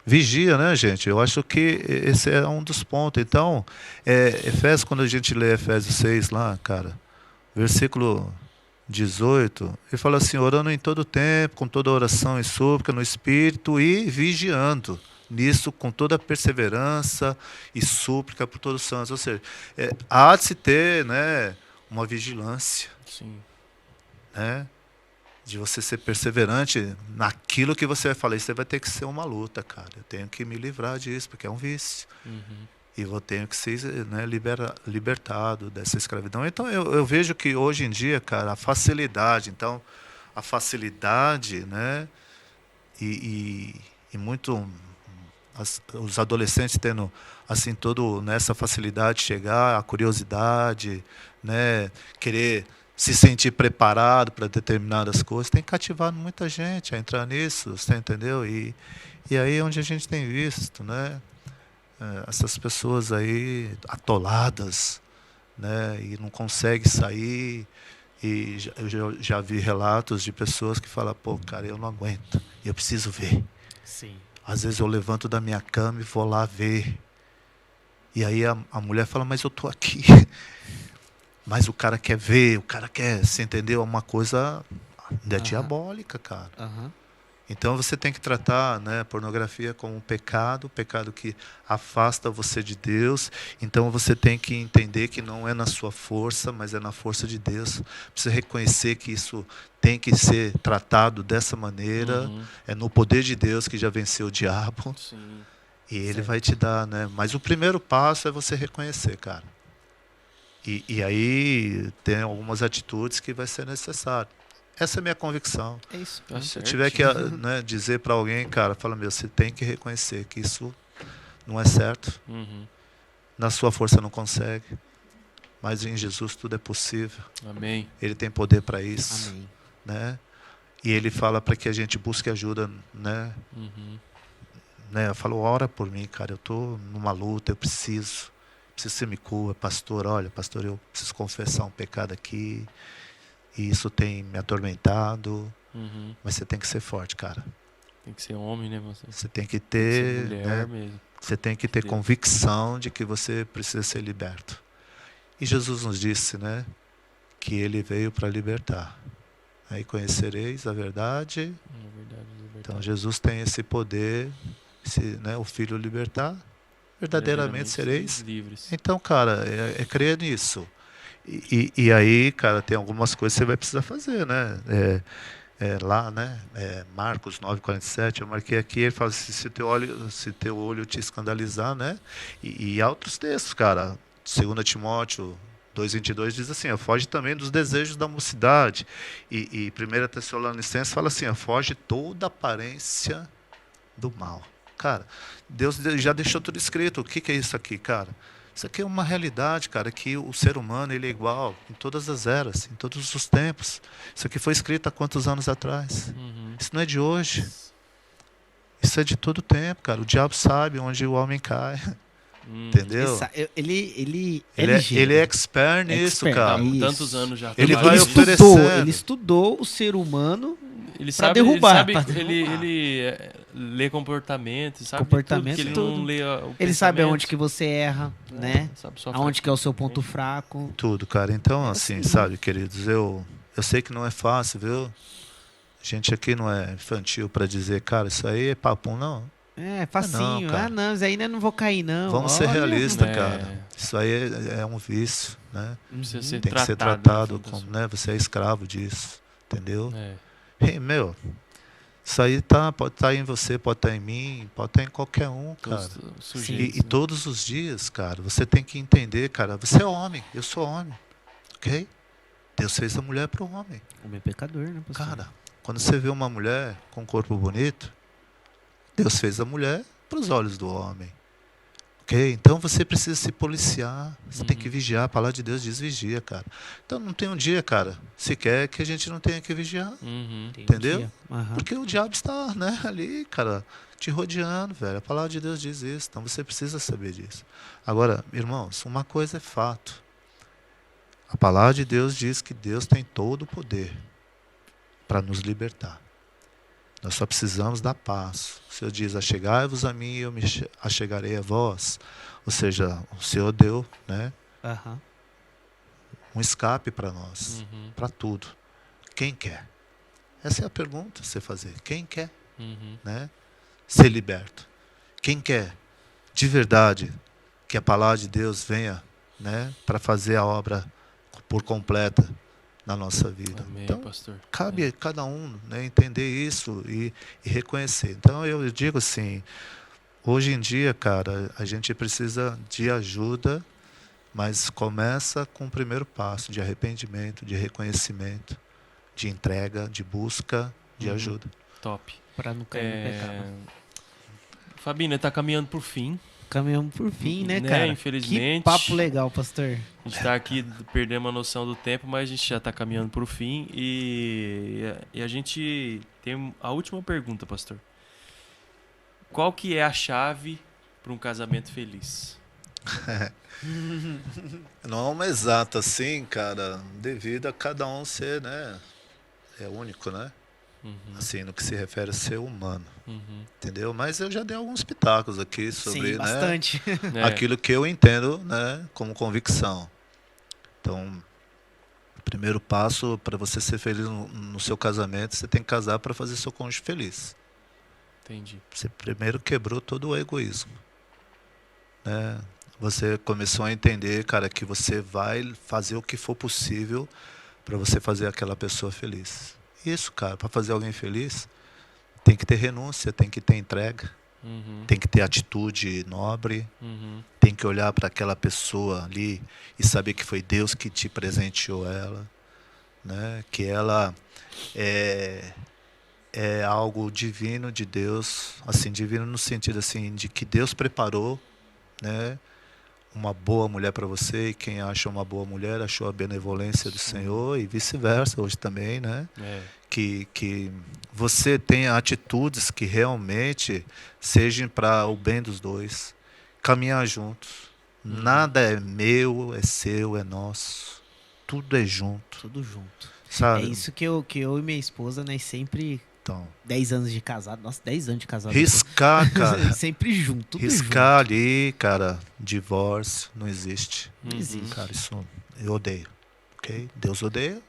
vigia, né, gente? Eu acho que esse é um dos pontos. Então, Efésios, quando a gente lê Efésios 6 lá, cara, versículo 18, ele fala assim, orando em todo tempo, com toda oração e súplica no Espírito e vigiando nisso com toda perseverança e súplica por todos os santos. Ou seja, há de se ter, né, uma vigilância, Sim. né? De você ser perseverante naquilo que você vai falar. Isso vai ter que ser uma luta, cara. Eu tenho que me livrar disso, porque é um vício. Uhum. E eu tenho que ser, né, libertado dessa escravidão. Então, eu vejo que hoje em dia, cara, a facilidade, né, e muito os adolescentes tendo assim todo nessa facilidade de chegar, a curiosidade, né, querer se sentir preparado para determinadas coisas, tem cativado muita gente a entrar nisso, você entendeu? E aí é onde a gente tem visto, né, essas pessoas aí atoladas, né, e não conseguem sair. E eu já vi relatos de pessoas que falam, pô, cara, eu não aguento, eu preciso ver. Sim. Às vezes eu levanto da minha cama e vou lá ver. E aí a mulher fala, mas eu estou aqui. Mas o cara quer ver, o cara quer, você entendeu? É uma coisa diabólica, cara. Aham. Então você tem que tratar, né, a pornografia como um pecado que afasta você de Deus. Então você tem que entender que não é na sua força, mas é na força de Deus. Precisa reconhecer que isso tem que ser tratado dessa maneira. Uhum. É no poder de Deus que já venceu o diabo. Sim. E ele Certo. vai te dar, né? Mas o primeiro passo é você reconhecer, cara. E aí tem algumas atitudes que vai ser necessário. Essa é a minha convicção. É isso. Tá Se eu certo. tiver que, né, dizer para alguém, cara, fala, você tem que reconhecer que isso não é certo. Uhum. Na sua força não consegue. Mas em Jesus tudo é possível. Amém. Ele tem poder para isso. Amém. Né? E ele fala para que a gente busque ajuda, né? Uhum. Eu falo, ora por mim, cara, eu estou numa luta, eu preciso que você me cura, pastor, olha, pastor, eu preciso confessar um pecado aqui, e isso tem me atormentado, Uhum. mas você tem que ser forte, cara. Tem que ser homem, né, você? Você tem que Tem que ser ter, mulher né, mesmo. você tem que ter Deus. convicção de que você precisa ser liberto. E Jesus nos disse, né, que ele veio para libertar. Aí conhecereis a verdade. Na verdade, Então Jesus tem esse poder, né, o Filho libertar, verdadeiramente sereis. livres. Então, cara, é crer nisso. E aí, cara, tem algumas coisas que você vai precisar fazer, né? Lá, né? Marcos 9:47, eu marquei aqui, ele fala assim, se teu olho te escandalizar, né? E há outros textos, cara. 2 Timóteo 2:22 diz assim, foge também dos desejos da mocidade. E 1 Tessalonicenses fala assim, foge toda aparência do mal. Cara, Deus já deixou tudo escrito. O que é isso aqui, cara? Isso aqui é uma realidade, cara, que o ser humano ele é igual em todas as eras, em todos os tempos. Isso aqui foi escrito há quantos anos atrás? Uhum. Isso não é de hoje. Isso é de todo tempo, cara. O diabo sabe onde o homem cai. Entendeu? Ele é Ele ligeiro. é expert nisso, Expert, cara. isso. Tantos anos já. Ele trabalha vai nisso. oferecer. Ele estudou o ser humano. Ele pra sabe, derrubar, Ele, pra sabe, derrubar. ele lê comportamento, sabe Comportamento, tudo, que ele tudo. não lê Ele sabe aonde que você erra, né? Sabe sua Aonde que é o seu ponto fraco. Tudo, cara. Então, assim, sabe, queridos, eu sei que não é fácil, viu? A gente aqui não é infantil pra dizer, cara, isso aí é papo, não. É, facinho. cara. Não, isso aí eu não vou cair, não. Vamos ser Olha, realistas, É. cara. Isso aí é um vício, né? Precisa ser Tem que ser tratado, tratado no fundo das como, né? Você é escravo disso, entendeu? É. E, meu, isso aí pode estar em você, pode estar em mim, pode estar em qualquer um, cara. Todos os sujeitos, E né? todos os dias, cara, você tem que entender, cara, você é homem, eu sou homem, ok? Deus fez a mulher para o homem. Homem é pecador, né, pastor? Cara, quando você vê uma mulher com um corpo bonito, Deus fez a mulher para os olhos do homem. Ok? Então você precisa se policiar, você tem que vigiar, a palavra de Deus diz vigia, cara. Então não tem um dia, cara, sequer que a gente não tenha que vigiar. Uhum. Tem um entendeu? dia. Aham. Porque o diabo está, né, ali, cara, te rodeando, velho. A palavra de Deus diz isso, então você precisa saber disso. Agora, irmãos, uma coisa é fato. A palavra de Deus diz que Deus tem todo o poder para nos libertar. Nós só precisamos da paz. O Senhor diz, achegai-vos a mim e eu me achegarei a vós. Ou seja, o Senhor deu, né, Aham. um escape para nós, Uhum. para tudo. Quem quer? Essa é a pergunta a você fazer. Quem quer, Uhum. né, ser liberto? Quem quer, de verdade, que a palavra de Deus venha, né, para fazer a obra por completa na nossa vida? Amém, Então, pastor. cabe a cada um, né, entender isso e reconhecer. Então, eu digo assim, hoje em dia, cara, a gente precisa de ajuda, mas começa com o primeiro passo de arrependimento, de reconhecimento, de entrega, de busca, de ajuda. Top. Pra não cair no pecado. Fabinho, está caminhando por fim. Caminhamos por fim, né, Né, cara? infelizmente. Que papo legal, pastor. A gente está aqui, perdemos a noção do tempo, mas a gente já está caminhando para o fim. E a gente tem a última pergunta, pastor. Qual que é a chave para um casamento feliz? Não é uma exata assim, cara, devido a cada um ser, né, é único, né? Uhum, Assim, no que se refere a ser humano, uhum. entendeu? Mas eu já dei alguns pitacos aqui sobre, Sim, né, bastante. É, aquilo que eu entendo, né, como convicção. Então, o primeiro passo para você ser feliz no seu casamento, você tem que casar para fazer seu cônjuge feliz. entendi. Você primeiro quebrou todo o egoísmo, né? Você começou a entender, cara, que você vai fazer o que for possível para você fazer aquela pessoa feliz. Isso, cara, para fazer alguém feliz, tem que ter renúncia, tem que ter entrega, Uhum, tem que ter atitude nobre, uhum, tem que olhar para aquela pessoa ali e saber que foi Deus que te presenteou ela, né? Que ela é algo divino de Deus, assim, divino no sentido assim de que Deus preparou, né, uma boa mulher para você, e quem acha uma boa mulher achou a benevolência do Senhor, e vice-versa hoje também, né? é, Que você tenha atitudes que realmente sejam para o bem dos dois, caminhar juntos. Nada é meu, é seu, é nosso. Tudo é junto, Tudo junto. sabe? É isso que eu e minha esposa, né, sempre... Então, 10 anos de casado. Nossa, 10 anos de casado. riscar, cara. Sempre junto, tudo Riscar ali, cara, divórcio não existe. junto. Não existe. Cara, isso eu odeio. Ok? Deus odeia,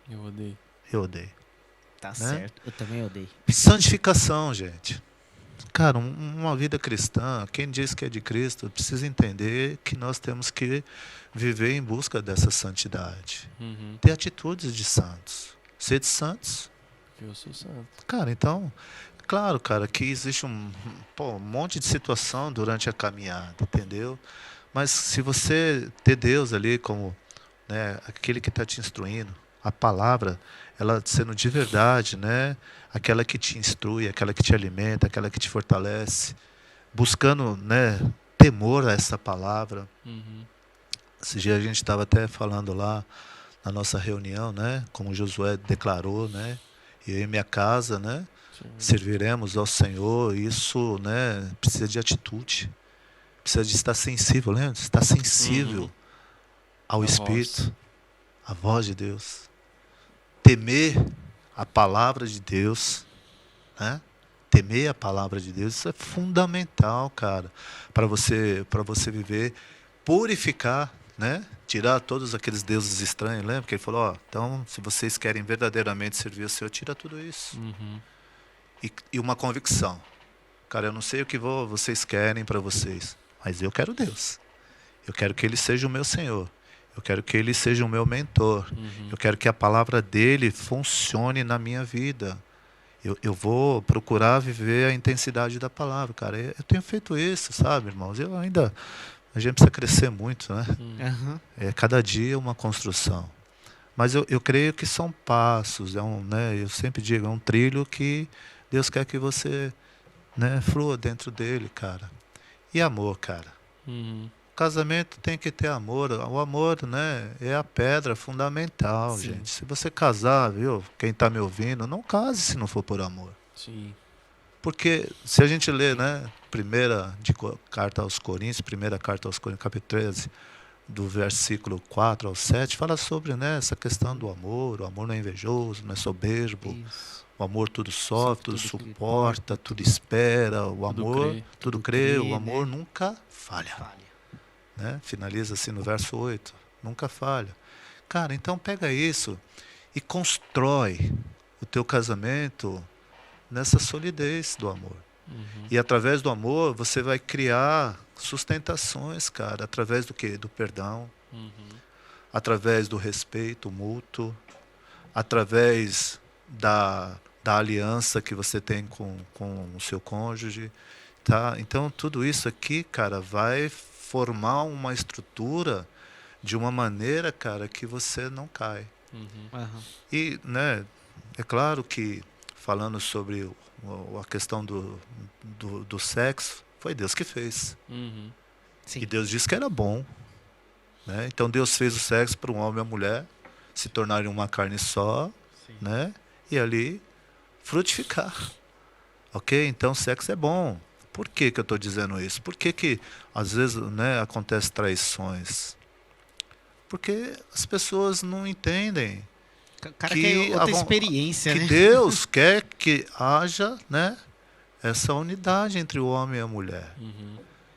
eu odeio. eu odeio. Tá certo. Eu também odeio. Santificação, gente. Cara, uma vida cristã, quem diz que é de Cristo, precisa entender que nós temos que viver em busca dessa santidade. Uhum, Ter atitudes de santos. Ser de santos. porque eu sou santo. Cara, então, claro, cara, que existe um monte de situação durante a caminhada, entendeu? Mas se você ter Deus ali como, né, aquele que está te instruindo, a palavra, ela sendo de verdade, né, aquela que te instrui, aquela que te alimenta, aquela que te fortalece, buscando, né, temor a essa palavra. Uhum, Esse dia a gente estava até falando lá na nossa reunião, né, como Josué declarou, né, eu e minha casa, né, sim. serviremos ao Senhor. Isso, né, precisa de atitude. Precisa de estar sensível, lembra? Estar sensível ao A Espírito, à voz de Deus. Temer a palavra de Deus, né? Temer a palavra de Deus, isso é fundamental, cara, para você viver, purificar, né? Tirar todos aqueles deuses estranhos, lembra que ele falou, ó, então, se vocês querem verdadeiramente servir o Senhor, tira tudo isso. E uma convicção, cara, eu não sei o que vocês querem para vocês, mas eu quero Deus. Eu quero que Ele seja o meu Senhor. Eu quero que Ele seja o meu mentor. Eu quero que a palavra dEle funcione na minha vida. Eu vou procurar viver a intensidade da palavra, cara. Eu tenho feito isso, sabe, irmãos? A gente precisa crescer muito, né? Cada dia é uma construção. Mas eu creio que são passos, né? Eu sempre digo, é um trilho que Deus quer que você, né, flua dentro dele, cara. E amor, cara. Casamento tem que ter amor. O amor, né, é a pedra fundamental, Sim. gente. Se você casar, viu, quem está me ouvindo, não case se não for por amor. Sim. Porque se a gente lê, né, carta aos Coríntios, capítulo 13, do versículo 4 ao 7, fala sobre, né, essa questão do amor. O amor não é invejoso, não é soberbo. Isso. O amor tudo sofre, tudo Tudo suporta, tudo espera. O amor tudo crê. O amor né? nunca falha. Né? Finaliza assim no verso 8. Nunca falha. Cara, então pega isso e constrói o teu casamento nessa solidez do amor. E através do amor você vai criar sustentações, cara. Através do quê? Do perdão. Através do respeito mútuo. Através da aliança que você tem com o seu cônjuge. Tá? Então tudo isso aqui, cara, vai formar uma estrutura de uma maneira, cara, que você não cai. E, né, é claro que, falando sobre a questão do sexo, foi Deus que fez. Sim. E Deus disse que era bom. Né? Então Deus fez o sexo para um homem e uma mulher se tornarem uma carne só, né? E ali frutificar. Ok? Então sexo é bom. Por que eu estou dizendo isso? Por que às vezes, né, acontecem traições? Porque as pessoas não entendem O cara que quer outra experiência, que né? Deus quer que haja, né, essa unidade entre o homem e a mulher.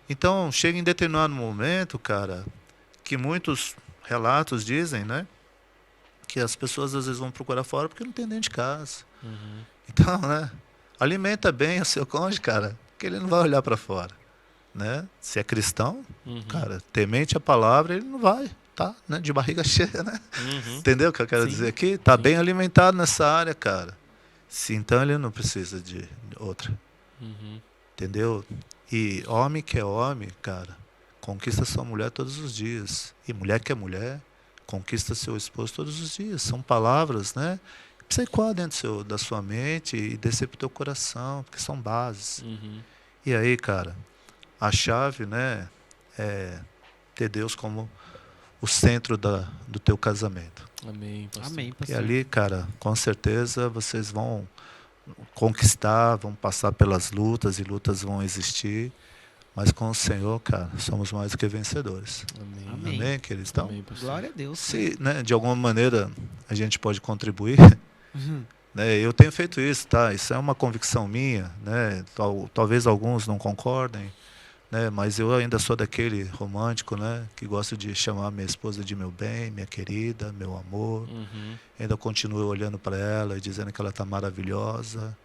Então, chega em determinado momento, cara, que muitos relatos dizem, né, que as pessoas às vezes vão procurar fora porque não tem dentro de casa. Então, né, alimenta bem o seu cônjuge, cara, que ele não vai olhar para fora, né? Se é cristão, cara, temente a palavra, ele não vai, tá, né? De barriga cheia, né? Entendeu o que eu quero dizer aqui? Tá bem alimentado nessa área, cara. Então ele não precisa de outra. Entendeu? E homem que é homem, cara, conquista sua mulher todos os dias. E mulher que é mulher, conquista seu esposo todos os dias. São palavras, né? Precisa ecoar dentro da sua mente e descer pro teu coração, porque são bases. E aí, cara, a chave, né, é ter Deus como o centro do teu casamento. Amém, pastor. Amém, E pastor. ali, cara, com certeza vocês vão conquistar, vão passar pelas lutas e lutas vão existir. Mas com o Senhor, cara, somos mais do que vencedores. Amém. Amém. Amém, queridos? Então, Amém, pastor. Glória a Deus. se, né, de alguma maneira a gente pode contribuir, né, eu tenho feito isso, tá? Isso é uma convicção minha, né? Talvez alguns não concordem, né? Mas eu ainda sou daquele romântico, né, que gosto de chamar minha esposa de meu bem, minha querida, meu amor. Ainda continuo olhando para ela e dizendo que ela está maravilhosa,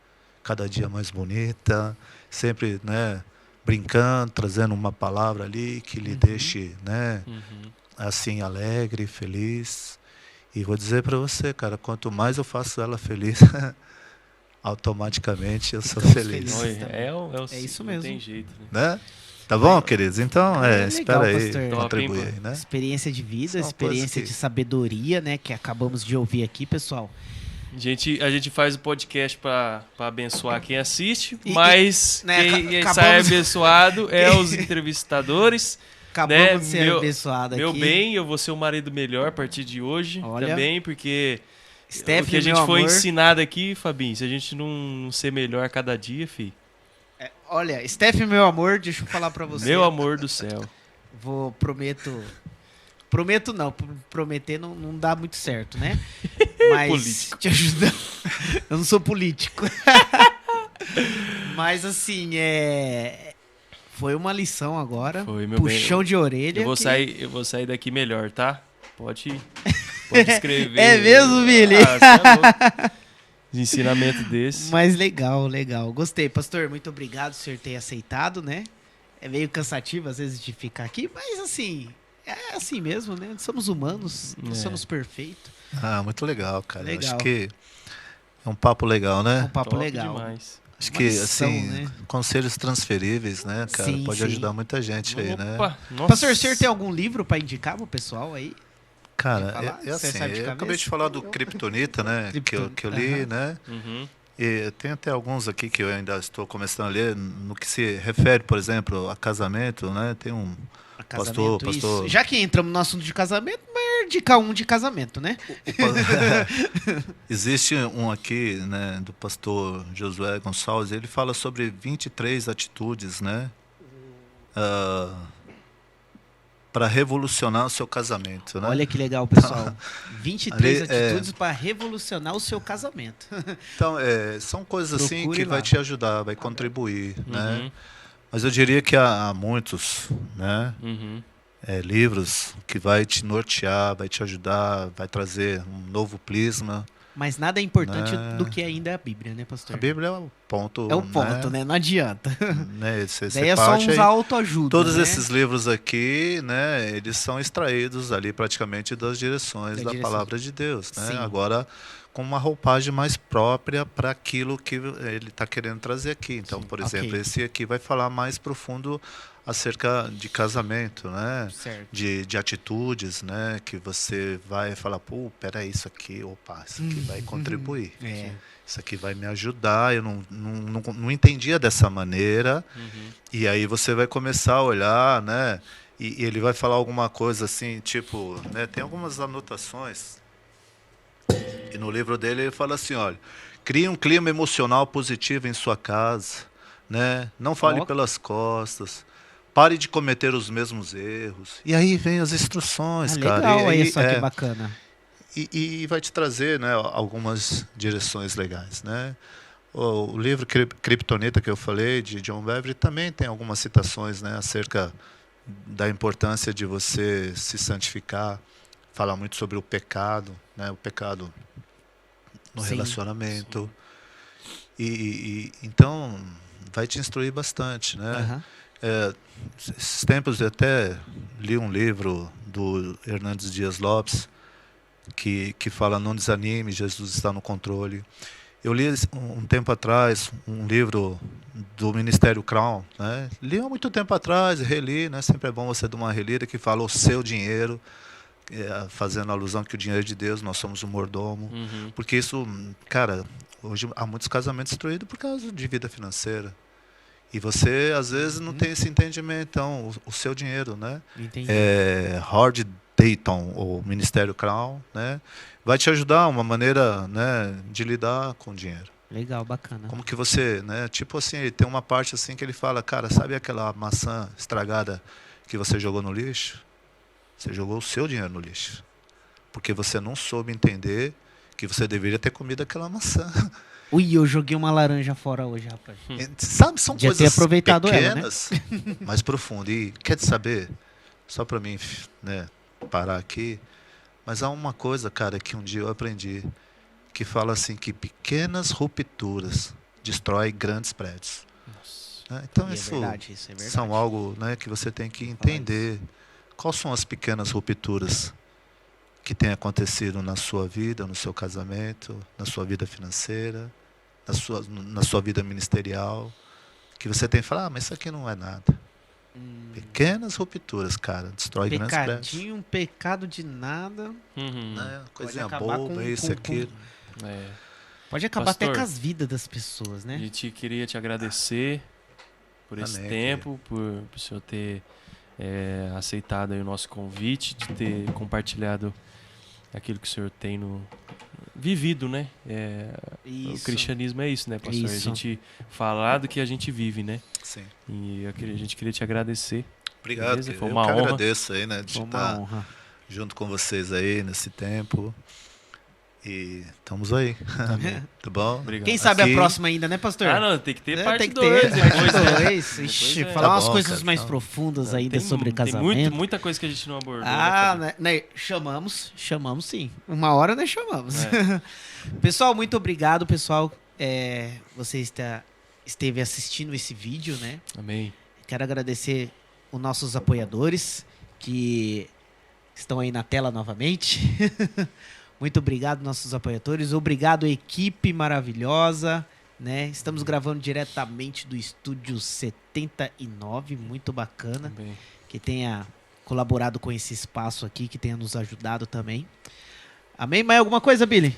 cada dia mais bonita, sempre, né, brincando, trazendo uma palavra ali que lhe deixe, né, assim, alegre, feliz. E vou dizer para você, cara, quanto mais eu faço ela feliz, automaticamente eu sou Ficamos feliz. felizes. É isso não mesmo. tem jeito, né? Né? Tá bom, queridos? Então, Legal, espera aí, pastor. contribuir Top, hein, aí, né? Experiência de vida, São experiência coisas que- de sabedoria, né? Que acabamos de ouvir aqui, pessoal. A gente faz o podcast para abençoar quem assiste, E- mas né, quem acabamos- sai abençoado é os entrevistadores. Acabamos Né, de ser abençoados aqui. Meu bem, eu vou ser o marido melhor a partir de hoje Olha. também, porque Stephanie, o que a gente meu foi amor. ensinado aqui, Fabinho, se a gente não ser melhor a cada dia, filho, Olha, Steph, meu amor, deixa eu falar pra você. Meu amor do céu. Prometo não, prometer não dá muito certo, né? Mas Político. te ajudar. Eu não sou político. Mas assim, foi uma lição agora. Foi, meu bem. Puxão de orelha. Eu vou sair daqui melhor, tá? Pode escrever. É mesmo, Billy? Você é louco. De ensinamento desse. Mas legal. Gostei, pastor. Muito obrigado por senhor ter aceitado, né? É meio cansativo às vezes de ficar aqui, mas assim, é assim mesmo, né? Somos humanos, não somos perfeitos. Muito legal, cara. Legal. Acho que é um papo legal, né? Um papo Top legal. demais. Acho Uma que, lição, assim, né? conselhos transferíveis, né, cara? Sim, Pode sim. ajudar muita gente aí, né? Opa, nossa. Pastor, o senhor tem algum livro pra indicar pro pessoal aí? Quer Cara, falar? é Você assim, sabe de eu cabeça? acabei de falar do Kryptonita, né? Que eu li, Aham. né? Uhum. E tem até alguns aqui que eu ainda estou começando a ler, no que se refere, por exemplo, a casamento, né? Tem um A casamento, pastor. isso. Já que entramos no assunto de casamento, mas indicar um de casamento, né? Existe um aqui, né, do pastor Josué Gonçalves, ele fala sobre 23 atitudes, né? Para revolucionar o seu casamento, né? Olha que legal, pessoal. 23 Ali, atitudes para revolucionar o seu casamento. Então, são coisas assim Procure que lá. vai te ajudar, vai contribuir, né? Uhum. Mas eu diria que há muitos, né? Uhum. Livros que vai te nortear, vai te ajudar, vai trazer um novo prisma. Mas nada é importante Né? do que ainda a Bíblia, né, pastor? A Bíblia é o ponto. É o ponto, né? Não adianta. Né? Você Daí é só parte uns aí. autoajuda, Todos né? esses livros aqui, né, eles são extraídos ali praticamente das direções Da da direção. palavra de Deus, né? Sim. Agora com uma roupagem mais própria para aquilo que ele está querendo trazer aqui. Então, por exemplo, ok. esse aqui vai falar mais profundo acerca de casamento, né? Certo. De atitudes, né? Que você vai falar, pô, peraí, isso aqui vai contribuir. É. Isso aqui vai me ajudar, eu não entendia dessa maneira. Uhum. E aí você vai começar a olhar, né? E ele vai falar alguma coisa assim, tipo, né? Tem algumas anotações. E no livro dele ele fala assim, olha, crie um clima emocional positivo em sua casa, né? Não fale Ó. pelas costas. Pare de cometer os mesmos erros. E aí vem as instruções, cara. Legal, E aí aí, só que bacana. e vai te trazer, né, algumas direções legais, né? O livro Kryptonita que eu falei, de John Bevere, também tem algumas citações, né, acerca da importância de você se santificar. Fala muito sobre o pecado, né, o pecado no Sim, relacionamento. Então, vai te instruir bastante, né? Aham. Esses tempos eu até li um livro do Hernandes Dias Lopes, que fala não desanime, Jesus está no controle. Eu li um tempo atrás um livro do Ministério Crown, né? Li há muito tempo atrás, reli, né? Sempre é bom você dar uma relida, que fala o seu dinheiro, fazendo alusão que o dinheiro é de Deus, nós somos o mordomo. Uhum. Porque isso, cara, hoje há muitos casamentos destruídos por causa de vida financeira. E você, às vezes, não tem esse entendimento. Então, o seu dinheiro, né? Entendi. Howard Dayton, o Ministério Crown, né? Vai te ajudar uma maneira, né, de lidar com o dinheiro. Legal, bacana. Como que você, né? Tipo assim, ele tem uma parte assim que ele fala, cara, sabe aquela maçã estragada que você jogou no lixo? Você jogou o seu dinheiro no lixo. Porque você não soube entender que você deveria ter comido aquela maçã. Ui, eu joguei uma laranja fora hoje, rapaz. Sabe, são Podia ter coisas aproveitado ela, né? pequenas, mas profundas. E quer saber? Só para mim, né, parar aqui. Mas há uma coisa, cara, que um dia eu aprendi, que fala assim que pequenas rupturas destroem grandes prédios. Né? Então E isso, é verdade, isso é verdade. são algo, né, que você tem que entender. Quais são as pequenas rupturas que têm acontecido na sua vida, no seu casamento, na sua vida financeira, na sua vida ministerial, que você tem que falar, mas isso aqui não é nada. Pequenas rupturas, cara, destrói grandes prédios. Pecadinho, um pecado de nada. Uhum. Né? Coisinha acabar boba, isso, aquilo. É. Pode acabar até Pastor, com as vidas das pessoas, né? Queria te agradecer por esse Amém, tempo, por o senhor ter aceitado aí o nosso convite, de ter compartilhado aquilo que o senhor tem vivido, né? O Isso. cristianismo é isso, né, pastor? Isso. A gente falar do que a gente vive, né? Sim. E a gente queria te agradecer. Obrigado, Beleza? querido. Foi Eu uma que honra. agradeço aí, né, de Foi uma estar honra. junto com vocês aí nesse tempo. E estamos aí. Tá bom? Obrigado. Quem sabe Aqui- a próxima ainda, né, pastor? Ah, não, tem que ter parte tem que 2 ter depois, parte né? 2. Ixi, Depois é. falar Tá umas bom, coisas cara, mais então. profundas ainda sobre Tem casamento. muita coisa que a gente não abordou. Ah, né, né, chamamos sim. Uma hora nós chamamos. É. Pessoal, muito obrigado, pessoal. Você esteve assistindo esse vídeo, né? Amém. Quero agradecer os nossos apoiadores que estão aí na tela novamente. Muito obrigado, nossos apoiadores. Obrigado, equipe maravilhosa. Né? Estamos gravando diretamente do estúdio 79, muito bacana. Amém. Que tenha colaborado com esse espaço aqui, que tenha nos ajudado também. Amém? Mais alguma coisa, Billy?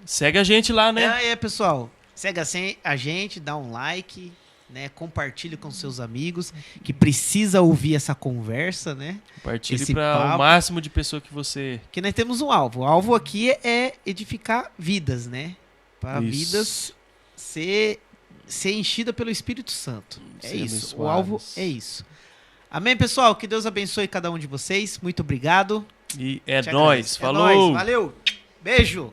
Segue a gente lá, né? Pessoal. Segue assim a gente, dá um like, né? Compartilhe com seus amigos que precisa ouvir essa conversa, né? Compartilhe esse para papo. o máximo de pessoa que você... Que nós temos um alvo. O alvo aqui é edificar vidas, né? Para Isso. vidas ser enchida pelo Espírito Santo. É Ser isso. O abençoadas. alvo é isso. Amém, pessoal? Que Deus abençoe cada um de vocês. Muito obrigado. E é Te nóis. agradeço. Falou! É nóis. Valeu. Beijo.